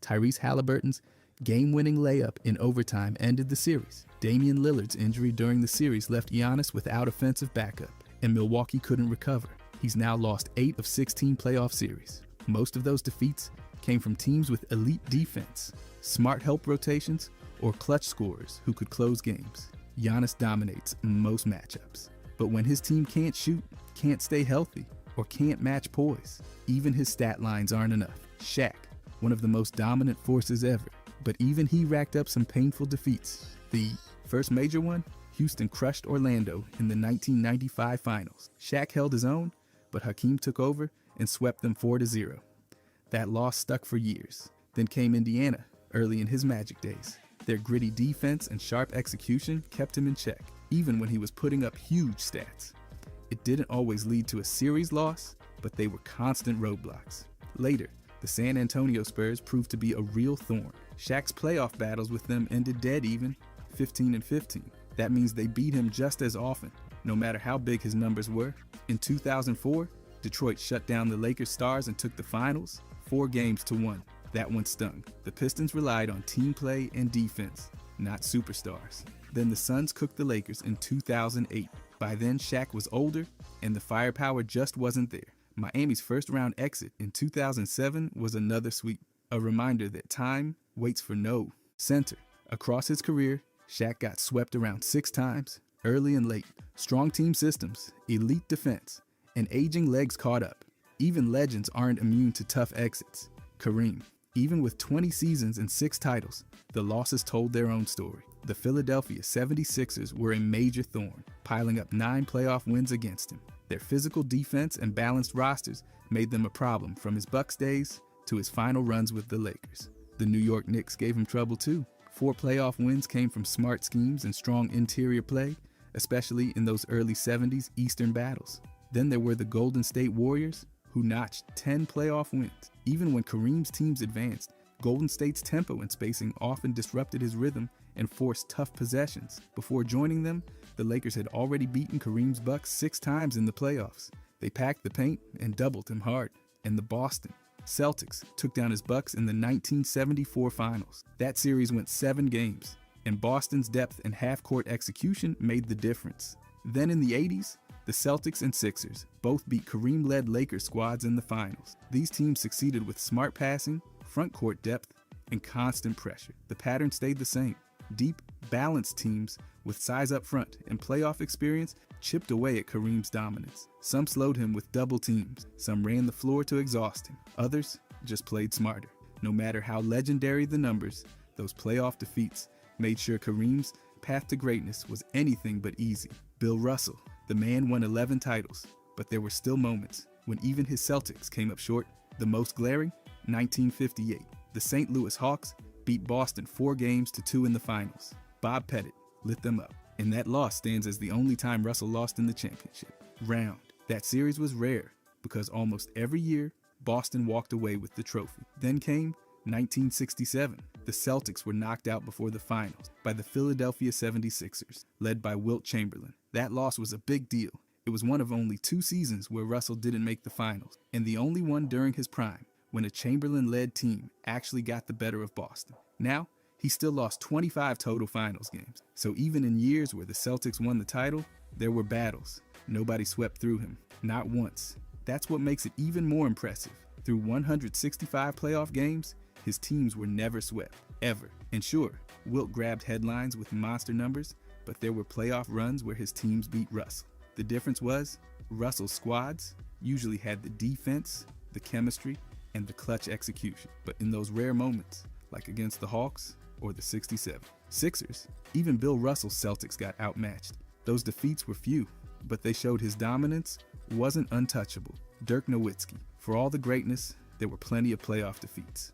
Tyrese Halliburton's game-winning layup in overtime ended the series. Damian Lillard's injury during the series left Giannis without offensive backup, and Milwaukee couldn't recover. He's now lost 8 of 16 playoff series. Most of those defeats came from teams with elite defense, smart help rotations, or clutch scorers who could close games. Giannis dominates most matchups. But when his team can't shoot, can't stay healthy, or can't match poise, even his stat lines aren't enough. Shaq, one of the most dominant forces ever, but even he racked up some painful defeats. The first major one, Houston crushed Orlando in the 1995 finals. Shaq held his own, but Hakeem took over and swept them 4-0. That loss stuck for years. Then came Indiana, early in his Magic days. Their gritty defense and sharp execution kept him in check, even when he was putting up huge stats. It didn't always lead to a series loss, but they were constant roadblocks. Later, the San Antonio Spurs proved to be a real thorn. Shaq's playoff battles with them ended dead even, 15-15. That means they beat him just as often, no matter how big his numbers were. In 2004, Detroit shut down the Lakers stars and took the finals, 4-1. That one stung. The Pistons relied on team play and defense, not superstars. Then the Suns cooked the Lakers in 2008. By then, Shaq was older, and the firepower just wasn't there. Miami's first-round exit in 2007 was another sweep, a reminder that time waits for no center. Across his career, Shaq got swept around 6 times, early and late. Strong team systems, elite defense, and aging legs caught up. Even legends aren't immune to tough exits. Kareem. Even with 20 seasons and 6 titles, the losses told their own story. The Philadelphia 76ers were a major thorn, piling up 9 playoff wins against him. Their physical defense and balanced rosters made them a problem from his Bucks days to his final runs with the Lakers. The New York Knicks gave him trouble too. 4 playoff wins came from smart schemes and strong interior play, especially in those early 70s Eastern battles. Then there were the Golden State Warriors, who notched 10 playoff wins. Even when Kareem's teams advanced, Golden State's tempo and spacing often disrupted his rhythm and forced tough possessions. Before joining them, the Lakers had already beaten Kareem's Bucks 6 times in the playoffs. They packed the paint and doubled him hard. And the Boston Celtics took down his Bucks in the 1974 finals. That series went 7 games, and Boston's depth and half-court execution made the difference. Then in the 80s, the Celtics and Sixers both beat Kareem-led Lakers squads in the finals. These teams succeeded with smart passing, front court depth, and constant pressure. The pattern stayed the same. Deep, balanced teams with size up front and playoff experience chipped away at Kareem's dominance. Some slowed him with double teams. Some ran the floor to exhaust him. Others just played smarter. No matter how legendary the numbers, those playoff defeats made sure Kareem's path to greatness was anything but easy. Bill Russell, the man won 11 titles, but there were still moments when even his Celtics came up short. The most glaring, 1958. The St. Louis Hawks beat Boston 4-2 in the finals. Bob Pettit lit them up, and that loss stands as the only time Russell lost in the championship round. That series was rare because almost every year, Boston walked away with the trophy. Then came 1967. The Celtics were knocked out before the finals by the Philadelphia 76ers, led by Wilt Chamberlain. That loss was a big deal. It was one of only 2 seasons where Russell didn't make the finals, and the only one during his prime, when a Chamberlain-led team actually got the better of Boston. Now, he still lost 25 total finals games. So even in years where the Celtics won the title, there were battles. Nobody swept through him, not once. That's what makes it even more impressive. Through 165 playoff games, his teams were never swept, ever. And sure, Wilt grabbed headlines with monster numbers, but there were playoff runs where his teams beat Russell. The difference was, Russell's squads usually had the defense, the chemistry, and the clutch execution. But in those rare moments, like against the Hawks or the '67 Sixers, even Bill Russell's Celtics got outmatched. Those defeats were few, but they showed his dominance wasn't untouchable. Dirk Nowitzki. For all the greatness, there were plenty of playoff defeats.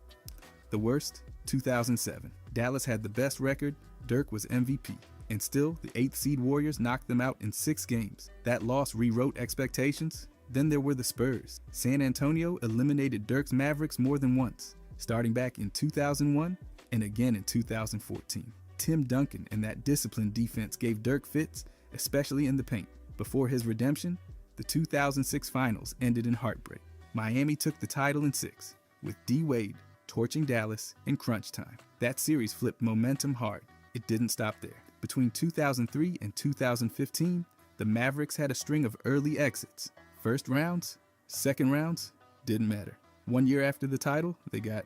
The worst, 2007. Dallas had the best record, Dirk was MVP. And still, the 8th seed Warriors knocked them out in 6 games. That loss rewrote expectations. Then there were the Spurs. San Antonio eliminated Dirk's Mavericks more than once, starting back in 2001 and again in 2014. Tim Duncan and that disciplined defense gave Dirk fits, especially in the paint. Before his redemption, the 2006 finals ended in heartbreak. Miami took the title in 6, with D. Wade torching Dallas in crunch time. That series flipped momentum hard. It didn't stop there. Between 2003 and 2015, the Mavericks had a string of early exits. First rounds, second rounds, didn't matter. 1 year after the title, they got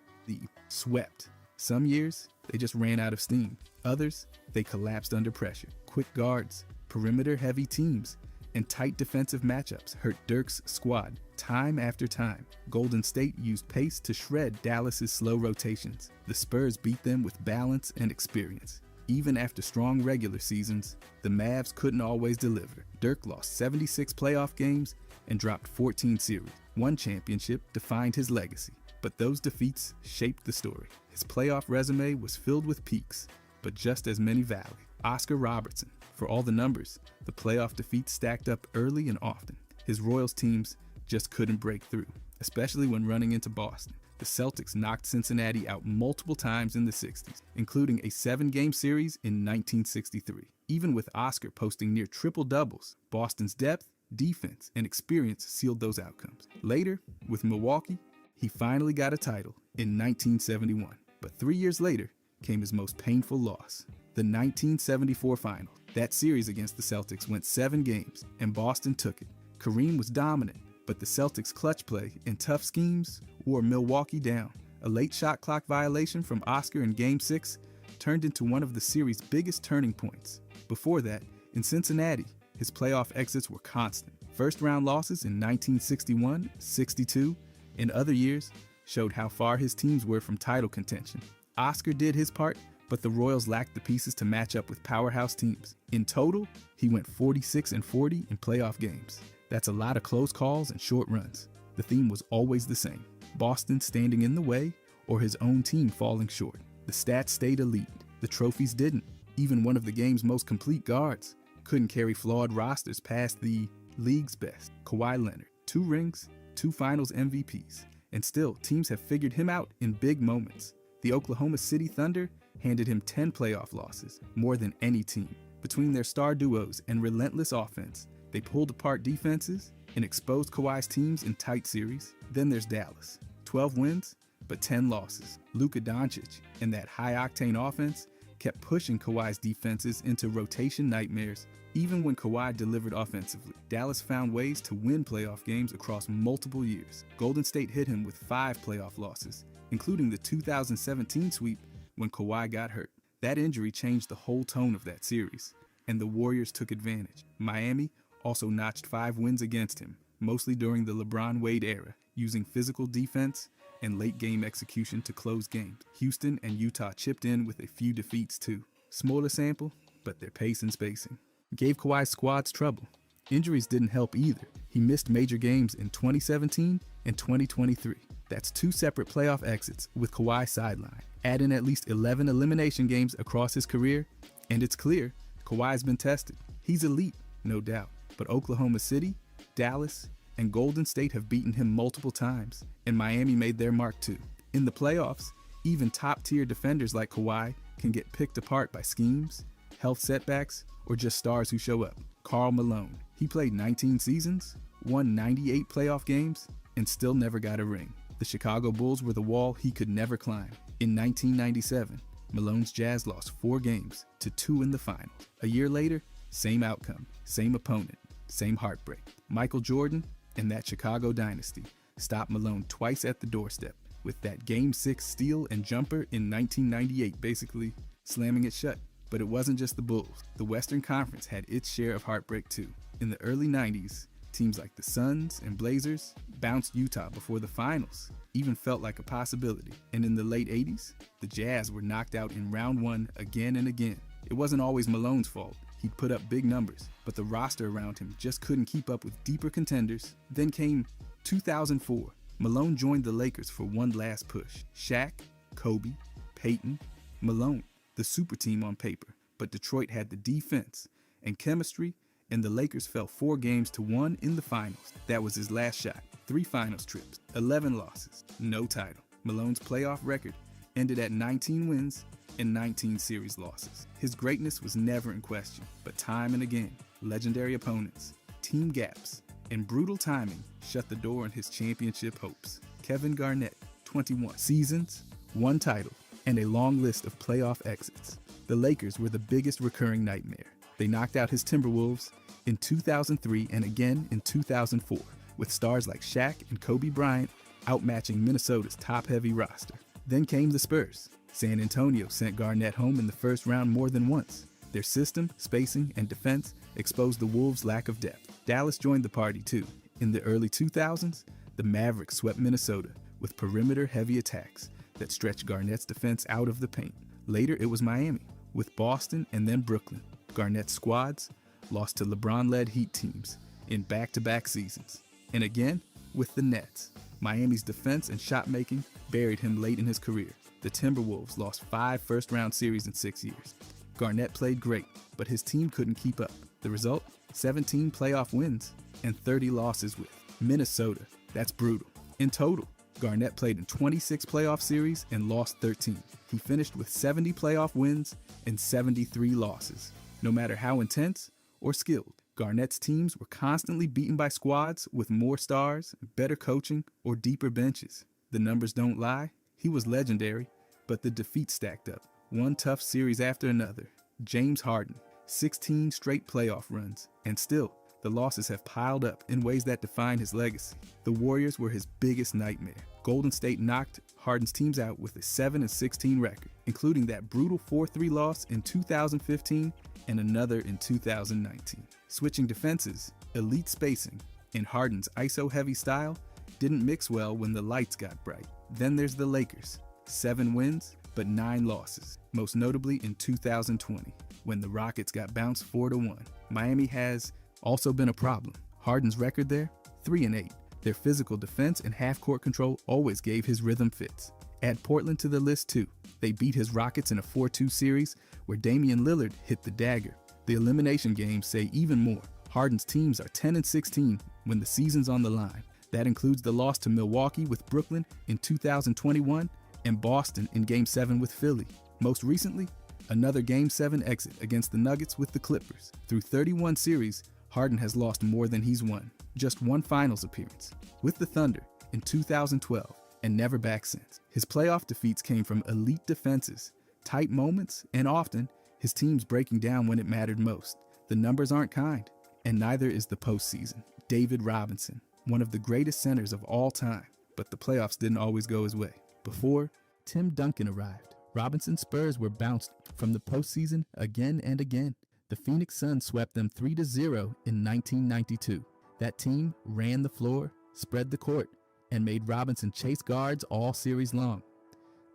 swept. Some years, they just ran out of steam. Others, they collapsed under pressure. Quick guards, perimeter-heavy teams, and tight defensive matchups hurt Dirk's squad time after time. Golden State used pace to shred Dallas's slow rotations. The Spurs beat them with balance and experience. Even after strong regular seasons, the Mavs couldn't always deliver. Dirk lost 76 playoff games and dropped 14 series. One championship defined his legacy, but those defeats shaped the story. His playoff resume was filled with peaks, but just as many valleys. Oscar Robertson. For all the numbers, the playoff defeats stacked up early and often. His Royals teams just couldn't break through, especially when running into Boston. The Celtics knocked Cincinnati out multiple times in the 60s, including a 7-game series in 1963. Even with Oscar posting near triple doubles, Boston's depth, defense, and experience sealed those outcomes. Later, with Milwaukee, he finally got a title in 1971. But 3 years later came his most painful loss, the 1974 final. That series against the Celtics went 7 games, and Boston took it. Kareem was dominant, but the Celtics' clutch play and tough schemes wore Milwaukee down. A late shot clock violation from Oscar in Game 6 turned into one of the series' biggest turning points. Before that, in Cincinnati, his playoff exits were constant. First-round losses in 1961, 62, and other years showed how far his teams were from title contention. Oscar did his part, but the Royals lacked the pieces to match up with powerhouse teams. In total, he went 46-40 in playoff games. That's a lot of close calls and short runs. The theme was always the same: Boston standing in the way or his own team falling short. The stats stayed elite. The trophies didn't. Even one of the game's most complete guards couldn't carry flawed rosters past the league's best. Kawhi Leonard, 2 rings, 2 finals MVPs. And still, teams have figured him out in big moments. The Oklahoma City Thunder handed him 10 playoff losses, more than any team. Between their star duos and relentless offense, they pulled apart defenses and exposed Kawhi's teams in tight series. Then there's Dallas. 12 wins, but 10 losses. Luka Doncic and that high-octane offense kept pushing Kawhi's defenses into rotation nightmares. Even when Kawhi delivered offensively, Dallas found ways to win playoff games across multiple years. Golden State hit him with 5 playoff losses, including the 2017 sweep when Kawhi got hurt. That injury changed the whole tone of that series, and the Warriors took advantage. Miami also notched 5 wins against him, mostly during the LeBron-Wade era, using physical defense and late-game execution to close games. Houston and Utah chipped in with a few defeats too. Smaller sample, but their pace and spacing gave Kawhi's squads trouble. Injuries didn't help either. He missed major games in 2017 and 2023. That's 2 separate playoff exits with Kawhi sidelined. Add in at least 11 elimination games across his career, and it's clear Kawhi's been tested. He's elite, no doubt, but Oklahoma City, Dallas, and Golden State have beaten him multiple times, and Miami made their mark too. In the playoffs, even top-tier defenders like Kawhi can get picked apart by schemes, health setbacks, or just stars who show up. Karl Malone. He played 19 seasons, won 98 playoff games, and still never got a ring. The Chicago Bulls were the wall he could never climb. In 1997, Malone's Jazz lost 4 games to 2 in the finals. A year later, same outcome, same opponent, same heartbreak. Michael Jordan and that Chicago dynasty stopped Malone twice at the doorstep, with that Game 6 steal and jumper in 1998 basically slamming it shut. But it wasn't just the Bulls. The Western Conference had its share of heartbreak too. In the early 90s, teams like the Suns and Blazers bounced Utah before the finals even felt like a possibility. And in the late 80s, the Jazz were knocked out in round one again and again. It wasn't always Malone's fault. He'd put up big numbers, but the roster around him just couldn't keep up with deeper contenders. Then came 2004. Malone joined the Lakers for one last push. Shaq, Kobe, Peyton, Malone, the super team on paper. But Detroit had the defense and chemistry, and the Lakers fell 4-1 in the finals. That was his last shot. 3 finals trips, 11 losses, no title. Malone's playoff record ended at 19 wins and 19 series losses. His greatness was never in question, but time and again, legendary opponents, team gaps, and brutal timing shut the door on his championship hopes. Kevin Garnett, 21 seasons, 1 title, and a long list of playoff exits. The Lakers were the biggest recurring nightmare. They knocked out his Timberwolves in 2003 and again in 2004, with stars like Shaq and Kobe Bryant outmatching Minnesota's top-heavy roster. Then came the Spurs. San Antonio sent Garnett home in the first round more than once. Their system, spacing, and defense exposed the Wolves' lack of depth. Dallas joined the party too. In the early 2000s, the Mavericks swept Minnesota with perimeter-heavy attacks that stretched Garnett's defense out of the paint. Later, it was Miami, with Boston and then Brooklyn. Garnett's squads lost to LeBron-led Heat teams in back-to-back seasons. And again, with the Nets. Miami's defense and shot-making buried him late in his career. The Timberwolves lost 5 first-round series in 6 years. Garnett played great, but his team couldn't keep up. The result? 17 playoff wins and 30 losses with Minnesota. That's brutal. In total, Garnett played in 26 playoff series and lost 13. He finished with 70 playoff wins and 73 losses. No matter how intense or skilled, Garnett's teams were constantly beaten by squads with more stars, better coaching, or deeper benches. The numbers don't lie. He was legendary, but the defeats stacked up, one tough series after another. James Harden, 16 straight playoff runs, and still, the losses have piled up in ways that define his legacy. The Warriors were his biggest nightmare. Golden State knocked Harden's teams out with a 7-16 record, including that brutal 4-3 loss in 2015 and another in 2019. Switching defenses, elite spacing, and Harden's ISO-heavy style didn't mix well when the lights got bright. Then there's the Lakers. 7 wins, but 9 losses, most notably in 2020, when the Rockets got bounced 4-1. Miami has also been a problem. Harden's record there, 3-8. Their physical defense and half-court control always gave his rhythm fits. Add Portland to the list too. They beat his Rockets in a 4-2 series where Damian Lillard hit the dagger. The elimination games say even more. Harden's teams are 10-16 when the season's on the line. That includes the loss to Milwaukee with Brooklyn in 2021 and Boston in Game 7 with Philly. Most recently, another Game 7 exit against the Nuggets with the Clippers. Through 31 series, Harden has lost more than he's won. Just 1 finals appearance with the Thunder in 2012 and never back since. His playoff defeats came from elite defenses, tight moments, and often his teams breaking down when it mattered most. The numbers aren't kind, and neither is the postseason. David Robinson, one of the greatest centers of all time, but the playoffs didn't always go his way. Before Tim Duncan arrived, Robinson's Spurs were bounced from the postseason again and again. The Phoenix Suns swept them 3-0 in 1992. That team ran the floor, spread the court, and made Robinson chase guards all series long.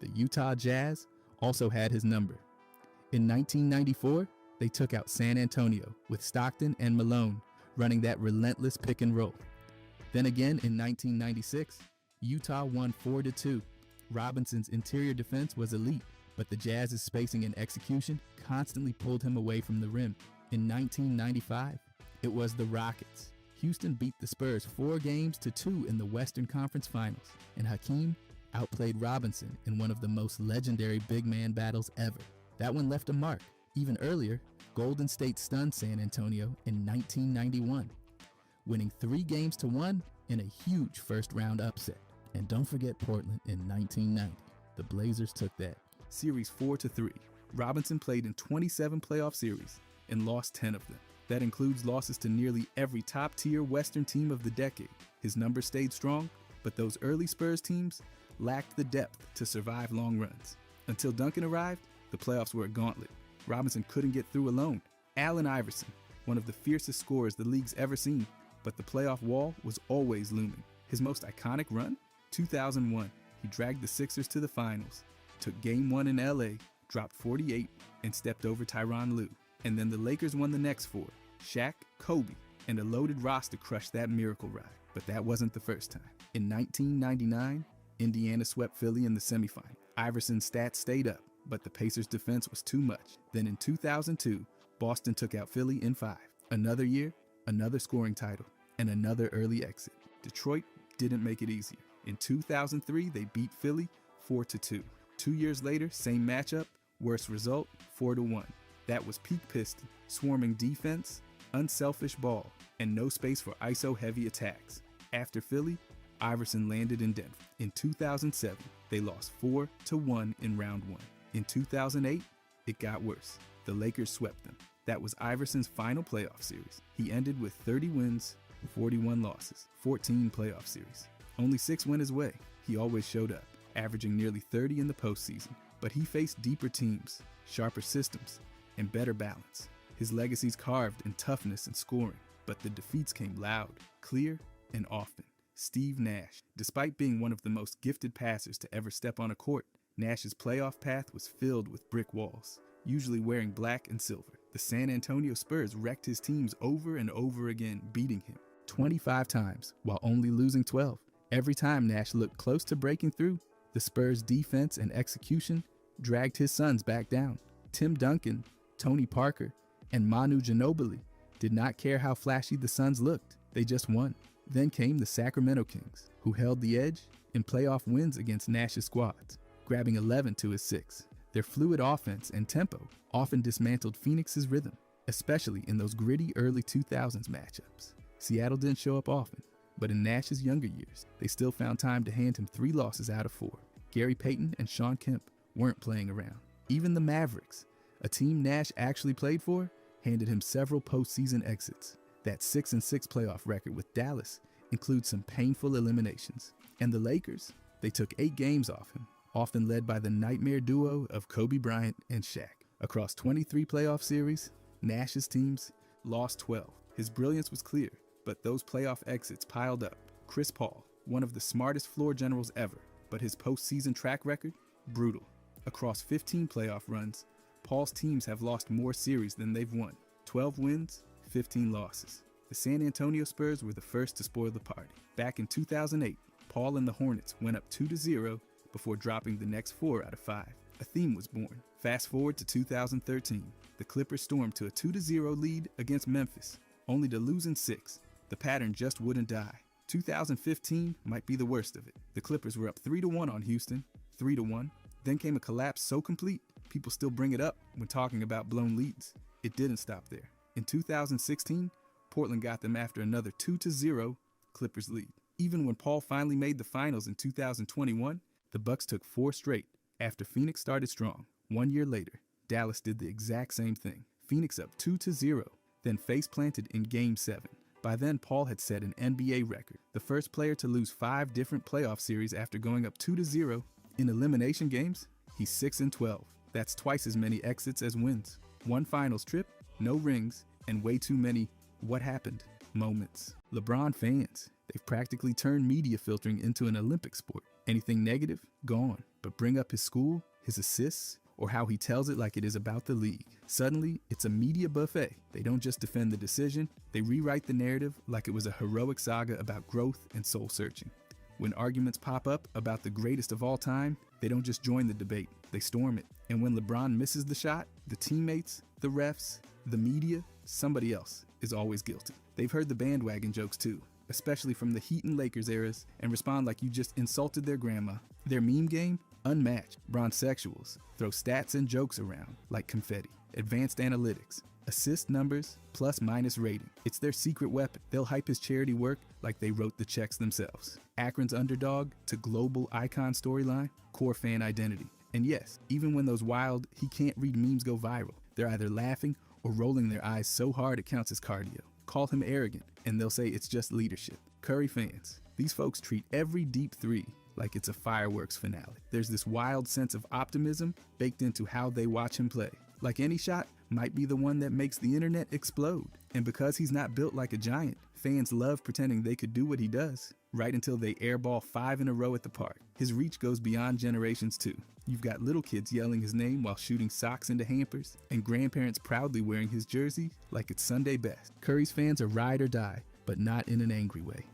The Utah Jazz also had his number. In 1994, they took out San Antonio with Stockton and Malone running that relentless pick and roll. Then again in 1996, Utah won 4-2. Robinson's interior defense was elite, but the Jazz's spacing and execution constantly pulled him away from the rim. In 1995, it was the Rockets. Houston beat the Spurs 4-2 in the Western Conference Finals, and Hakeem outplayed Robinson in one of the most legendary big man battles ever. That one left a mark. Even earlier, Golden State stunned San Antonio in 1991, winning 3-1 in a huge first-round upset. And don't forget Portland in 1990. The Blazers took that series 4-3. Robinson played in 27 playoff series and lost 10 of them. That includes losses to nearly every top-tier Western team of the decade. His numbers stayed strong, But those early Spurs teams lacked the depth to survive long runs. Until Duncan arrived, the playoffs were a gauntlet. Robinson couldn't get through alone. Allen Iverson, one of the fiercest scorers the league's ever seen, but the playoff wall was always looming. His most iconic run? 2001. He dragged the Sixers to the finals, took Game 1 in LA, dropped 48, and stepped over Tyronn Lue. And then the Lakers won the next 4. Shaq, Kobe, and a loaded roster crushed that miracle ride. But that wasn't the first time. In 1999, Indiana swept Philly in the semifinal. Iverson's stats stayed up, but the Pacers' defense was too much. Then in 2002, Boston took out Philly in 5. Another year, another scoring title, and another early exit. Detroit didn't make it easier. In 2003, they beat Philly 4-2. 2 years later, same matchup, worse result, 4-1. That was peak Piston, swarming defense, unselfish ball, and no space for ISO-heavy attacks. After Philly, Iverson landed in Denver. In 2007, they lost 4-1 in round 1. In 2008, it got worse. The Lakers swept them. That was Iverson's final playoff series. He ended with 30 wins, 41 losses, 14 playoff series. Only 6 went his way. He always showed up, averaging nearly 30 in the postseason. But he faced deeper teams, sharper systems, and better balance. His legacy's carved in toughness and scoring, but the defeats came loud, clear, and often. Steve Nash. Despite being one of the most gifted passers to ever step on a court, Nash's playoff path was filled with brick walls, usually wearing black and silver. The San Antonio Spurs wrecked his teams over and over again, beating him 25 times while only losing 12. Every time Nash looked close to breaking through, the Spurs' defense and execution dragged his sons back down. Tim Duncan, Tony Parker, and Manu Ginobili did not care how flashy the Suns looked. They just won. Then came the Sacramento Kings, who held the edge in playoff wins against Nash's squads, grabbing 11 to his 6. Their fluid offense and tempo often dismantled Phoenix's rhythm, especially in those gritty early 2000s matchups. Seattle didn't show up often, but in Nash's younger years, they still found time to hand him 3 losses out of 4. Gary Payton and Shawn Kemp weren't playing around. Even the Mavericks, a team Nash actually played for, handed him several postseason exits. That 6-6 playoff record with Dallas includes some painful eliminations. And the Lakers, they took 8 games off him, often led by the nightmare duo of Kobe Bryant and Shaq. Across 23 playoff series, Nash's teams lost 12. His brilliance was clear, but those playoff exits piled up. Chris Paul, one of the smartest floor generals ever, but his postseason track record, brutal. Across 15 playoff runs, Paul's teams have lost more series than they've won. 12 wins, 15 losses. The San Antonio Spurs were the first to spoil the party. Back in 2008, Paul and the Hornets went up 2-0 before dropping the next 4 out of 5. A theme was born. Fast forward to 2013. The Clippers stormed to a 2-0 lead against Memphis, only to lose in 6. The pattern just wouldn't die. 2015 might be the worst of it. The Clippers were up 3-1 on Houston, 3-1. Then came a collapse so complete, people still bring it up when talking about blown leads. It didn't stop there. In 2016, Portland got them after another 2-0 Clippers lead. Even when Paul finally made the finals in 2021, the Bucks took 4 straight after Phoenix started strong. 1 year later, Dallas did the exact same thing. Phoenix up 2-0, then face-planted in Game 7. By then, Paul had set an NBA record, the first player to lose 5 different playoff series after going up 2-0. In elimination games, he's 6-12. That's twice as many exits as wins. 1 finals trip, no rings, and way too many "what happened" moments. LeBron fans, they've practically turned media filtering into an Olympic sport. Anything negative, gone. But bring up his school, his assists, or how he tells it like it is about the league. Suddenly, it's a media buffet. They don't just defend the decision, they rewrite the narrative like it was a heroic saga about growth and soul searching. When arguments pop up about the greatest of all time, they don't just join the debate, they storm it. And when LeBron misses the shot, the teammates, the refs, the media, somebody else is always guilty. They've heard the bandwagon jokes too, especially from the Heat and Lakers eras, and respond like you just insulted their grandma. Their meme game? Unmatched. Bronzexuals throw stats and jokes around like confetti. Advanced analytics. Assist numbers, plus minus rating. It's their secret weapon. They'll hype his charity work like they wrote the checks themselves. Akron's underdog to global icon storyline, core fan identity. And yes, even when those wild, he can't read memes go viral, they're either laughing or rolling their eyes so hard it counts as cardio. Call him arrogant, and they'll say it's just leadership. Curry fans, These folks treat every deep three like it's a fireworks finale. There's this wild sense of optimism baked into how they watch him play. Like any shot might be the one that makes the internet explode. And because he's not built like a giant, fans love pretending they could do what he does, right until they airball 5 in a row at the park. His reach goes beyond generations too. You've got little kids yelling his name while shooting socks into hampers, and grandparents proudly wearing his jersey like it's Sunday best. Curry's fans are ride or die, but not in an angry way.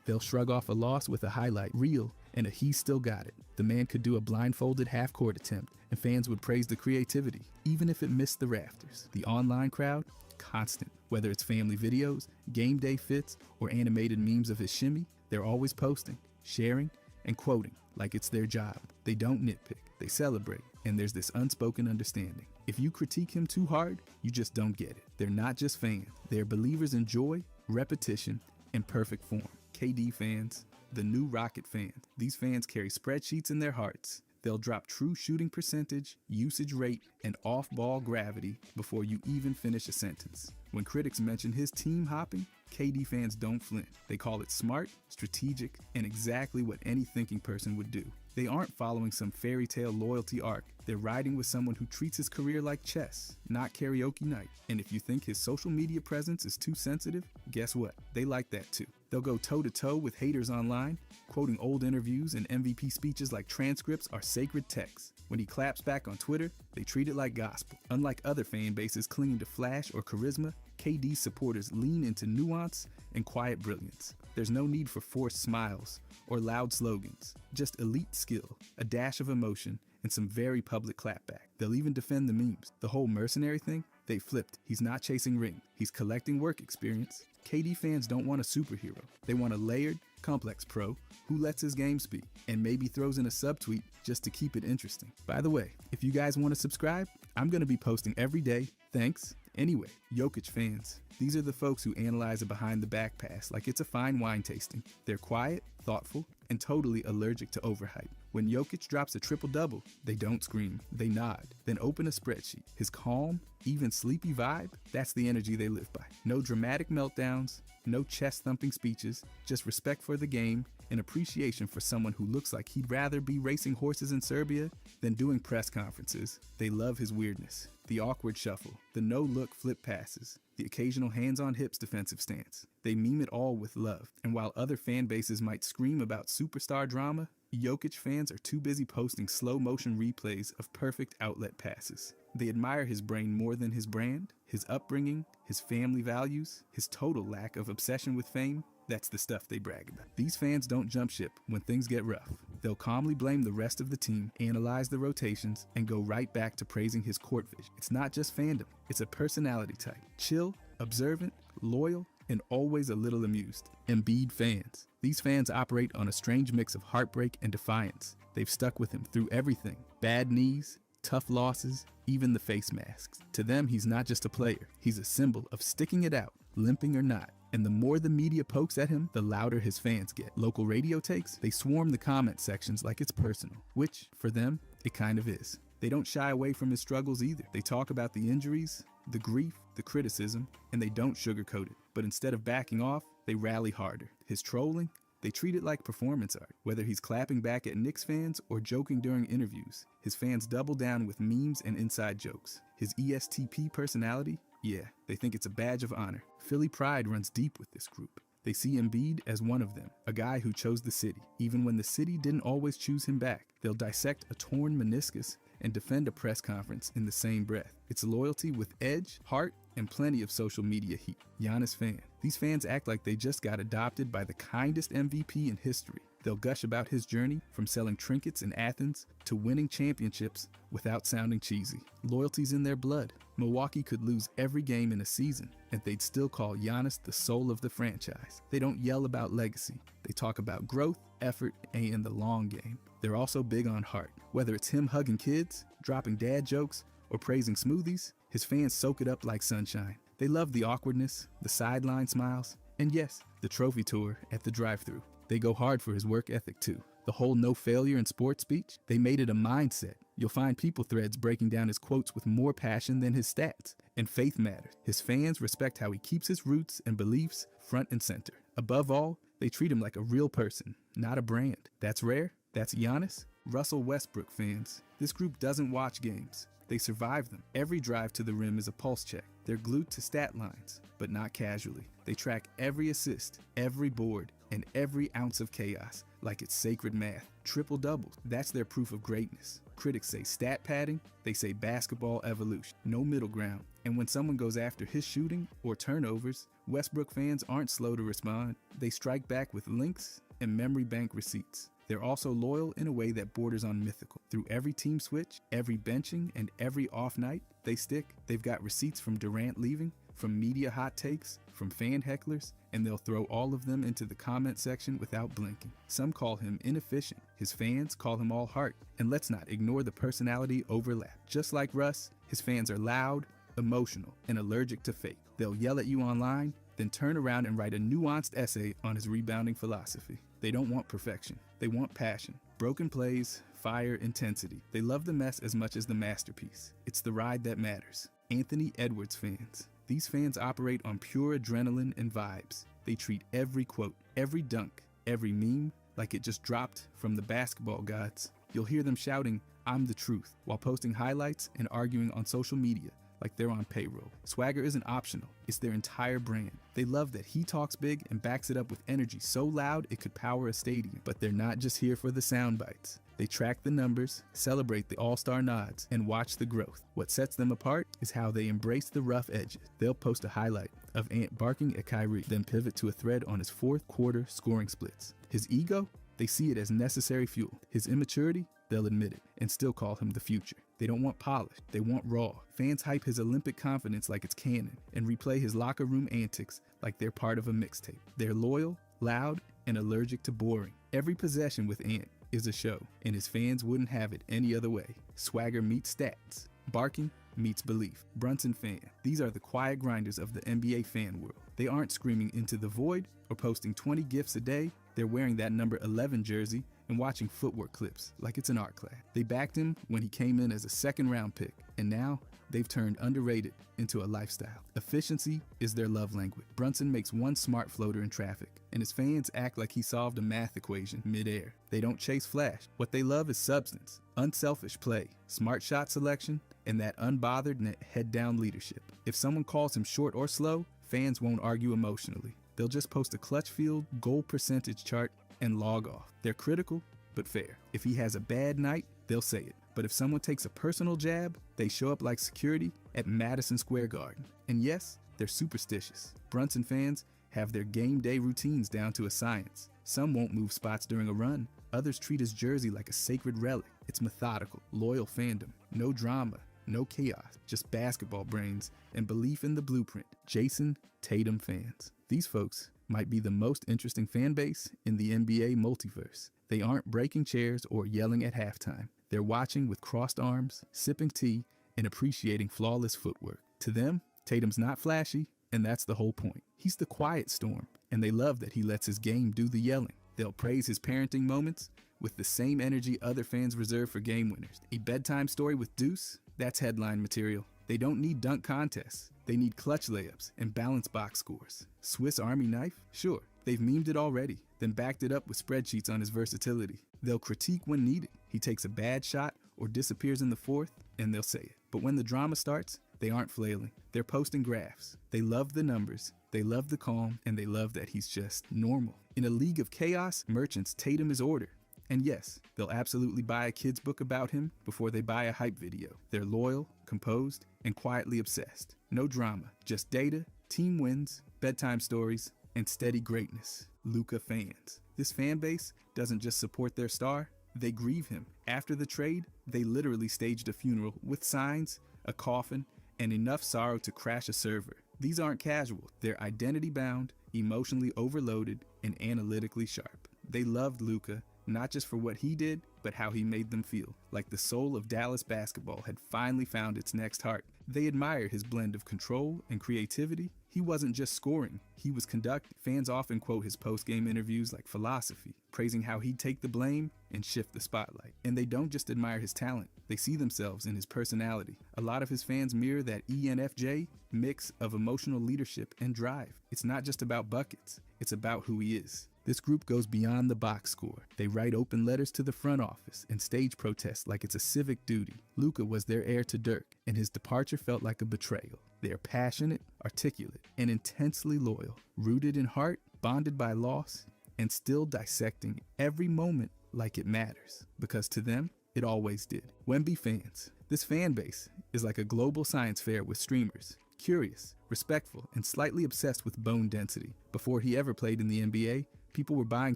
They'll shrug off a loss with a highlight reel and a "he's still got it." The man could do a blindfolded half-court attempt, and fans would praise the creativity, even if it missed the rafters. The online crowd, constant. Whether it's family videos, game day fits, or animated memes of his shimmy, they're always posting, sharing, and quoting like it's their job. They don't nitpick, they celebrate, and there's this unspoken understanding. If you critique him too hard, you just don't get it. They're not just fans, they're believers in joy, repetition, and perfect form. KD fans, the new Rocket fans. These fans carry spreadsheets in their hearts. They'll drop true shooting percentage, usage rate, and off-ball gravity before you even finish a sentence. When critics mention his team hopping, KD fans don't flinch. They call it smart, strategic, and exactly what any thinking person would do. They aren't following some fairy tale loyalty arc. They're riding with someone who treats his career like chess, not karaoke night. And if you think his social media presence is too sensitive, guess what? They like that too. They'll go toe-to-toe with haters online, quoting old interviews and MVP speeches like transcripts are sacred texts. When he claps back on Twitter, they treat it like gospel. Unlike other fan bases clinging to flash or charisma, KD's supporters lean into nuance and quiet brilliance. There's no need for forced smiles or loud slogans, just elite skill, a dash of emotion, and some very public clapback. They'll even defend the memes. The whole mercenary thing, they flipped. He's not chasing ring, he's collecting work experience. KD fans don't want a superhero. They want a layered, complex pro who lets his game speak and maybe throws in a subtweet just to keep it interesting. By the way, if you guys want to subscribe, I'm going to be posting every day. Thanks. Anyway, Jokic fans. These are the folks who analyze a behind-the-back pass like it's a fine wine tasting. They're quiet, thoughtful, and totally allergic to overhype. When Jokic drops a triple-double, they don't scream, they nod, then open a spreadsheet. His calm, even sleepy vibe, that's the energy they live by. No dramatic meltdowns, no chest-thumping speeches, just respect for the game and appreciation for someone who looks like he'd rather be racing horses in Serbia than doing press conferences. They love his weirdness, the awkward shuffle, the no-look flip passes, the occasional hands-on-hips defensive stance. They meme it all with love. And while other fan bases might scream about superstar drama, Jokic fans are too busy posting slow-motion replays of perfect outlet passes. They admire his brain more than his brand, his upbringing, his family values, his total lack of obsession with fame. That's the stuff they brag about. These fans don't jump ship when things get rough. They'll calmly blame the rest of the team, analyze the rotations, and go right back to praising his court vision. It's not just fandom, it's a personality type. Chill, observant, loyal, and always a little amused. Embiid fans. These fans operate on a strange mix of heartbreak and defiance. They've stuck with him through everything. Bad knees, tough losses, even the face masks. To them, he's not just a player. He's a symbol of sticking it out, limping or not. And the more the media pokes at him, the louder his fans get. Local radio takes, they swarm the comment sections like it's personal, which, for them, it kind of is. They don't shy away from his struggles either. They talk about the injuries, the grief, the criticism, and they don't sugarcoat it. But instead of backing off, they rally harder. His trolling, they treat it like performance art. Whether he's clapping back at Knicks fans or joking during interviews, his fans double down with memes and inside jokes. His ESTP personality, yeah, they think it's a badge of honor. Philly pride runs deep with this group. They see Embiid as one of them, a guy who chose the city, even when the city didn't always choose him back. They'll dissect a torn meniscus and defend a press conference in the same breath. It's loyalty with edge, heart, and plenty of social media heat. Giannis fan. These fans act like they just got adopted by the kindest MVP in history. They'll gush about his journey from selling trinkets in Athens to winning championships without sounding cheesy. Loyalty's in their blood. Milwaukee could lose every game in a season, and they'd still call Giannis the soul of the franchise. They don't yell about legacy. They talk about growth, effort, and the long game. They're also big on heart. Whether it's him hugging kids, dropping dad jokes, or praising smoothies, his fans soak it up like sunshine. They love the awkwardness, the sideline smiles, and yes, the trophy tour at the drive-thru. They go hard for his work ethic too. The whole no failure in sports speech, they made it a mindset. You'll find people threads breaking down his quotes with more passion than his stats. And faith matters. His fans respect how he keeps his roots and beliefs front and center. Above all, They treat him like a real person, not a brand. That's rare. That's Giannis. Russell Westbrook fans. This group doesn't watch games. They survive them. Every drive to the rim is a pulse check. They're glued to stat lines, but not casually. They track every assist, every board, and every ounce of chaos like it's sacred math. Triple doubles, that's their proof of greatness. Critics say stat padding, they say basketball evolution. No middle ground. And when someone goes after his shooting or turnovers, Westbrook fans aren't slow to respond. They strike back with links and memory bank receipts. They're also loyal in a way that borders on mythical. Through every team switch, every benching, and every off night, they stick. They've got receipts from Durant leaving, from media hot takes, from fan hecklers, and they'll throw all of them into the comment section without blinking. Some call him inefficient. His fans call him all heart. And let's not ignore the personality overlap. Just like Russ, his fans are loud, emotional, and allergic to fake. They'll yell at you online, then turn around and write a nuanced essay on his rebounding philosophy. They don't want perfection. They want passion. Broken plays, fire, intensity. They love the mess as much as the masterpiece. It's the ride that matters. Anthony Edwards fans. These fans operate on pure adrenaline and vibes. They treat every quote, every dunk, every meme like it just dropped from the basketball gods. You'll hear them shouting, "I'm the truth," while posting highlights and arguing on social media like they're on payroll. Swagger isn't optional, it's their entire brand. They love that he talks big and backs it up with energy so loud it could power a stadium. But they're not just here for the sound bites. They track the numbers, celebrate the all-star nods, and watch the growth. What sets them apart is how they embrace the rough edges. They'll post a highlight of Ant barking at Kyrie, then pivot to a thread on his fourth quarter scoring splits. His ego? They see it as necessary fuel. His immaturity? They'll admit it and still call him the future. They don't want polish, they want raw. Fans hype his Olympic confidence like it's canon and replay his locker room antics like they're part of a mixtape. They're loyal, loud, and allergic to boring. Every possession with Ant is a show, and his fans wouldn't have it any other way. Swagger meets stats. Barking meets belief. Brunson fan. These are the quiet grinders of the NBA fan world. They aren't screaming into the void or posting 20 gifs a day. They're wearing that number 11 jersey and watching footwork clips like it's an art class. They backed him when he came in as a second-round pick, and now they've turned underrated into a lifestyle. Efficiency is their love language. Brunson makes one smart floater in traffic, and his fans act like he solved a math equation mid-air. They don't chase flash. What they love is substance, unselfish play, smart shot selection, and that unbothered head-down leadership. If someone calls him short or slow, fans won't argue emotionally. They'll just post a clutch field goal percentage chart and log off. They're critical, but fair. If he has a bad night, they'll say it. But if someone takes a personal jab, they show up like security at Madison Square Garden. And yes, they're superstitious. Brunson fans have their game day routines down to a science. Some won't move spots during a run. Others treat his jersey like a sacred relic. It's methodical, loyal fandom. No drama, no chaos, just basketball brains and belief in the blueprint. Jason Tatum fans. These folks might be the most interesting fan base in the NBA multiverse. They aren't breaking chairs or yelling at halftime. They're watching with crossed arms, sipping tea, and appreciating flawless footwork. To them, Tatum's not flashy, and that's the whole point. He's the quiet storm, and they love that he lets his game do the yelling. They'll praise his parenting moments with the same energy other fans reserve for game winners. A bedtime story with Deuce? That's headline material. They don't need dunk contests. They need clutch layups and balance box scores. Swiss Army knife? Sure, they've memed it already, then backed it up with spreadsheets on his versatility. They'll critique when needed. He takes a bad shot or disappears in the fourth, and they'll say it. But when the drama starts, they aren't flailing. They're posting graphs. They love the numbers, they love the calm, and they love that he's just normal. In a league of chaos, merchants, Tatum is order. And yes, they'll absolutely buy a kid's book about him before they buy a hype video. They're loyal, composed, and quietly obsessed. No drama, just data, team wins, bedtime stories, and steady greatness. Luka fans. This fan base doesn't just support their star, they grieve him. After the trade, they literally staged a funeral with signs, a coffin, and enough sorrow to crash a server. These aren't casual. They're identity-bound, emotionally overloaded, and analytically sharp. They loved Luka, not just for what he did, but how he made them feel. Like the soul of Dallas basketball had finally found its next heart. They admire his blend of control and creativity. He wasn't just scoring, he was conducting. Fans often quote his post-game interviews like philosophy, praising how he'd take the blame and shift the spotlight. And they don't just admire his talent, they see themselves in his personality. A lot of his fans mirror that ENFJ mix of emotional leadership and drive. It's not just about buckets, it's about who he is. This group goes beyond the box score. They write open letters to the front office and stage protests like it's a civic duty. Luka was their heir to Dirk, and his departure felt like a betrayal. They are passionate, articulate, and intensely loyal, rooted in heart, bonded by loss, and still dissecting every moment like it matters, because to them, it always did. Wemby fans. This fan base is like a global science fair with streamers. Curious, respectful, and slightly obsessed with bone density. Before he ever played in the NBA, people were buying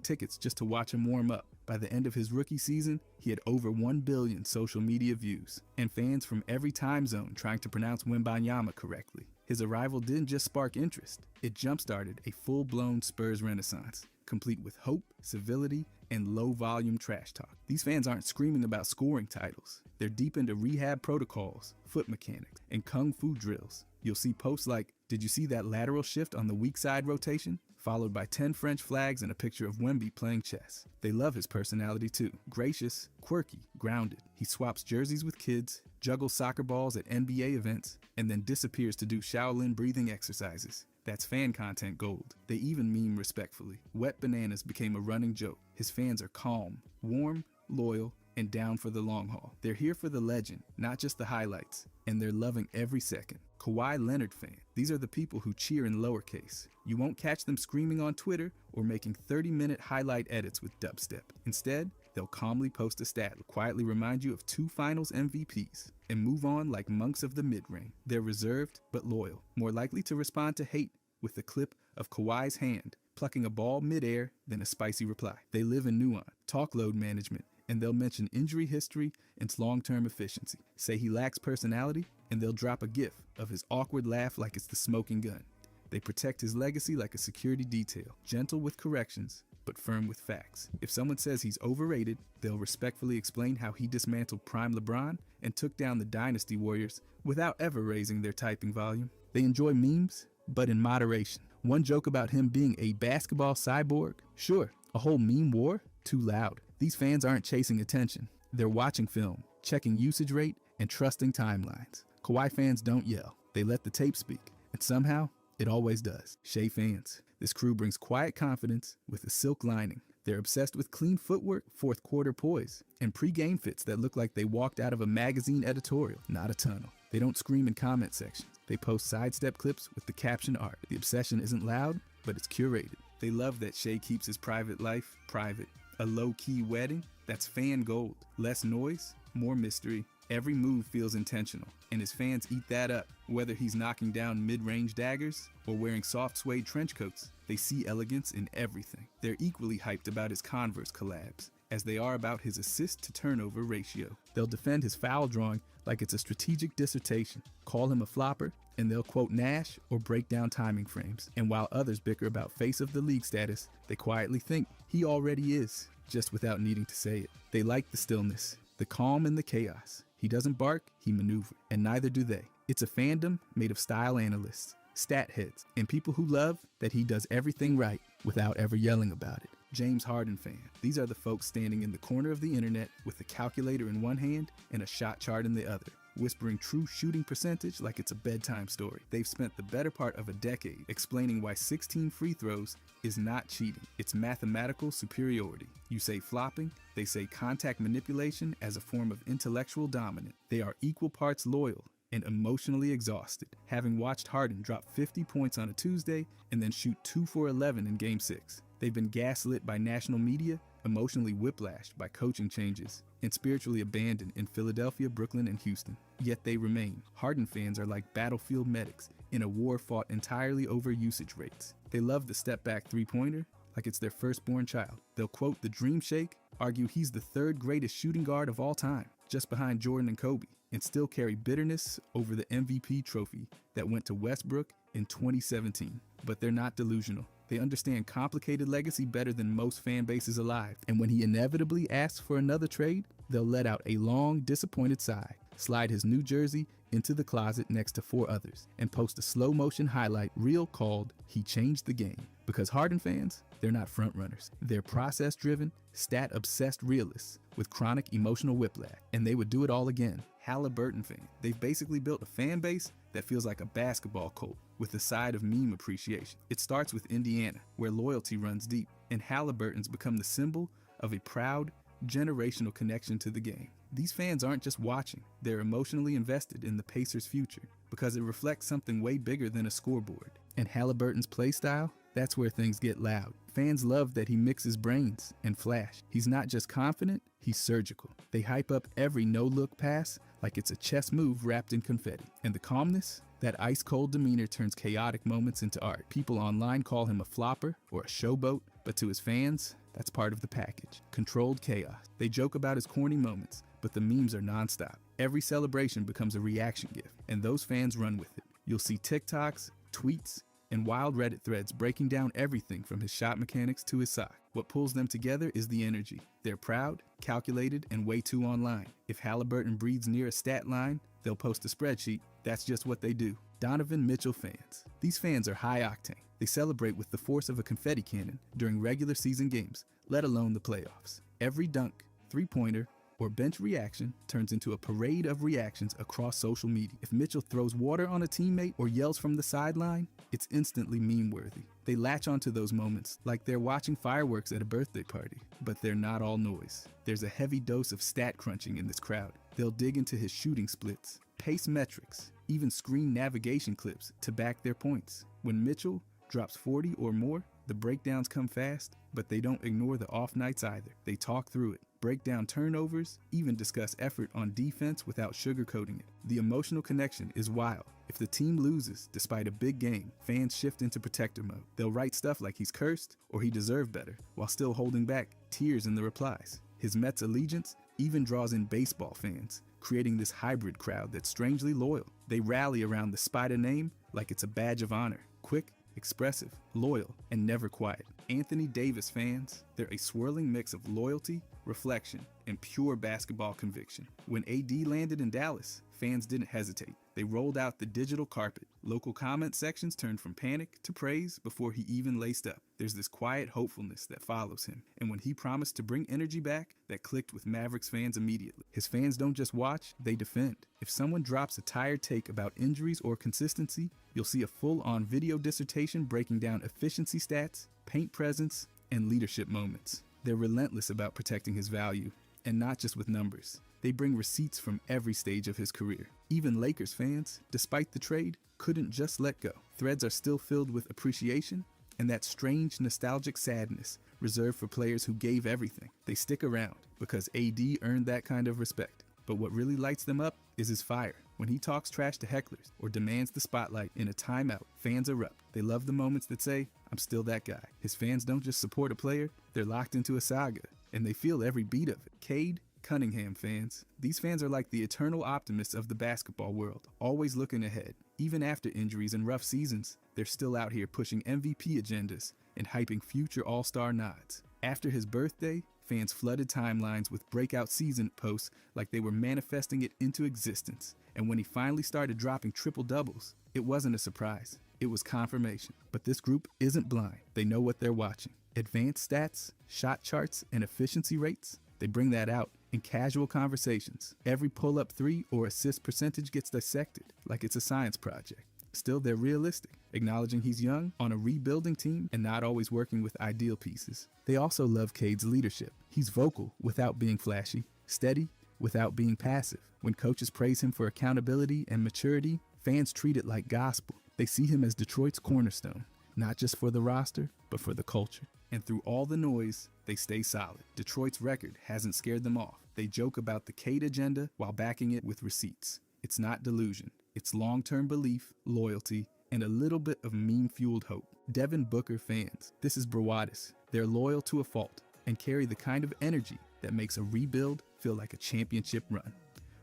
tickets just to watch him warm up. By the end of his rookie season, he had over 1 billion social media views, and fans from every time zone trying to pronounce Wembanyama correctly. His arrival didn't just spark interest, it jump-started a full-blown Spurs renaissance, complete with hope, civility, and low-volume trash talk. These fans aren't screaming about scoring titles. They're deep into rehab protocols, foot mechanics, and kung fu drills. You'll see posts like, "Did you see that lateral shift on the weak side rotation?" followed by 10 French flags and a picture of Wemby playing chess. They love his personality too. Gracious, quirky, grounded. He swaps jerseys with kids, juggles soccer balls at NBA events, and then disappears to do Shaolin breathing exercises. That's fan content gold. They even meme respectfully. Wet bananas became a running joke. His fans are calm, warm, loyal, and down for the long haul. They're here for the legend, not just the highlights, and they're loving every second. Kawhi Leonard fan. These are the people who cheer in lowercase. You won't catch them screaming on Twitter or making 30-minute highlight edits with dubstep. Instead, they'll calmly post a stat, quietly remind you of 2 finals MVPs, and move on like monks of the mid-range. They're reserved but loyal, more likely to respond to hate with a clip of Kawhi's hand plucking a ball midair than a spicy reply. They live in nuance, talk load management, and they'll mention injury history and long-term efficiency. Say he lacks personality, and they'll drop a gif of his awkward laugh like it's the smoking gun. They protect his legacy like a security detail, gentle with corrections, but firm with facts. If someone says he's overrated, they'll respectfully explain how he dismantled prime LeBron and took down the Dynasty Warriors without ever raising their typing volume. They enjoy memes, but in moderation. One joke about him being a basketball cyborg? Sure. A whole meme war? Too loud. These fans aren't chasing attention. They're watching film, checking usage rate, and trusting timelines. Kawhi fans don't yell. They let the tape speak. And somehow, it always does. Shea fans. This crew brings quiet confidence with a silk lining. They're obsessed with clean footwork, fourth quarter poise, and pre-game fits that look like they walked out of a magazine editorial, not a tunnel. They don't scream in comment sections. They post sidestep clips with the caption art. The obsession isn't loud, but it's curated. They love that Shea keeps his private life private. A low-key wedding? That's fan gold. Less noise, more mystery. Every move feels intentional, and his fans eat that up. Whether he's knocking down mid-range daggers or wearing soft suede trench coats, they see elegance in everything. They're equally hyped about his Converse collabs, as they are about his assist-to-turnover ratio. They'll defend his foul drawing like it's a strategic dissertation, call him a flopper, and they'll quote Nash or break down timing frames. And while others bicker about face of the league status, they quietly think he already is, just without needing to say it. They like the stillness, the calm and the chaos. He doesn't bark, he maneuvers, and neither do they. It's a fandom made of style analysts, stat heads, and people who love that he does everything right without ever yelling about it. James Harden fan. These are the folks standing in the corner of the internet with a calculator in one hand and a shot chart in the other, whispering true shooting percentage like it's a bedtime story. They've spent the better part of a decade explaining why 16 free throws is not cheating. It's mathematical superiority. You say flopping, they say contact manipulation as a form of intellectual dominance. They are equal parts loyal and emotionally exhausted, having watched Harden drop 50 points on a Tuesday and then shoot 2 for 11 in Game 6. They've been gaslit by national media, emotionally whiplashed by coaching changes, and spiritually abandoned in Philadelphia, Brooklyn, and Houston. Yet they remain. Harden fans are like battlefield medics in a war fought entirely over usage rates. They love the step-back three-pointer like it's their firstborn child. They'll quote the Dream Shake, argue he's the 3rd greatest shooting guard of all time, just behind Jordan and Kobe, and still carry bitterness over the MVP trophy that went to Westbrook in 2017. But they're not delusional. They understand complicated legacy better than most fan bases alive. And when he inevitably asks for another trade, they'll let out a long, disappointed sigh, slide his new jersey into the closet next to 4 others and post a slow motion highlight reel called "He Changed the Game." Because Harden fans, they're not frontrunners. They're process-driven, stat-obsessed realists with chronic emotional whiplash, and they would do it all again. Halliburton fan, they've basically built a fan base that feels like a basketball cult with a side of meme appreciation. It starts with Indiana, where loyalty runs deep, and Halliburton's become the symbol of a proud, generational connection to the game. These fans aren't just watching, they're emotionally invested in the Pacers' future because it reflects something way bigger than a scoreboard. And Halliburton's play style? That's where things get loud. Fans love that he mixes brains and flash. He's not just confident, he's surgical. They hype up every no-look pass like it's a chess move wrapped in confetti. And the calmness? That ice-cold demeanor turns chaotic moments into art. People online call him a flopper or a showboat, but to his fans, that's part of the package. Controlled chaos. They joke about his corny moments, but the memes are nonstop. Every celebration becomes a reaction gift, and those fans run with it. You'll see TikToks, tweets, and wild Reddit threads breaking down everything from his shot mechanics to his sock. What pulls them together is the energy. They're proud, calculated, and way too online. If Halliburton breathes near a stat line, they'll post a spreadsheet. That's just what they do. Donovan Mitchell fans. These fans are high octane. They celebrate with the force of a confetti cannon during regular season games, let alone the playoffs. Every dunk, three-pointer, or bench reaction turns into a parade of reactions across social media. If Mitchell throws water on a teammate or yells from the sideline, it's instantly meme-worthy. They latch onto those moments like they're watching fireworks at a birthday party, but they're not all noise. There's a heavy dose of stat crunching in this crowd. They'll dig into his shooting splits, pace metrics, even screen navigation clips to back their points. When Mitchell drops 40 or more, the breakdowns come fast, but they don't ignore the off nights either. They talk through it, break down turnovers, even discuss effort on defense without sugarcoating it. The emotional connection is wild. If the team loses despite a big game, fans shift into protector mode. They'll write stuff like he's cursed or he deserved better, while still holding back tears in the replies. His Mets allegiance even draws in baseball fans, creating this hybrid crowd that's strangely loyal. They rally around the Spider name like it's a badge of honor. Quick, expressive, loyal, and never quiet. Anthony Davis fans, they're a swirling mix of loyalty, reflection, and pure basketball conviction. When AD landed in Dallas, fans didn't hesitate. They rolled out the digital carpet. Local comment sections turned from panic to praise before he even laced up. There's this quiet hopefulness that follows him, and when he promised to bring energy back, that clicked with Mavericks fans immediately. His fans don't just watch, they defend. If someone drops a tired take about injuries or consistency, you'll see a full-on video dissertation breaking down efficiency stats, paint presence, and leadership moments. They're relentless about protecting his value, and not just with numbers. They bring receipts from every stage of his career. Even Lakers fans, despite the trade, couldn't just let go. Threads are still filled with appreciation and that strange nostalgic sadness reserved for players who gave everything. They stick around because AD earned that kind of respect. But what really lights them up is his fire. When he talks trash to hecklers or demands the spotlight in a timeout, fans erupt. They love the moments that say, "I'm still that guy." His fans don't just support a player, they're locked into a saga, and they feel every beat of it. Cade Cunningham fans. These fans are like the eternal optimists of the basketball world, always looking ahead. Even after injuries and rough seasons, they're still out here pushing MVP agendas and hyping future All-Star nods. After his birthday, fans flooded timelines with breakout season posts like they were manifesting it into existence. And when he finally started dropping triple doubles, it wasn't a surprise. It was confirmation. But this group isn't blind. They know what they're watching. Advanced stats, shot charts, and efficiency rates, they bring that out in casual conversations. Every pull-up three or assist percentage gets dissected like it's a science project. Still, they're realistic, acknowledging he's young, on a rebuilding team, and not always working with ideal pieces. They also love Cade's leadership. He's vocal without being flashy, steady without being passive. When coaches praise him for accountability and maturity, fans treat it like gospel. They see him as Detroit's cornerstone, not just for the roster, but for the culture. And through all the noise, they stay solid. Detroit's record hasn't scared them off. They joke about the Cade agenda while backing it with receipts. It's not delusion. It's long-term belief, loyalty, and a little bit of meme-fueled hope. Devin Booker fans, this is Brawadis. They're loyal to a fault and carry the kind of energy that makes a rebuild feel like a championship run.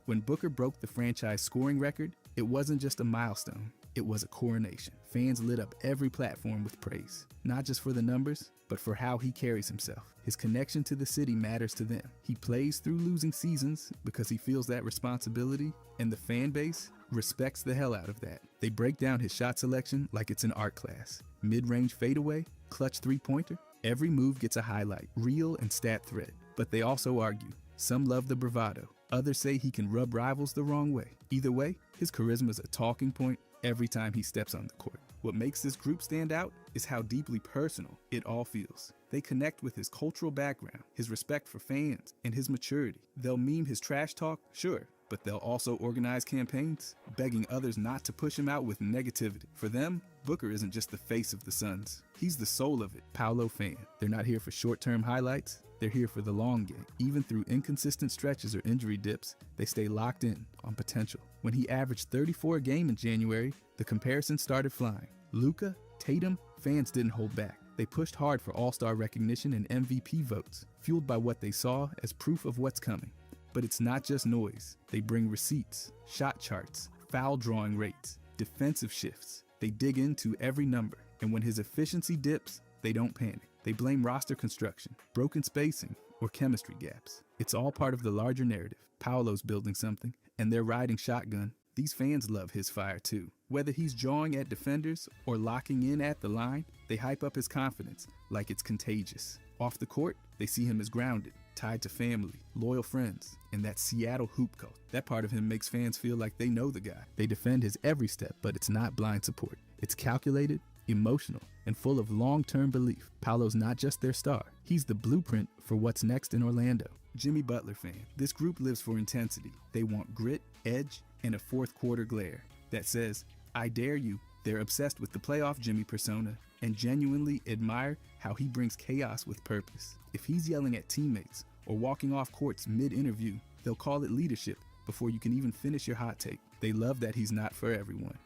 When Booker broke the franchise scoring record, it wasn't just a milestone. It was a coronation. Fans lit up every platform with praise, not just for the numbers, but for how he carries himself. His connection to the city matters to them. He plays through losing seasons because he feels that responsibility, and the fan base, respects the hell out of that. They break down his shot selection like it's an art class. Mid-range fadeaway, clutch three-pointer, every move gets a highlight, reel and stat thread. But they also argue. Some love the bravado. Others say he can rub rivals the wrong way. Either way, his charisma's a talking point every time he steps on the court. What makes this group stand out is how deeply personal it all feels. They connect with his cultural background, his respect for fans, and his maturity. They'll meme his trash talk, sure, but they'll also organize campaigns, begging others not to push him out with negativity. For them, Booker isn't just the face of the Suns. He's the soul of it. Paolo fan. They're not here for short-term highlights. They're here for the long game. Even through inconsistent stretches or injury dips, they stay locked in on potential. When he averaged 34 a game in January, the comparison started flying. Luka, Tatum, fans didn't hold back. They pushed hard for All-Star recognition and MVP votes, fueled by what they saw as proof of what's coming. But it's not just noise. They bring receipts, shot charts, foul drawing rates, defensive shifts. They dig into every number. And when his efficiency dips, they don't panic. They blame roster construction, broken spacing, or chemistry gaps. It's all part of the larger narrative. Paolo's building something, and they're riding shotgun. These fans love his fire too. Whether he's jawing at defenders or locking in at the line, they hype up his confidence like it's contagious. Off the court, they see him as grounded, tied to family, loyal friends, and that Seattle hoop cult. That part of him makes fans feel like they know the guy. They defend his every step, but it's not blind support. It's calculated, emotional, and full of long-term belief. Paolo's not just their star. He's the blueprint for what's next in Orlando. Jimmy Butler fan. This group lives for intensity. They want grit, edge, and a fourth quarter glare that says, I dare you. They're obsessed with the playoff Jimmy persona and genuinely admire how he brings chaos with purpose. If he's yelling at teammates or walking off courts mid-interview, they'll call it leadership before you can even finish your hot take. They love that he's not for everyone.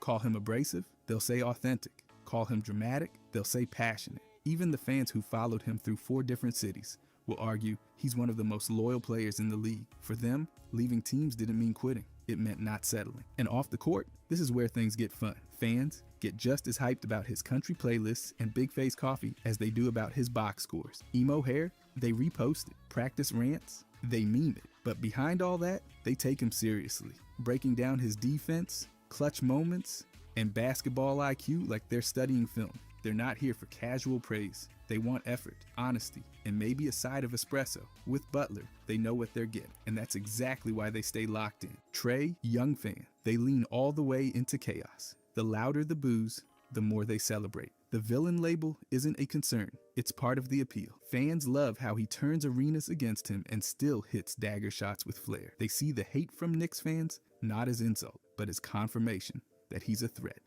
Call him abrasive, they'll say authentic. Call him dramatic, they'll say passionate. Even the fans who followed him through 4 different cities will argue he's one of the most loyal players in the league. For them, leaving teams didn't mean quitting. It meant not settling. And off the court, this is where things get fun. Fans get just as hyped about his country playlists and Big Face coffee as they do about his box scores. Emo hair, they repost it. Practice rants, they meme it. But behind all that, they take him seriously, breaking down his defense, clutch moments, and basketball IQ like they're studying film. They're not here for casual praise. They want effort, honesty, and maybe a side of espresso. With Butler, they know what they're getting, and that's exactly why they stay locked in. Trey, young fan, they lean all the way into chaos. The louder the boos, the more they celebrate. The villain label isn't a concern. It's part of the appeal. Fans love how he turns arenas against him and still hits dagger shots with flair. They see the hate from Knicks fans not as insult, but as confirmation that he's a threat.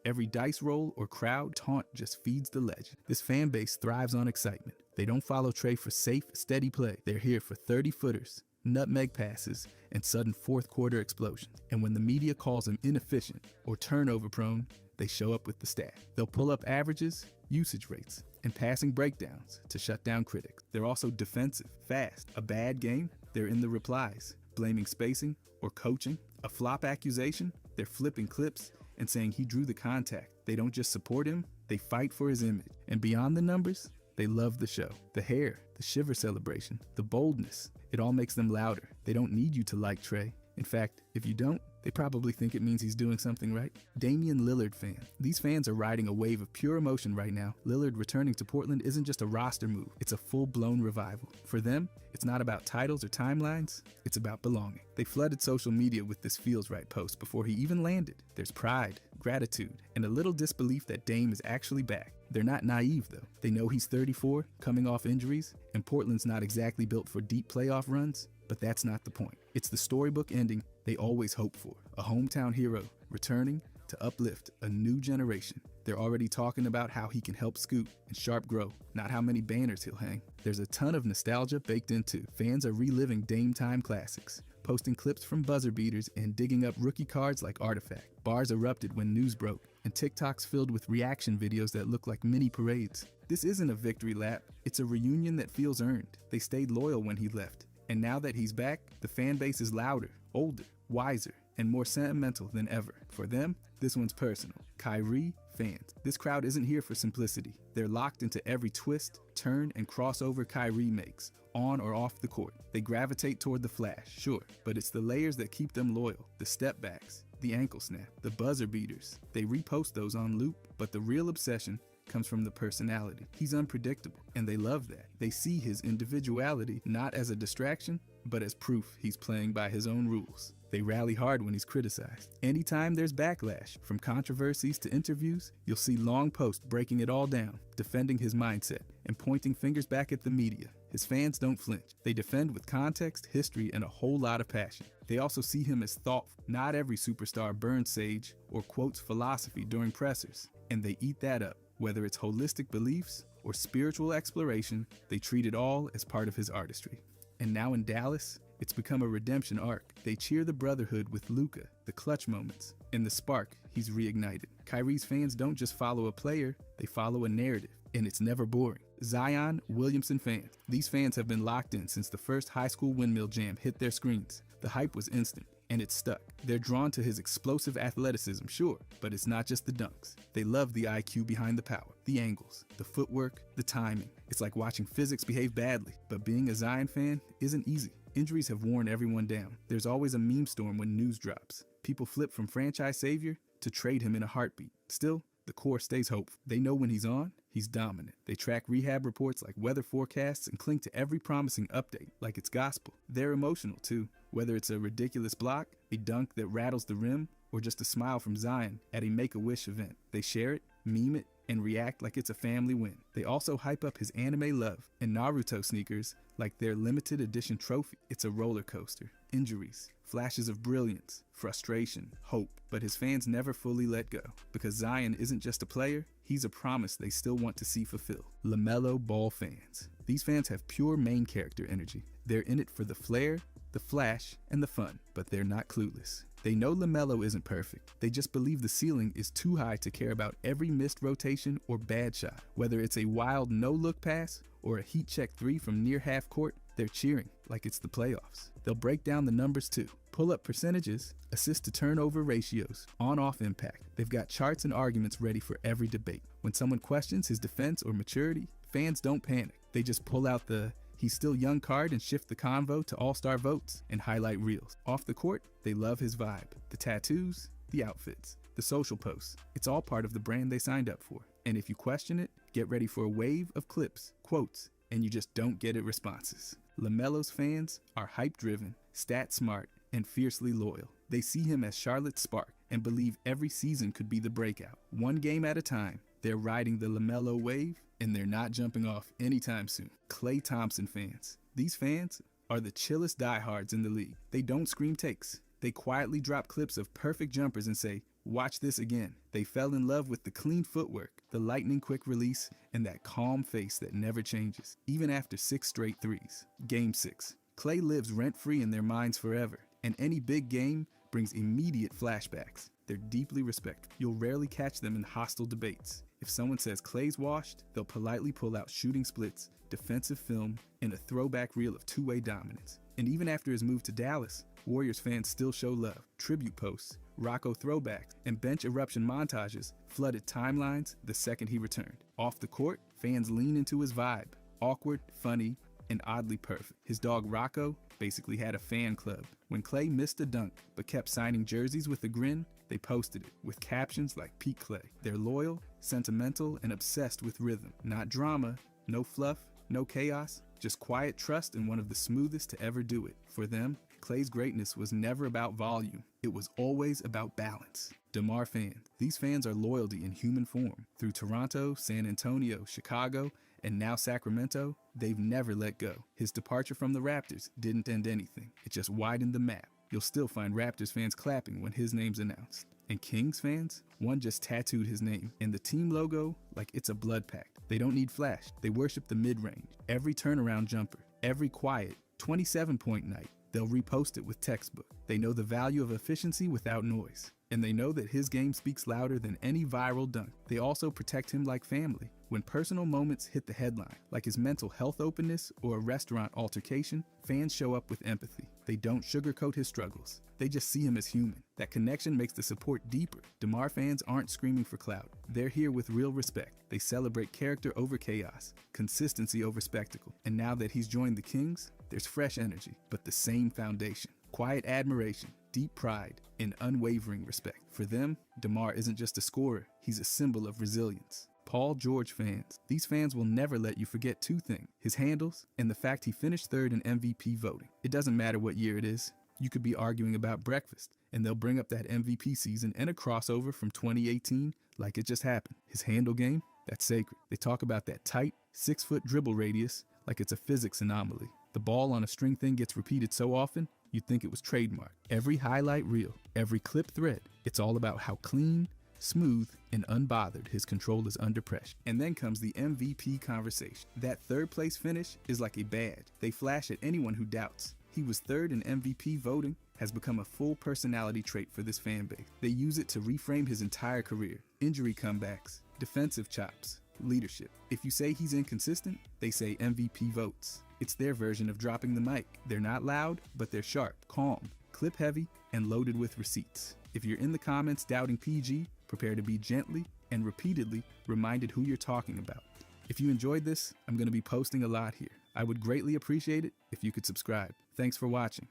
Every dice roll or crowd taunt just feeds the legend. This fan base thrives on excitement. They don't follow Trey for safe, steady play. They're here for 30-footers, nutmeg passes, and sudden fourth quarter explosions. And when the media calls him inefficient or turnover prone, they show up with the stat. They'll pull up averages, usage rates, and passing breakdowns to shut down critics. They're also defensive, fast. A bad game, they're in the replies, blaming spacing or coaching. A flop accusation, they're flipping clips and saying he drew the contact. They don't just support him, they fight for his image. And beyond the numbers, they love the show. The hair, the shiver celebration, the boldness, it all makes them louder. They don't need you to like Trey. In fact, if you don't, they probably think it means he's doing something right. Damian Lillard fan. These fans are riding a wave of pure emotion right now. Lillard returning to Portland isn't just a roster move, it's a full-blown revival. For them, it's not about titles or timelines, it's about belonging. They flooded social media with this feels right post before he even landed. There's pride, gratitude, and a little disbelief that Dame is actually back. They're not naive though. They know he's 34, coming off injuries, and Portland's not exactly built for deep playoff runs. But that's not the point. It's the storybook ending they always hope for. A hometown hero returning to uplift a new generation. They're already talking about how he can help Scoot and Sharp grow, not how many banners he'll hang. There's a ton of nostalgia baked into. Fans are reliving Dame time classics, posting clips from buzzer beaters and digging up rookie cards like Artifact. Bars erupted when news broke, and TikToks filled with reaction videos that look like mini parades. This isn't a victory lap, it's a reunion that feels earned. They stayed loyal when he left. And now that he's back, the fan base is louder, older, wiser, and more sentimental than ever. For them, this one's personal. Kyrie fans. This crowd isn't here for simplicity. They're locked into every twist, turn, and crossover Kyrie makes, on or off the court. They gravitate toward the flash, sure, but it's the layers that keep them loyal. The step backs, the ankle snap, the buzzer beaters. They repost those on loop, but the real obsession comes from the personality. He's unpredictable, and they love that. They see his individuality not as a distraction, but as proof he's playing by his own rules. They rally hard when he's criticized. Anytime there's backlash, from controversies to interviews, you'll see long posts breaking it all down, defending his mindset, and pointing fingers back at the media. His fans don't flinch. They defend with context, history, and a whole lot of passion. They also see him as thoughtful. Not every superstar burns sage or quotes philosophy during pressers, and they eat that up. Whether it's holistic beliefs or spiritual exploration, they treat it all as part of his artistry. And now in Dallas, it's become a redemption arc. They cheer the brotherhood with Luka, the clutch moments, and the spark he's reignited. Kyrie's fans don't just follow a player, they follow a narrative, and it's never boring. Zion Williamson fans. These fans have been locked in since the first high school windmill jam hit their screens. The hype was instant, and it stuck. They're drawn to his explosive athleticism, sure, but it's not just the dunks. They love the IQ behind the power, the angles, the footwork, the timing. It's like watching physics behave badly, but being a Zion fan isn't easy. Injuries have worn everyone down. There's always a meme storm when news drops. People flip from franchise savior to trade him in a heartbeat. Still, the core stays hopeful. They know when he's on, he's dominant. They track rehab reports like weather forecasts and cling to every promising update like it's gospel. They're emotional too, whether it's a ridiculous block, a dunk that rattles the rim, or just a smile from Zion at a Make-A-Wish event. They share it, meme it, and react like it's a family win. They also hype up his anime love and Naruto sneakers like their limited edition trophy. It's a roller coaster. Injuries, flashes of brilliance, frustration, hope. But his fans never fully let go, because Zion isn't just a player, he's a promise they still want to see fulfilled. LaMelo Ball fans. These fans have pure main character energy. They're in it for the flair, the flash, and the fun, but they're not clueless. They know LaMelo isn't perfect. They just believe the ceiling is too high to care about every missed rotation or bad shot. Whether it's a wild no-look pass or a heat-check three from near half court, they're cheering like it's the playoffs. They'll break down the numbers too. Pull-up percentages, assist-to-turnover ratios, on-off impact. They've got charts and arguments ready for every debate. When someone questions his defense or maturity, fans don't panic. They just pull out the "he's still young" card and shift the convo to all-star votes and highlight reels. Off the court, they love his vibe. The tattoos, the outfits, the social posts. It's all part of the brand they signed up for. And if you question it, get ready for a wave of clips, quotes, and you just don't get it responses. LaMelo's fans are hype-driven, stat-smart, and fiercely loyal. They see him as Charlotte's spark and believe every season could be the breakout. One game at a time, they're riding the LaMelo wave, and they're not jumping off anytime soon. Klay Thompson fans. These fans are the chillest diehards in the league. They don't scream takes. They quietly drop clips of perfect jumpers and say, "Watch this again." They fell in love with the clean footwork, the lightning quick release, and that calm face that never changes, even after 6 straight threes. Game 6. Klay lives rent-free in their minds forever, and any big game brings immediate flashbacks. They're deeply respectful. You'll rarely catch them in hostile debates. If someone says Klay's washed, they'll politely pull out shooting splits, defensive film, and a throwback reel of two-way dominance. And even after his move to Dallas, Warriors fans still show love. Tribute posts, Rocco throwbacks, and bench eruption montages flooded timelines the second he returned. Off the court, fans lean into his vibe. Awkward, funny, and oddly perfect. His dog Rocco basically had a fan club. When Klay missed a dunk but kept signing jerseys with a grin, they posted it with captions like "Peak Klay." They're loyal, sentimental, and obsessed with rhythm. Not drama, no fluff, no chaos, just quiet trust in one of the smoothest to ever do it. For them, Klay's greatness was never about volume. It was always about balance. DeMar fans. These fans are loyalty in human form. Through Toronto, San Antonio, Chicago, and now Sacramento, they've never let go. His departure from the Raptors didn't end anything. It just widened the map. You'll still find Raptors fans clapping when his name's announced. And Kings fans, one just tattooed his name and the team logo like it's a blood pact. They don't need flash. They worship the mid-range. Every turnaround jumper, every quiet 27-point night, they'll repost it with textbook. They know the value of efficiency without noise. And they know that his game speaks louder than any viral dunk. They also protect him like family. When personal moments hit the headline, like his mental health openness or a restaurant altercation, fans show up with empathy. They don't sugarcoat his struggles. They just see him as human. That connection makes the support deeper. DeMar fans aren't screaming for clout. They're here with real respect. They celebrate character over chaos, consistency over spectacle. And now that he's joined the Kings, there's fresh energy, but the same foundation. Quiet admiration, deep pride, and unwavering respect. For them, DeMar isn't just a scorer, he's a symbol of resilience. Paul George fans, these fans will never let you forget two things: his handles and the fact he finished third in MVP voting. It doesn't matter what year it is. You could be arguing about breakfast, and they'll bring up that MVP season and a crossover from 2018 like it just happened. His handle game, that's sacred. They talk about that tight, 6-foot dribble radius like it's a physics anomaly. The ball on a string thing gets repeated so often, you'd think it was trademarked. Every highlight reel, every clip thread, it's all about how clean, smooth, and unbothered his control is under pressure. And then comes the MVP conversation. That third place finish is like a badge. They flash at anyone who doubts. He was third in MVP voting has become a full personality trait for this fan base. They use it to reframe his entire career. Injury comebacks, defensive chops, leadership. If you say he's inconsistent, they say MVP votes. It's their version of dropping the mic. They're not loud, but they're sharp, calm, clip heavy, and loaded with receipts. If you're in the comments doubting PG, prepare to be gently and repeatedly reminded who you're talking about. If you enjoyed this, I'm going to be posting a lot here. I would greatly appreciate it if you could subscribe. Thanks for watching.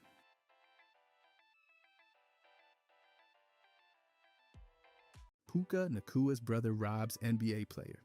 Puka Nacua's brother robs NBA player.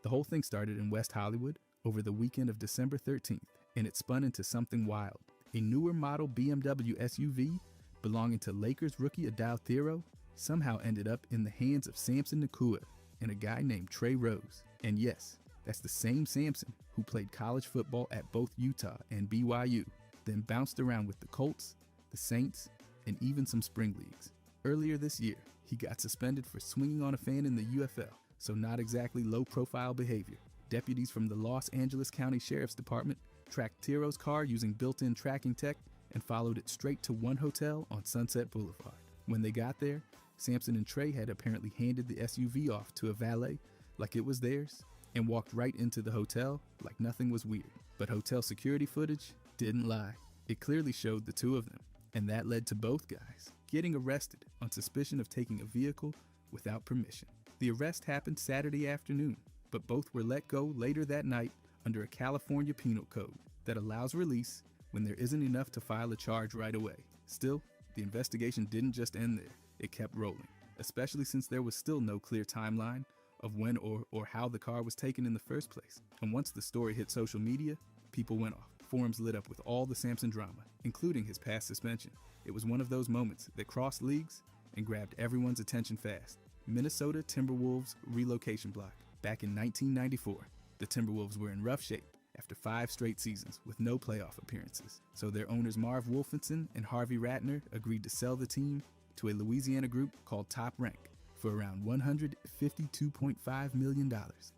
The whole thing started in West Hollywood over the weekend of December 13th, and it spun into something wild. A newer model BMW SUV belonging to Lakers rookie Adal Thero somehow ended up in the hands of Samson Nacua and a guy named Trey Rose. And yes, that's the same Samson who played college football at both Utah and BYU, then bounced around with the Colts, the Saints, and even some spring leagues. Earlier this year, he got suspended for swinging on a fan in the UFL, so not exactly low-profile behavior. Deputies from the Los Angeles County Sheriff's Department tracked Thero's car using built-in tracking tech and followed it straight to one hotel on Sunset Boulevard. When they got there, Samson and Trey had apparently handed the SUV off to a valet like it was theirs and walked right into the hotel like nothing was weird. But hotel security footage didn't lie. It clearly showed the two of them, and that led to both guys getting arrested on suspicion of taking a vehicle without permission. The arrest happened Saturday afternoon, but both were let go later that night under a California penal code that allows release when there isn't enough to file a charge right away. Still, the investigation didn't just end there. It kept rolling, especially since there was still no clear timeline of when or how the car was taken in the first place. And once the story hit social media, people went off. Forums lit up with all the Samson drama, including his past suspension. It was one of those moments that crossed leagues and grabbed everyone's attention fast. Minnesota Timberwolves relocation block. Back in 1994, the Timberwolves were in rough shape after 5 straight seasons with no playoff appearances. So their owners Marv Wolfenson and Harvey Ratner agreed to sell the team to a Louisiana group called Top Rank for around $152.5 million.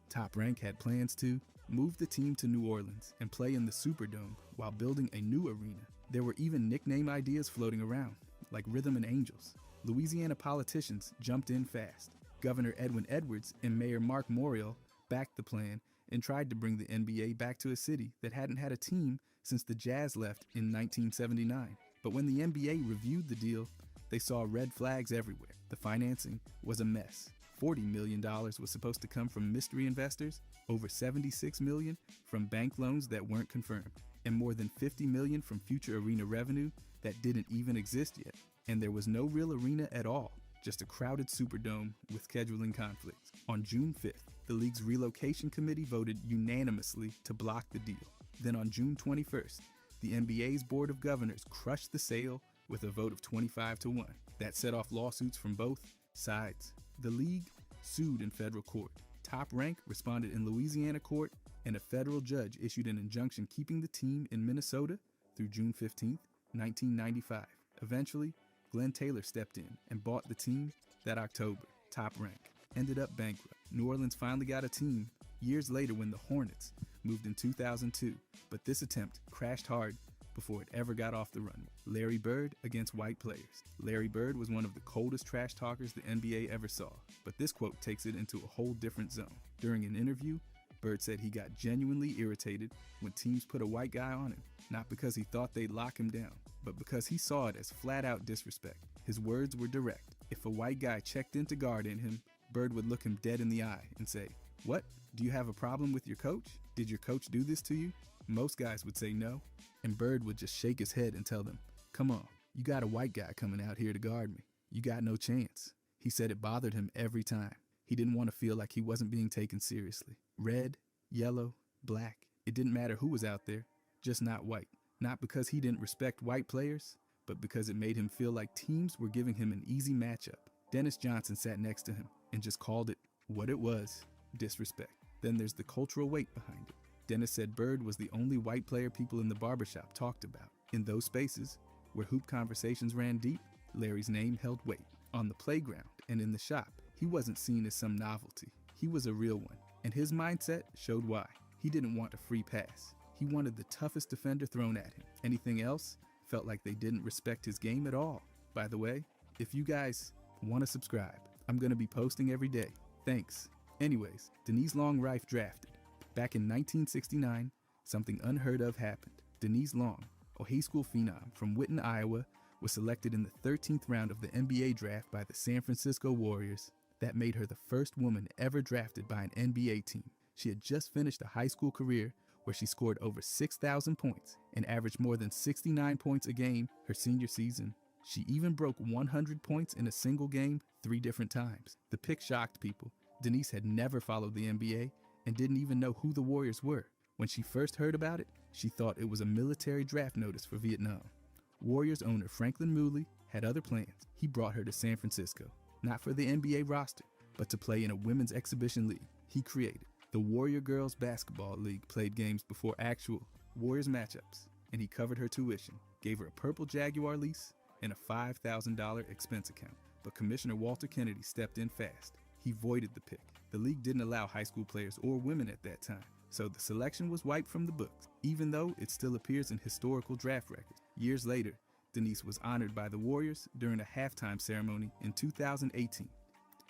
Top Rank had plans to move the team to New Orleans and play in the Superdome while building a new arena. There were even nickname ideas floating around, like Rhythm and Angels. Louisiana politicians jumped in fast. Governor Edwin Edwards and Mayor Mark Morial backed the plan and tried to bring the NBA back to a city that hadn't had a team since the Jazz left in 1979. But when the NBA reviewed the deal, they saw red flags everywhere. The financing was a mess. $40 million was supposed to come from mystery investors, over $76 million from bank loans that weren't confirmed, and more than $50 million from future arena revenue that didn't even exist yet. And there was no real arena at all, just a crowded Superdome with scheduling conflicts. On June 5th, the league's relocation committee voted unanimously to block the deal. Then on June 21st, the NBA's Board of Governors crushed the sale with a vote of 25-1. That set off lawsuits from both sides. The league sued in federal court. Top Rank responded in Louisiana court, and a federal judge issued an injunction keeping the team in Minnesota through June 15, 1995. Eventually, Glenn Taylor stepped in and bought the team that October. Top Rank ended up bankrupt. New Orleans finally got a team years later when the Hornets moved in 2002, but this attempt crashed hard before it ever got off the runway. Larry Bird against white players. Larry Bird was one of the coldest trash talkers the NBA ever saw, but this quote takes it into a whole different zone. During an interview, Bird said he got genuinely irritated when teams put a white guy on him, not because he thought they'd lock him down, but because he saw it as flat-out disrespect. His words were direct. If a white guy checked in to guard in him, Bird would look him dead in the eye and say, "What? Do you have a problem with your coach? Did your coach do this to you?" Most guys would say no, and Bird would just shake his head and tell them, "Come on, "You got a white guy coming out here to guard me. You got no chance." He said it bothered him every time. He didn't want to feel like he wasn't being taken seriously. Red, yellow, black, it didn't matter who was out there, just not white. Not because he didn't respect white players, but because it made him feel like teams were giving him an easy matchup. Dennis Johnson sat next to him and just called it what it was, disrespect. Then there's the cultural weight behind it. Dennis said Bird was the only white player people in the barbershop talked about. In those spaces, where hoop conversations ran deep, Larry's name held weight. On the playground and in the shop, he wasn't seen as some novelty. He was a real one, and his mindset showed why. He didn't want a free pass. He wanted the toughest defender thrown at him. Anything else felt like they didn't respect his game at all. By the way, if you guys want to subscribe, I'm going to be posting every day. Thanks. Anyways, Denise Long Rife drafted. Back in 1969, something unheard of happened. Denise Long, a high school phenom from Witten, Iowa, was selected in the 13th round of the NBA draft by the San Francisco Warriors. That made her the first woman ever drafted by an NBA team. She had just finished a high school career where she scored over 6,000 points and averaged more than 69 points a game her senior season. She even broke 100 points in a single game 3 different times. The pick shocked people. Denise had never followed the NBA and didn't even know who the Warriors were. When she first heard about it, she thought it was a military draft notice for Vietnam. Warriors owner Franklin Mooley had other plans. He brought her to San Francisco, not for the NBA roster, but to play in a women's exhibition league he created. The Warrior Girls Basketball League played games before actual Warriors matchups, and he covered her tuition, gave her a purple Jaguar lease, and a $5,000 expense account. But Commissioner Walter Kennedy stepped in fast. He voided the pick. The league didn't allow high school players or women at that time, so the selection was wiped from the books, even though it still appears in historical draft records. Years later, Denise was honored by the Warriors during a halftime ceremony in 2018.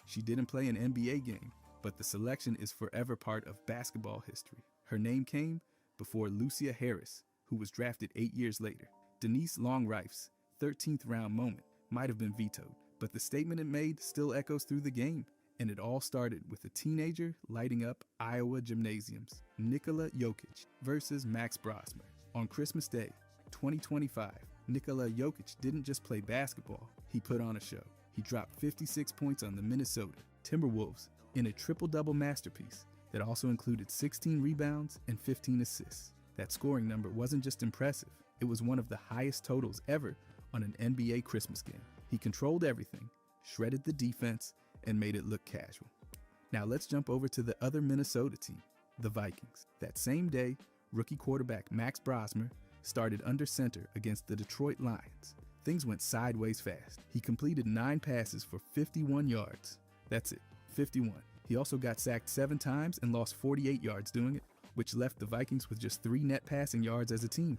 She didn't play an NBA game, but the selection is forever part of basketball history. Her name came before Lucia Harris, who was drafted 8 years later. Denise Long Rife's 13th round moment might have been vetoed, but the statement it made still echoes through the game. And it all started with a teenager lighting up Iowa gymnasiums. Nikola Jokic versus Max Brosmer. On Christmas Day, 2025, Nikola Jokic didn't just play basketball, he put on a show. He dropped 56 points on the Minnesota Timberwolves in a triple-double masterpiece that also included 16 rebounds and 15 assists. That scoring number wasn't just impressive, it was one of the highest totals ever on an NBA Christmas game. He controlled everything, shredded the defense, and made it look casual. Now let's jump over to the other Minnesota team, the Vikings. That same day, rookie quarterback Max Brosmer started under center against the Detroit Lions. Things went sideways fast. He completed 9 passes for 51 yards. That's it, 51. He also got sacked 7 times and lost 48 yards doing it, which left the Vikings with just 3 net passing yards as a team.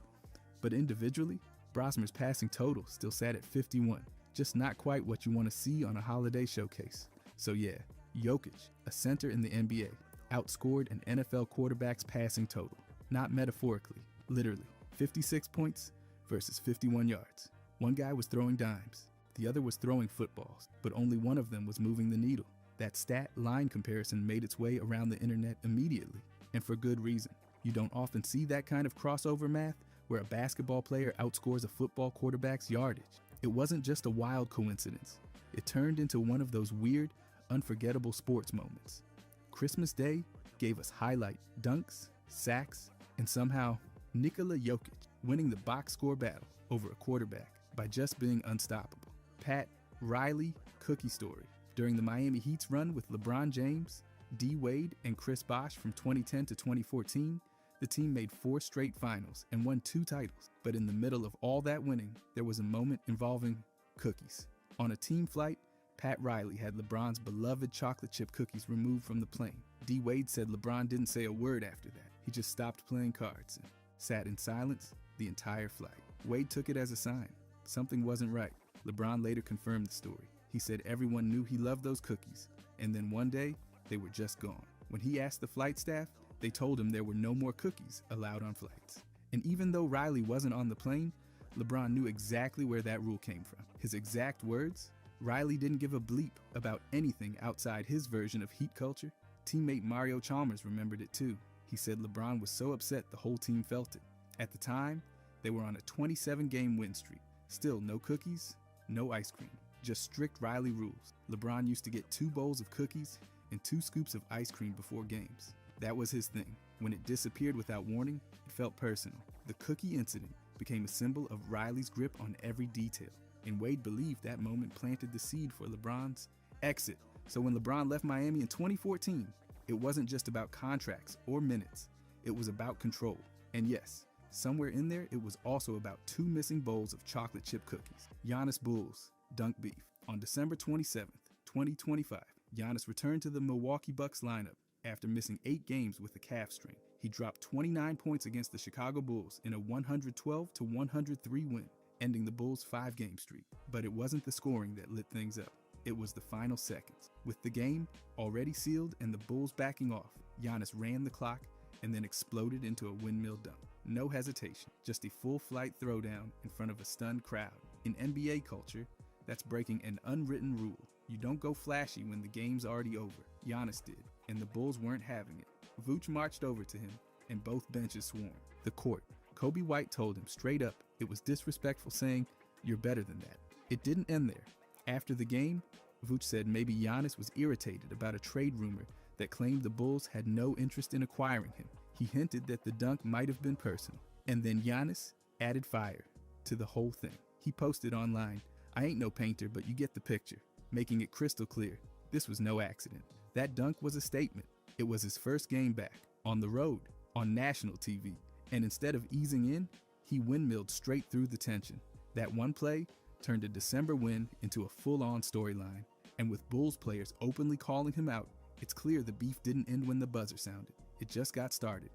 But individually, Brosmer's passing total still sat at 51. Just not quite what you want to see on a holiday showcase. So yeah, Jokic, a center in the NBA, outscored an NFL quarterback's passing total. Not metaphorically, literally. 56 points versus 51 yards. One guy was throwing dimes, the other was throwing footballs, but only one of them was moving the needle. That stat-line comparison made its way around the internet immediately, and for good reason. You don't often see that kind of crossover math where a basketball player outscores a football quarterback's yardage. It wasn't just a wild coincidence. It turned into one of those weird, unforgettable sports moments. Christmas Day gave us highlight dunks, sacks, and somehow Nikola Jokic winning the box score battle over a quarterback by just being unstoppable. Pat Riley cookie story. During the Miami Heat's run with LeBron James, D. Wade, and Chris Bosh from 2010 to 2014, the team made 4 straight finals and won 2 titles. But in the middle of all that winning, there was a moment involving cookies. On a team flight, Pat Riley had LeBron's beloved chocolate chip cookies removed from the plane. D. Wade said LeBron didn't say a word after that. He just stopped playing cards and sat in silence the entire flight. Wade took it as a sign. Something wasn't right. LeBron later confirmed the story. He said everyone knew he loved those cookies, and then one day, they were just gone. When he asked the flight staff, they told him there were no more cookies allowed on flights. And even though Riley wasn't on the plane, LeBron knew exactly where that rule came from. His exact words, Riley didn't give a bleep about anything outside his version of Heat culture. Teammate Mario Chalmers remembered it too. He said LeBron was so upset the whole team felt it. At the time, they were on a 27-game win streak. Still, no cookies, no ice cream. Just strict Riley rules. LeBron used to get 2 bowls of cookies and 2 scoops of ice cream before games. That was his thing. When it disappeared without warning, it felt personal. The cookie incident became a symbol of Riley's grip on every detail, and Wade believed that moment planted the seed for LeBron's exit. So when LeBron left Miami in 2014, it wasn't just about contracts or minutes. It was about control. And yes, somewhere in there, it was also about 2 missing bowls of chocolate chip cookies. Giannis Bulls Dunk Beef. On December 27th, 2025, Giannis returned to the Milwaukee Bucks lineup after missing 8 games with a calf strain. He dropped 29 points against the Chicago Bulls in a 112-103 win, ending the Bulls' 5-game streak. But it wasn't the scoring that lit things up. It was the final seconds. With the game already sealed and the Bulls backing off, Giannis ran the clock and then exploded into a windmill dunk. No hesitation, just a full-flight throwdown in front of a stunned crowd. In NBA culture, that's breaking an unwritten rule. You don't go flashy when the game's already over. Giannis did, and the Bulls weren't having it. Vooch marched over to him, and both benches swarmed. The court. Kobe White told him straight up it was disrespectful, saying, "You're better than that." It didn't end there. After the game, Vooch said maybe Giannis was irritated about a trade rumor that claimed the Bulls had no interest in acquiring him. He hinted that the dunk might have been personal. And then Giannis added fire to the whole thing. He posted online, "I ain't no painter, but you get the picture," making it crystal clear this was no accident. That dunk was a statement. It was his first game back, on the road, on national TV. And instead of easing in, he windmilled straight through the tension. That one play turned a December win into a full-on storyline. And with Bulls players openly calling him out, it's clear the beef didn't end when the buzzer sounded. It just got started.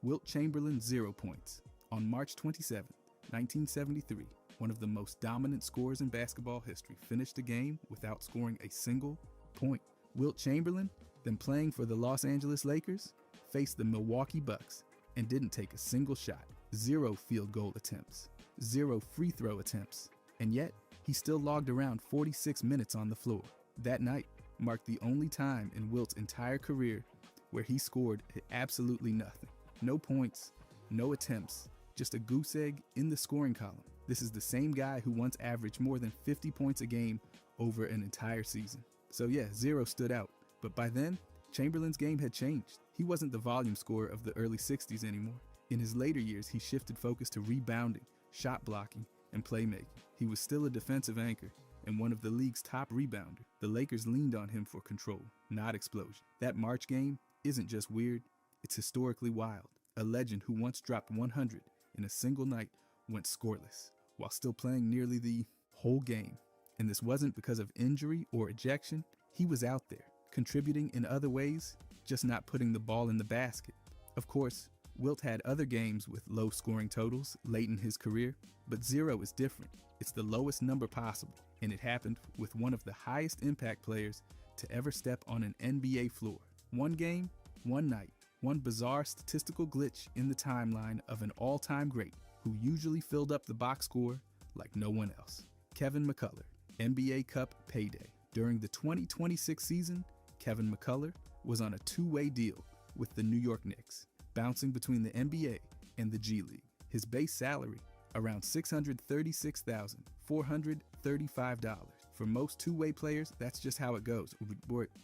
Wilt Chamberlain 0 points. On March 27, 1973, one of the most dominant scorers in basketball history finished the game without scoring a single point. Wilt Chamberlain, then playing for the Los Angeles Lakers, faced the Milwaukee Bucks and didn't take a single shot. 0 field goal attempts, 0 free throw attempts, and yet he still logged around 46 minutes on the floor. That night marked the only time in Wilt's entire career where he scored absolutely nothing. No points, no attempts, just a goose egg in the scoring column. This is the same guy who once averaged more than 50 points a game over an entire season. So yeah, 0 stood out. But by then, Chamberlain's game had changed. He wasn't the volume scorer of the early 60s anymore. In his later years, he shifted focus to rebounding, shot blocking, and playmaking. He was still a defensive anchor and one of the league's top rebounder. The Lakers leaned on him for control, not explosion. That March game isn't just weird, it's historically wild. A legend who once dropped 100 in a single night went scoreless, while still playing nearly the whole game. And this wasn't because of injury or ejection. He was out there, contributing in other ways, just not putting the ball in the basket. Of course, Wilt had other games with low scoring totals late in his career, but 0 is different. It's the lowest number possible, and it happened with one of the highest impact players to ever step on an NBA floor. One game, one night, one bizarre statistical glitch in the timeline of an all-time great who usually filled up the box score like no one else. Kevin McCullough, NBA Cup payday. During the 2026 season, Kevin McCullough was on a 2-way deal with the New York Knicks, bouncing between the NBA and the G League. His base salary, around $636,435. For most 2-way players, that's just how it goes.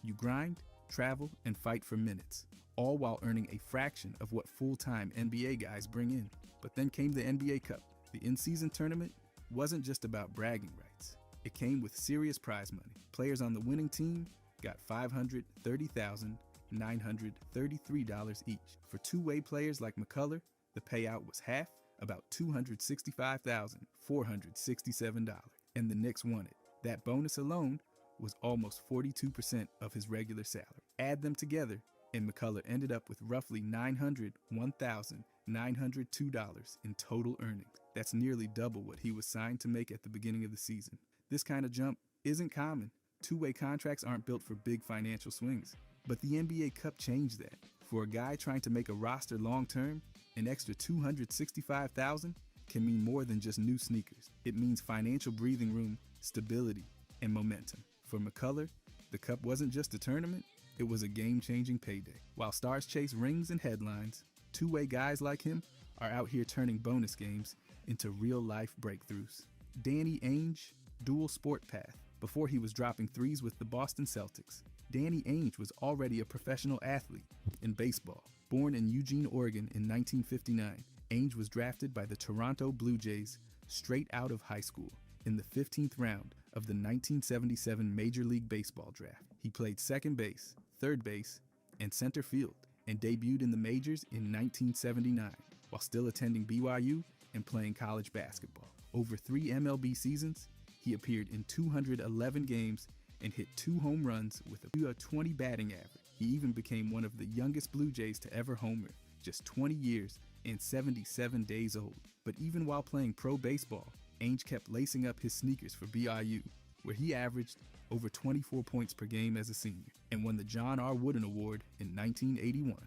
You grind, travel, and fight for minutes, all while earning a fraction of what full-time NBA guys bring in. But then came the NBA Cup. The in-season tournament wasn't just about bragging rights. It came with serious prize money. Players on the winning team got $530,933 each. For 2-way players like McCullough, the payout was half, about $265,467, and the Knicks won it. That bonus alone was almost 42% of his regular salary. Add them together, and McCullough ended up with roughly $901,902 in total earnings. That's nearly double what he was signed to make at the beginning of the season. This kind of jump isn't common. 2-way contracts aren't built for big financial swings. But the NBA Cup changed that. For a guy trying to make a roster long-term, an extra $265,000 can mean more than just new sneakers. It means financial breathing room, stability, and momentum. For McCullough, the Cup wasn't just a tournament, it was a game-changing payday. While stars chase rings and headlines, 2-way guys like him are out here turning bonus games into real-life breakthroughs. Danny Ainge, dual sport path. Before he was dropping threes with the Boston Celtics, Danny Ainge was already a professional athlete in baseball. Born in Eugene, Oregon in 1959, Ainge was drafted by the Toronto Blue Jays straight out of high school in the 15th round of the 1977 Major League Baseball draft. He played second base, third base, and center field, and debuted in the majors in 1979 while still attending BYU and playing college basketball. Over 3 MLB seasons, he appeared in 211 games and hit 2 home runs with a .20 batting average. He even became one of the youngest Blue Jays to ever homer, just 20 years and 77 days old. But even while playing pro baseball, Ainge kept lacing up his sneakers for BYU, where he averaged over 24 points per game as a senior and won the John R. Wooden Award in 1981.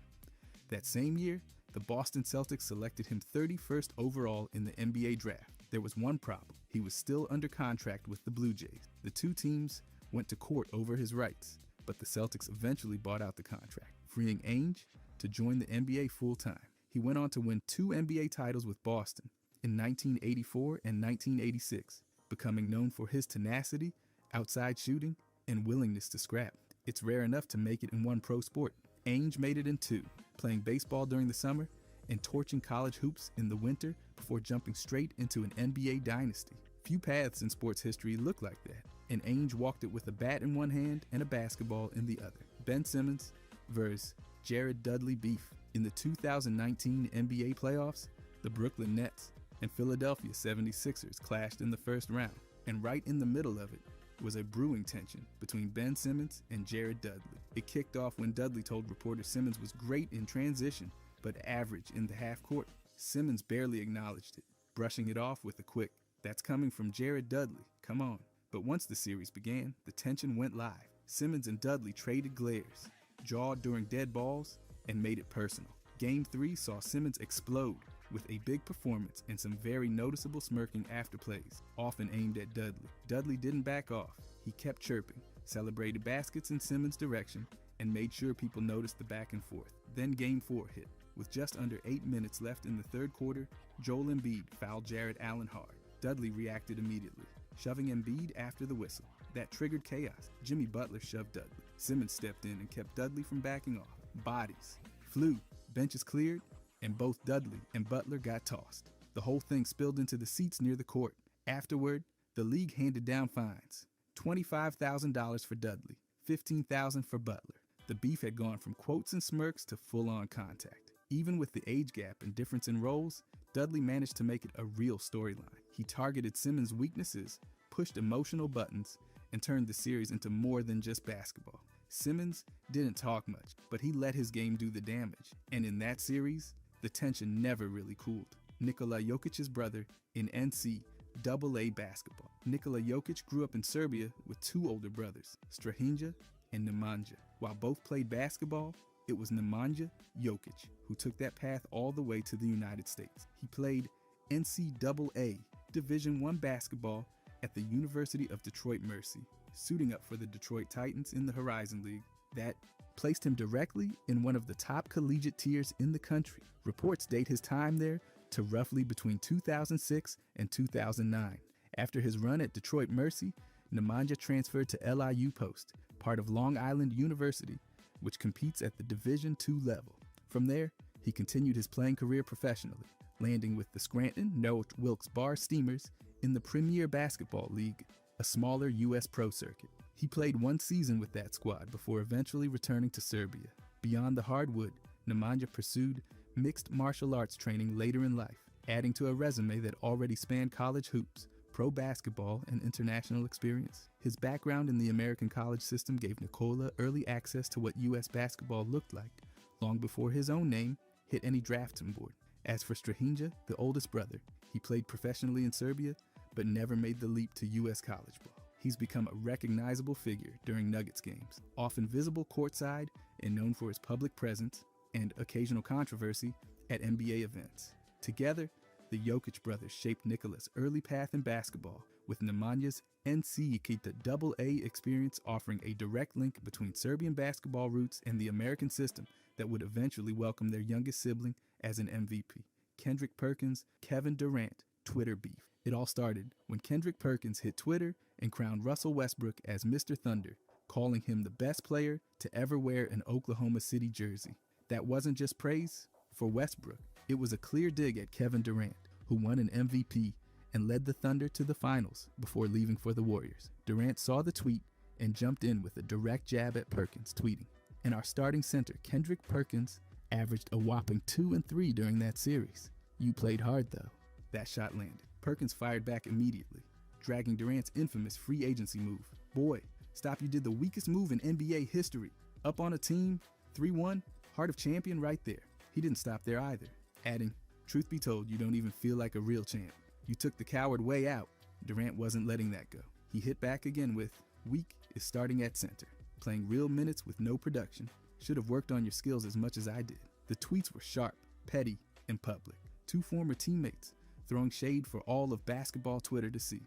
That same year, the Boston Celtics selected him 31st overall in the NBA draft. There was one problem. He was still under contract with the Blue Jays. The two teams went to court over his rights, but the Celtics eventually bought out the contract, freeing Ainge to join the NBA full-time. He went on to win 2 NBA titles with Boston in 1984 and 1986, becoming known for his tenacity, outside shooting, and willingness to scrap. It's rare enough to make it in one pro sport. Ainge made it in 2, playing baseball during the summer and torching college hoops in the winter before jumping straight into an NBA dynasty. Few paths in sports history look like that, and Ainge walked it with a bat in one hand and a basketball in the other. Ben Simmons vs. Jared Dudley beef. In the 2019 NBA playoffs, the Brooklyn Nets and Philadelphia 76ers clashed in the first round, and right in the middle of it was a brewing tension between Ben Simmons and Jared Dudley. It kicked off when Dudley told reporters Simmons was great in transition, but average in the half court. Simmons barely acknowledged it, brushing it off with a quick, "That's coming from Jared Dudley, come on." But once the series began, the tension went live. Simmons and Dudley traded glares, jawed during dead balls, and made it personal. Game 3 saw Simmons explode with a big performance and some very noticeable smirking after plays, often aimed at Dudley. Dudley didn't back off. He kept chirping, celebrated baskets in Simmons' direction, and made sure people noticed the back and forth. Then Game 4 hit. With just under 8 minutes left in the third quarter, Joel Embiid fouled Jarrett Allen hard. Dudley reacted immediately, shoving Embiid after the whistle. That triggered chaos. Jimmy Butler shoved Dudley. Simmons stepped in and kept Dudley from backing off. Bodies flew, benches cleared, and both Dudley and Butler got tossed. The whole thing spilled into the seats near the court. Afterward, the league handed down fines. $25,000 for Dudley, $15,000 for Butler. The beef had gone from quotes and smirks to full-on contact. Even with the age gap and difference in roles, Dudley managed to make it a real storyline. He targeted Simmons' weaknesses, pushed emotional buttons, and turned the series into more than just basketball. Simmons didn't talk much, but he let his game do the damage. And in that series, the tension never really cooled. Nikola Jokic's brother in NCAA basketball. Nikola Jokic grew up in Serbia with 2 older brothers, Strahinja and Nemanja. While both played basketball, it was Nemanja Jokic who took that path all the way to the United States. He played NCAA Division I basketball at the University of Detroit Mercy, suiting up for the Detroit Titans in the Horizon League. That placed him directly in one of the top collegiate tiers in the country. Reports date his time there to roughly between 2006 and 2009. After his run at Detroit Mercy, Nemanja transferred to LIU Post, part of Long Island University, which competes at the Division II level. From there, he continued his playing career professionally, landing with the Scranton Noah Wilkes-Barre Steamers in the Premier Basketball League, a smaller U.S. pro circuit. He played 1 season with that squad before eventually returning to Serbia. Beyond the hardwood, Nemanja pursued mixed martial arts training later in life, adding to a resume that already spanned college hoops, pro basketball, and international experience. His background in the American college system gave Nikola early access to what U.S. basketball looked like, long before his own name hit any drafting board. As for Strahinja, the oldest brother, he played professionally in Serbia, but never made the leap to U.S. college ball. He's become a recognizable figure during Nuggets games, often visible courtside and known for his public presence and occasional controversy at NBA events. Together, the Jokic brothers shaped Nikola's early path in basketball, with Nemanja's NCAA experience offering a direct link between Serbian basketball roots and the American system that would eventually welcome their youngest sibling as an MVP. Kendrick Perkins, Kevin Durant, Twitter beef. It all started when Kendrick Perkins hit Twitter and crowned Russell Westbrook as Mr. Thunder, calling him the best player to ever wear an Oklahoma City jersey. That wasn't just praise for Westbrook. It was a clear dig at Kevin Durant, who won an MVP and led the Thunder to the finals before leaving for the Warriors. Durant saw the tweet and jumped in with a direct jab at Perkins, tweeting, "And our starting center, Kendrick Perkins, averaged a whopping 2 and 3 during that series. You played hard though." That shot landed. Perkins fired back immediately, dragging Durant's infamous free agency move. "Boy, stop, you did the weakest move in NBA history. Up on a team, 3-1, heart of champion right there." He didn't stop there either, adding, "Truth be told, you don't even feel like a real champ. You took the coward way out." Durant wasn't letting that go. He hit back again with, "Weak is starting at center. Playing real minutes with no production. Should have worked on your skills as much as I did." The tweets were sharp, petty, and public. Two former teammates throwing shade for all of basketball Twitter to see.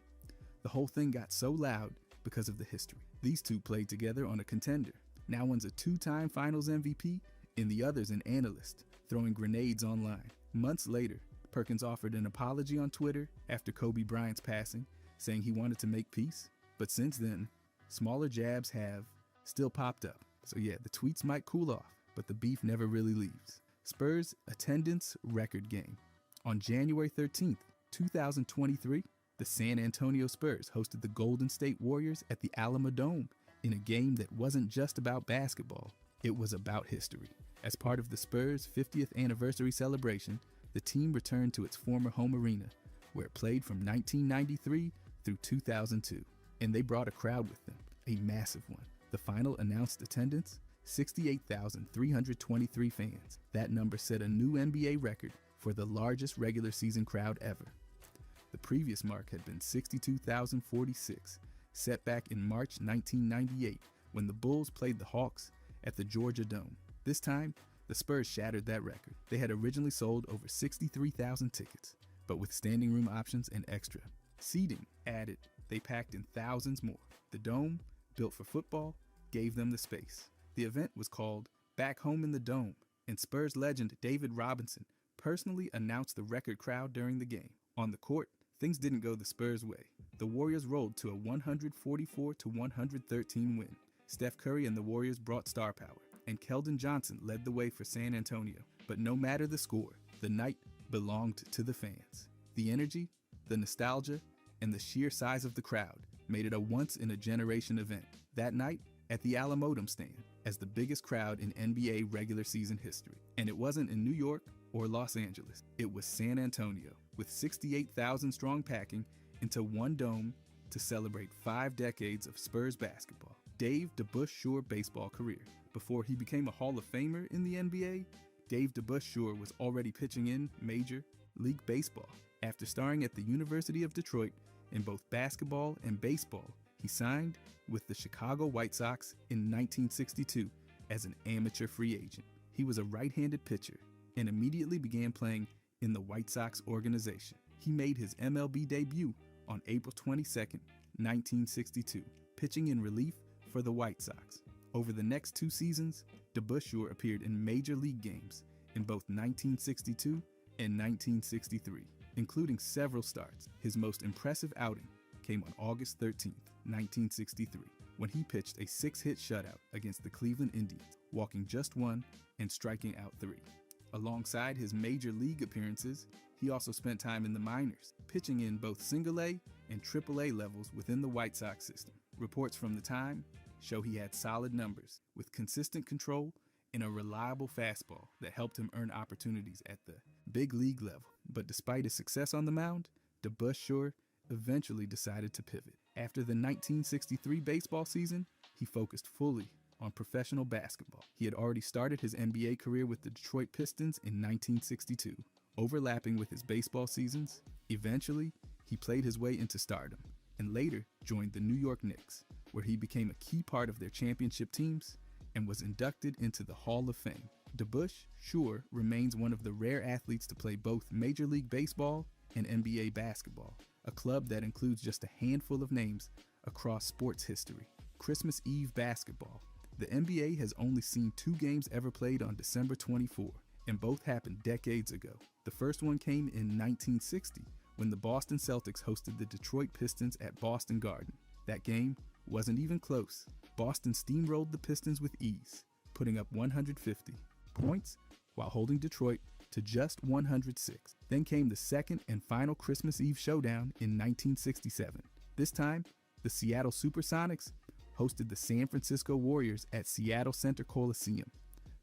The whole thing got so loud because of the history. These two played together on a contender. Now one's a 2-time finals MVP and the other's an analyst, throwing grenades online. Months later, Perkins offered an apology on Twitter after Kobe Bryant's passing, saying he wanted to make peace. But since then, smaller jabs have still popped up. So yeah, the tweets might cool off, but the beef never really leaves. Spurs attendance record game. On January 13th, 2023, the San Antonio Spurs hosted the Golden State Warriors at the Alamo Dome in a game that wasn't just about basketball, it was about history. As part of the Spurs' 50th anniversary celebration, the team returned to its former home arena, where it played from 1993 through 2002, and they brought a crowd with them, a massive one. The final announced attendance, 68,323 fans. That number set a new NBA record for the largest regular season crowd ever. The previous mark had been 62,046, set back in March 1998 when the Bulls played the Hawks at the Georgia Dome. This time, the Spurs shattered that record. They had originally sold over 63,000 tickets, but with standing room options and extra seating added, they packed in thousands more. The Dome, built for football, gave them the space. The event was called Back Home in the Dome, and Spurs legend David Robinson personally announced the record crowd during the game. On the court, things didn't go the Spurs' way. The Warriors rolled to a 144-113 win. Steph Curry and the Warriors brought star power, and Keldon Johnson led the way for San Antonio. But no matter the score, the night belonged to the fans. The energy, the nostalgia, and the sheer size of the crowd made it a once-in-a-generation event. That night, at the Alamodome stand, as the biggest crowd in NBA regular season history. And it wasn't in New York or Los Angeles. It was San Antonio, with 68,000 strong packing into one dome to celebrate 5 decades of Spurs basketball. Dave DeBusch's baseball career. Before he became a Hall of Famer in the NBA, Dave DeBusch was already pitching in Major League Baseball. After starring at the University of Detroit in both basketball and baseball, he signed with the Chicago White Sox in 1962 as an amateur free agent. He was a right-handed pitcher and immediately began playing in the White Sox organization. He made his MLB debut on April 22, 1962, pitching in relief for the White Sox. Over the next 2 seasons, DeBusch appeared in major league games in both 1962 and 1963, including several starts. His most impressive outing came on August 13, 1963, when he pitched a 6-hit shutout against the Cleveland Indians, walking just 1 and striking out 3. Alongside his major league appearances, he also spent time in the minors, pitching in both single-A and triple-A levels within the White Sox system. Reports from the time show he had solid numbers, with consistent control and a reliable fastball that helped him earn opportunities at the big league level. But despite his success on the mound, DeBusch eventually decided to pivot. After the 1963 baseball season, he focused fully on professional basketball. He had already started his NBA career with the Detroit Pistons in 1962, overlapping with his baseball seasons. Eventually, he played his way into stardom and later joined the New York Knicks, where he became a key part of their championship teams and was inducted into the Hall of Fame. DeBusch remains one of the rare athletes to play both Major League Baseball and NBA basketball, a club that includes just a handful of names across sports history. Christmas Eve basketball. The NBA has only seen 2 games ever played on December 24, and both happened decades ago. The first one came in 1960, when the Boston Celtics hosted the Detroit Pistons at Boston Garden. That game wasn't even close. Boston steamrolled the Pistons with ease, putting up 150 points while holding Detroit to just 106. Then came the second and final Christmas Eve showdown in 1967. This time, the Seattle Supersonics hosted the San Francisco Warriors at Seattle Center Coliseum.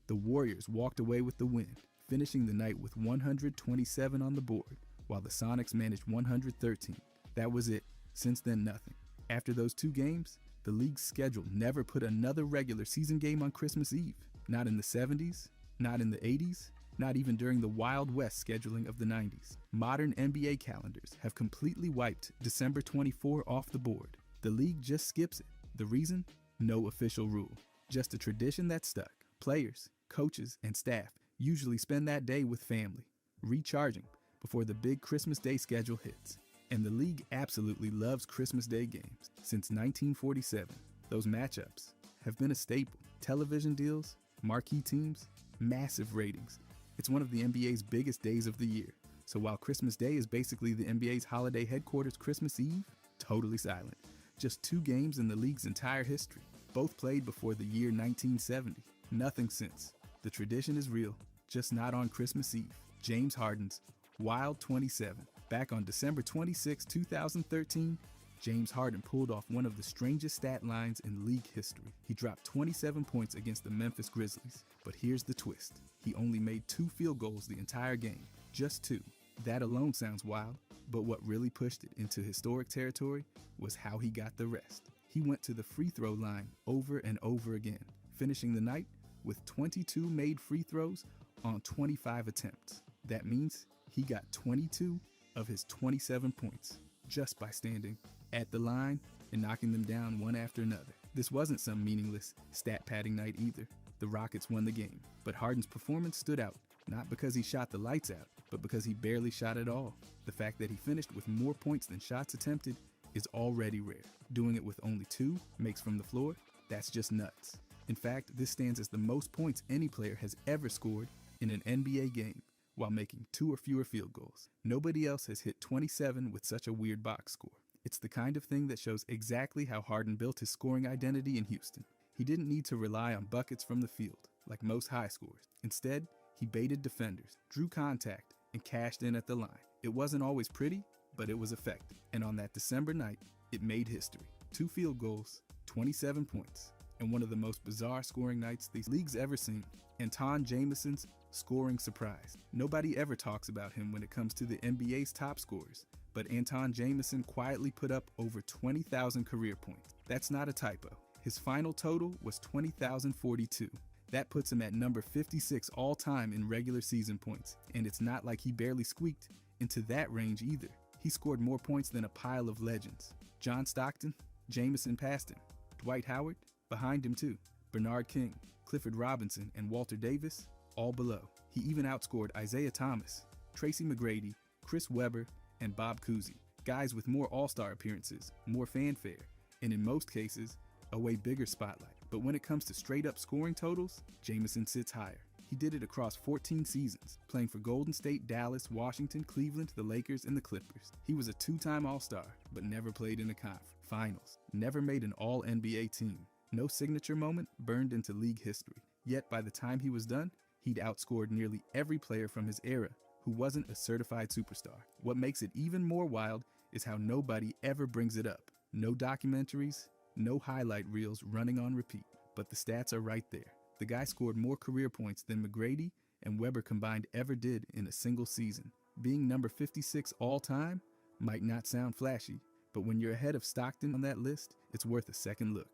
The Warriors walked away with the win, finishing the night with 127 on the board, while the Sonics managed 113. That was it. Since then, nothing. After those two games, the league's schedule never put another regular season game on Christmas Eve. Not in the 70s, not in the 80s, not even during the Wild West scheduling of the 90s. Modern NBA calendars have completely wiped December 24 off the board. The league just skips it. The reason? No official rule. Just a tradition that stuck. Players, coaches, and staff usually spend that day with family, recharging before the big Christmas Day schedule hits. And the league absolutely loves Christmas Day games. Since 1947, those matchups have been a staple. Television deals, marquee teams, massive ratings. It's one of the NBA's biggest days of the year. So while Christmas Day is basically the NBA's holiday headquarters Christmas Eve, totally silent. Just two games in the league's entire history, both played before the year 1970. Nothing since. The tradition is real, just not on Christmas Eve. James Harden's Wild 27. Back on December 26, 2013, James Harden pulled off one of the strangest stat lines in league history. He dropped 27 points against the Memphis Grizzlies. But here's the twist. He only made 2 field goals the entire game. Just 2. That alone sounds wild, but what really pushed it into historic territory was how he got the rest. He went to the free throw line over and over again, finishing the night with 22 made free throws on 25 attempts. That means he got 22 of his 27 points just by standing at the line and knocking them down one after another. This wasn't some meaningless stat padding night either. The Rockets won the game, but Harden's performance stood out, not because he shot the lights out, but because he barely shot at all. The fact that he finished with more points than shots attempted is already rare. Doing it with only 2 makes from the floor, that's just nuts. In fact, this stands as the most points any player has ever scored in an NBA game while making 2 or fewer field goals. Nobody else has hit 27 with such a weird box score. It's the kind of thing that shows exactly how Harden built his scoring identity in Houston. He didn't need to rely on buckets from the field, like most high scorers. Instead, he baited defenders, drew contact, and cashed in at the line. It wasn't always pretty, but it was effective. And on that December night, it made history. 2 field goals, 27 points, and one of the most bizarre scoring nights the league's ever seen. Antawn Jamison's scoring surprise. Nobody ever talks about him when it comes to the NBA's top scorers, but Antawn Jamison quietly put up over 20,000 career points. That's not a typo. His final total was 20,042. That puts him at number 56 all time in regular season points, and it's not like he barely squeaked into that range either. He scored more points than a pile of legends. John Stockton, Jamison passed him. Dwight Howard, behind him too. Bernard King, Clifford Robinson, and Walter Davis, all below. He even outscored Isaiah Thomas, Tracy McGrady, Chris Webber, and Bob Cousy, guys with more all-star appearances, more fanfare, and in most cases, a way bigger spotlight. But when it comes to straight-up scoring totals, Jamison sits higher. He did it across 14 seasons, playing for Golden State, Dallas, Washington, Cleveland, the Lakers, and the Clippers. He was a 2-time All-Star, but never played in a conference finals. Never made an All-NBA team. No signature moment burned into league history. Yet by the time he was done, he'd outscored nearly every player from his era who wasn't a certified superstar. What makes it even more wild is how nobody ever brings it up. No documentaries, no highlight reels running on repeat, but the stats are right there. The guy scored more career points than McGrady and Webber combined ever did in a single season. Being number 56 all time might not sound flashy, but when you're ahead of Stockton on that list, it's worth a second look.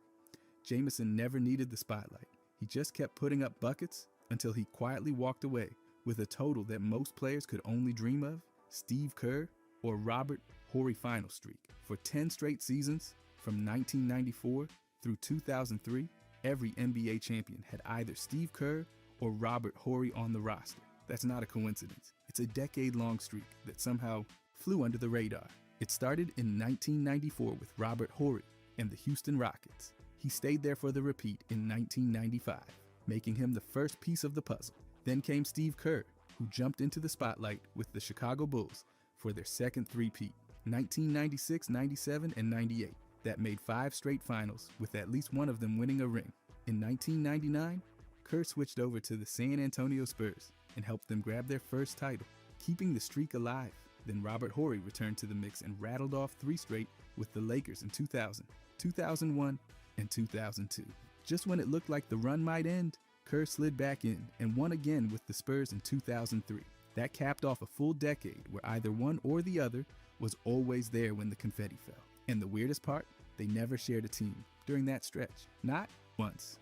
Jamison never needed the spotlight. He just kept putting up buckets until he quietly walked away with a total that most players could only dream of: Steve Kerr or Robert Horry final streak. For 10 straight seasons, from 1994 through 2003, every NBA champion had either Steve Kerr or Robert Horry on the roster. That's not a coincidence. It's a decade-long streak that somehow flew under the radar. It started in 1994 with Robert Horry and the Houston Rockets. He stayed there for the repeat in 1995, making him the first piece of the puzzle. Then came Steve Kerr, who jumped into the spotlight with the Chicago Bulls for their second three-peat, 1996, 97, and 98. That made 5 straight finals, with at least one of them winning a ring. In 1999, Kerr switched over to the San Antonio Spurs and helped them grab their first title, keeping the streak alive. Then Robert Horry returned to the mix and rattled off 3 straight with the Lakers in 2000, 2001, and 2002. Just when it looked like the run might end, Kerr slid back in and won again with the Spurs in 2003. That capped off a full decade where either one or the other was always there when the confetti fell. And the weirdest part, they never shared a team during that stretch. Not once.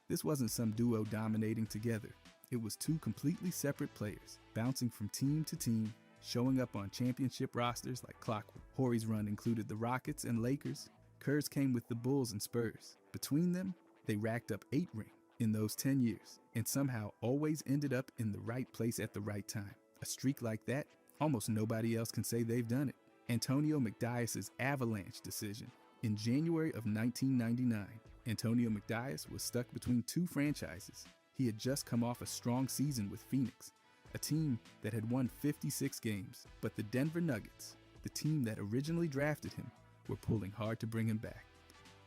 This wasn't some duo dominating together. It was 2 completely separate players, bouncing from team to team, showing up on championship rosters like clockwork. Horry's run included the Rockets and Lakers. Kerr's came with the Bulls and Spurs. Between them, they racked up 8 rings in those 10 years, and somehow always ended up in the right place at the right time. A streak like that, almost nobody else can say they've done it. Antonio McDyess' Avalanche decision. In January of 1999, Antonio McDyess was stuck between 2 franchises. He had just come off a strong season with Phoenix, a team that had won 56 games, but the Denver Nuggets, the team that originally drafted him, were pulling hard to bring him back.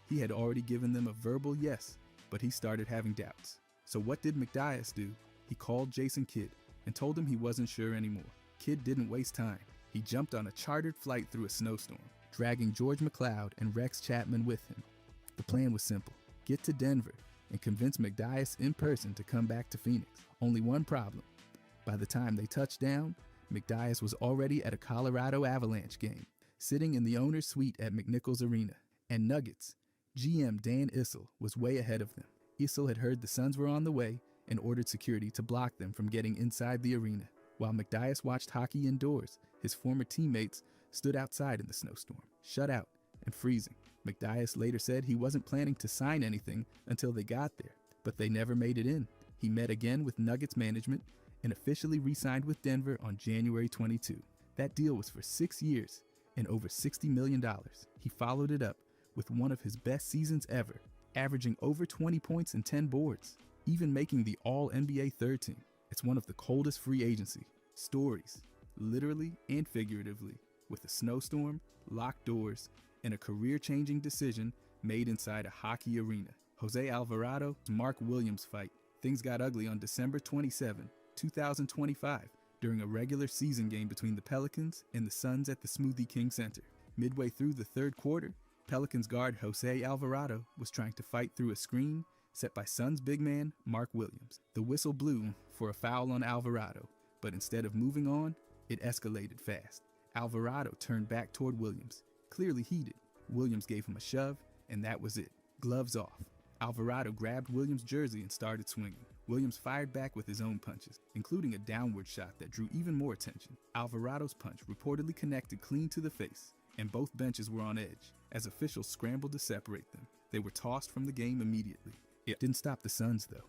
He had already given them a verbal yes, but he started having doubts. So what did McDyess do? He called Jason Kidd and told him he wasn't sure anymore. Kidd didn't waste time. He jumped on a chartered flight through a snowstorm, dragging George McLeod and Rex Chapman with him. The plan was simple: get to Denver and convince McDyess in person to come back to Phoenix. Only one problem. By the time they touched down, McDyess was already at a Colorado Avalanche game, sitting in the owner's suite at McNichols Arena. And Nuggets GM Dan Issel was way ahead of them. Issel had heard the Suns were on the way and ordered security to block them from getting inside the arena. While McDyess watched hockey indoors, his former teammates stood outside in the snowstorm, shut out and freezing. McDyess later said he wasn't planning to sign anything until they got there, but they never made it in. He met again with Nuggets management and officially re-signed with Denver on January 22. That deal was for 6 years and over $60 million. He followed it up with one of his best seasons ever, averaging over 20 points and 10 boards, even making the All-NBA third team. It's one of the coldest free agency stories, literally and figuratively, with a snowstorm, locked doors, and a career-changing decision made inside a hockey arena. Jose Alvarado-Mark Williams fight. Things got ugly on December 27, 2025, during a regular season game between the Pelicans and the Suns at the Smoothie King Center. Midway through the third quarter, Pelicans guard Jose Alvarado was trying to fight through a screen set by Suns big man Mark Williams. The whistle blew for a foul on Alvarado, but instead of moving on, it escalated fast. Alvarado turned back toward Williams, clearly heated. Williams gave him a shove, and that was it. Gloves off. Alvarado grabbed Williams' jersey and started swinging. Williams fired back with his own punches, including a downward shot that drew even more attention. Alvarado's punch reportedly connected clean to the face, and both benches were on edge as officials scrambled to separate them. They were tossed from the game immediately. It didn't stop the Suns, though.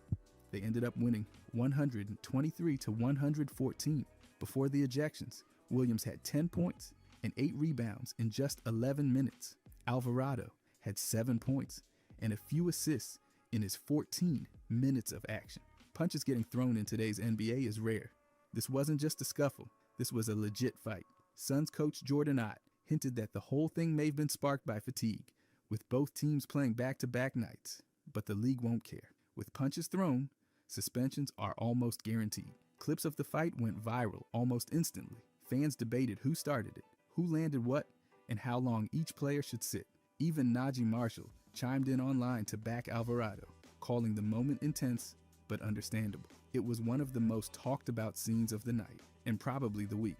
They ended up winning 123-114. Before the ejections, Williams had 10 points and 8 rebounds in just 11 minutes. Alvarado had 7 points and a few assists in his 14 minutes of action. Punches getting thrown in today's NBA is rare. This wasn't just a scuffle. This was a legit fight. Suns coach Jordan Ott hinted that the whole thing may have been sparked by fatigue, with both teams playing back-to-back nights. But the league won't care. With punches thrown, suspensions are almost guaranteed. Clips of the fight went viral almost instantly. Fans debated who started it, who landed what, and how long each player should sit. Even Najee Marshall chimed in online to back Alvarado, calling the moment intense but understandable. It was one of the most talked about scenes of the night, and probably the week.